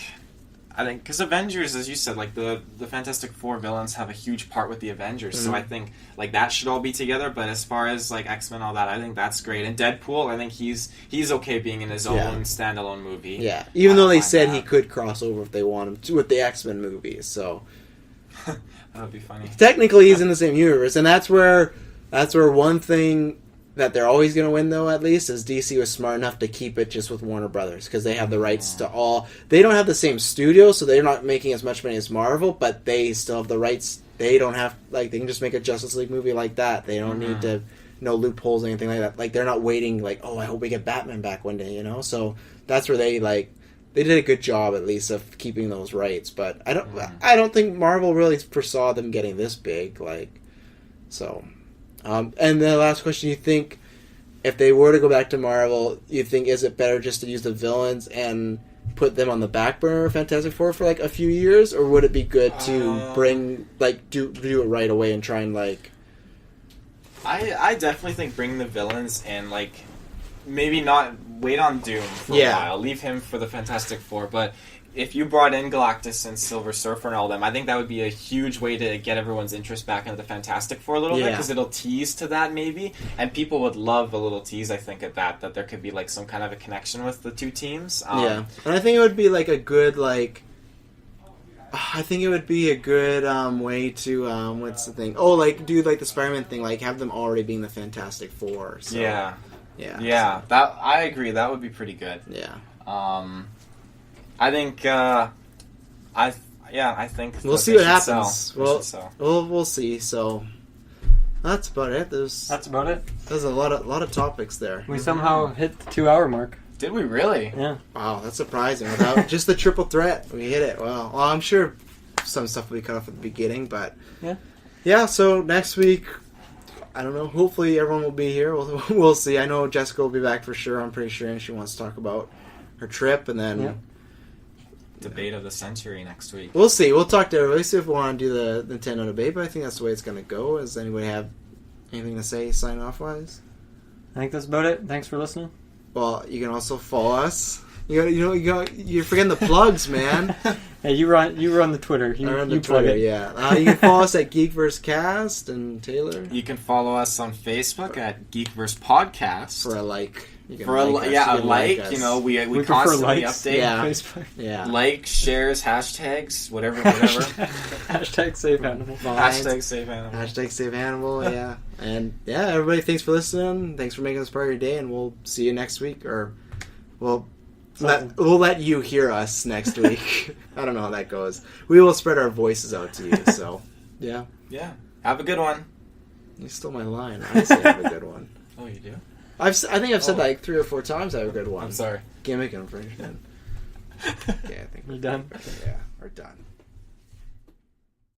I think because Avengers, as you said, like the Fantastic Four villains have a huge part with the Avengers, so Mhm. I think like that should all be together. But as far as like X-Men, all that, I think that's great. And Deadpool, I think he's okay being in his own Yeah. standalone movie. yeah. Even I though don't they mind said that. he could cross over if they want him to with the X-Men movies. So That would be funny. technically, he's in the same universe, and that's where one thing that they're always going to win, though, at least, is DC was smart enough to keep it just with Warner Brothers, because they have the rights to all... They don't have the same studio, so they're not making as much money as Marvel, but they still have the rights. They don't have... Like, they can just make a Justice League movie like that. They don't need to... No loopholes or anything like that. Like, they're not waiting, like, oh, I hope we get Batman back one day, you know? So that's where they, like... They did a good job, at least, of keeping those rights, but I don't think Marvel really foresaw them getting this big, like... So... and the last question, you think if they were to go back to Marvel, you think is it better just to use the villains and put them on the back burner of Fantastic Four for like a few years, or would it be good to bring do it right away and try and like? I definitely think bring the villains in, like, maybe not wait on Doom for Yeah. a while. Leave him for the Fantastic Four, but if you brought in Galactus and Silver Surfer and all them, I think that would be a huge way to get everyone's interest back into the Fantastic Four a little bit, Yeah. because it'll tease to that maybe, and people would love a little tease, I think, at that there could be like some kind of a connection with the two teams. Yeah, and I think it would be like a good like. I think it would be a good way to what's the thing? Oh, like do like the Spider-Man thing, like have them already being the Fantastic Four. So, yeah. yeah. That I agree. That would be pretty good. Yeah. I think. I think We'll that see they what should happens. sell. They Well, should sell. we'll see. So that's about it. There's about it. a lot of topics there. We somehow hit the 2-hour mark. Did we really? Yeah. Wow, that's surprising. Without just the triple threat, we hit it. Well, I'm sure some stuff will be cut off at the beginning, but yeah. So next week, I don't know. Hopefully, everyone will be here. We'll see. I know Jessica will be back for sure. I'm pretty sure, and she wants to talk about her trip, and then debate of the century next week. We'll see. We'll talk to everybody, see if we want to do the Nintendo debate, but I think that's the way it's going to go. Does anybody have anything to say sign off wise? I think that's about it. Thanks for listening. Well, you can also follow us. You're forgetting the plugs, man. Hey, you run the Twitter. I run the you plug Twitter, it. yeah. You can follow us at GeekVerse Cast, and Taylor, You can follow us on Facebook at GeekVerse Podcast. for a like. You can For a like us. yeah, You a can like. us. You know, we We prefer constantly likes. update. Yeah. Facebook. Yeah. Like, shares, hashtags, whatever. Hashtag safe animal. Hashtag save animal. Hashtag save animal, yeah. And yeah, everybody, thanks for listening. Thanks for making this part of your day, and we'll see you next week. Or we'll let you hear us next week. I don't know how that goes. We will spread our voices out to you. So yeah. Yeah. Have a good one. You stole my line. I say have a good one. Oh, you do? I think I've said that like 3 or 4 times. I have a good one. I'm sorry. Gimmick infringement. Okay, I think You done? yeah.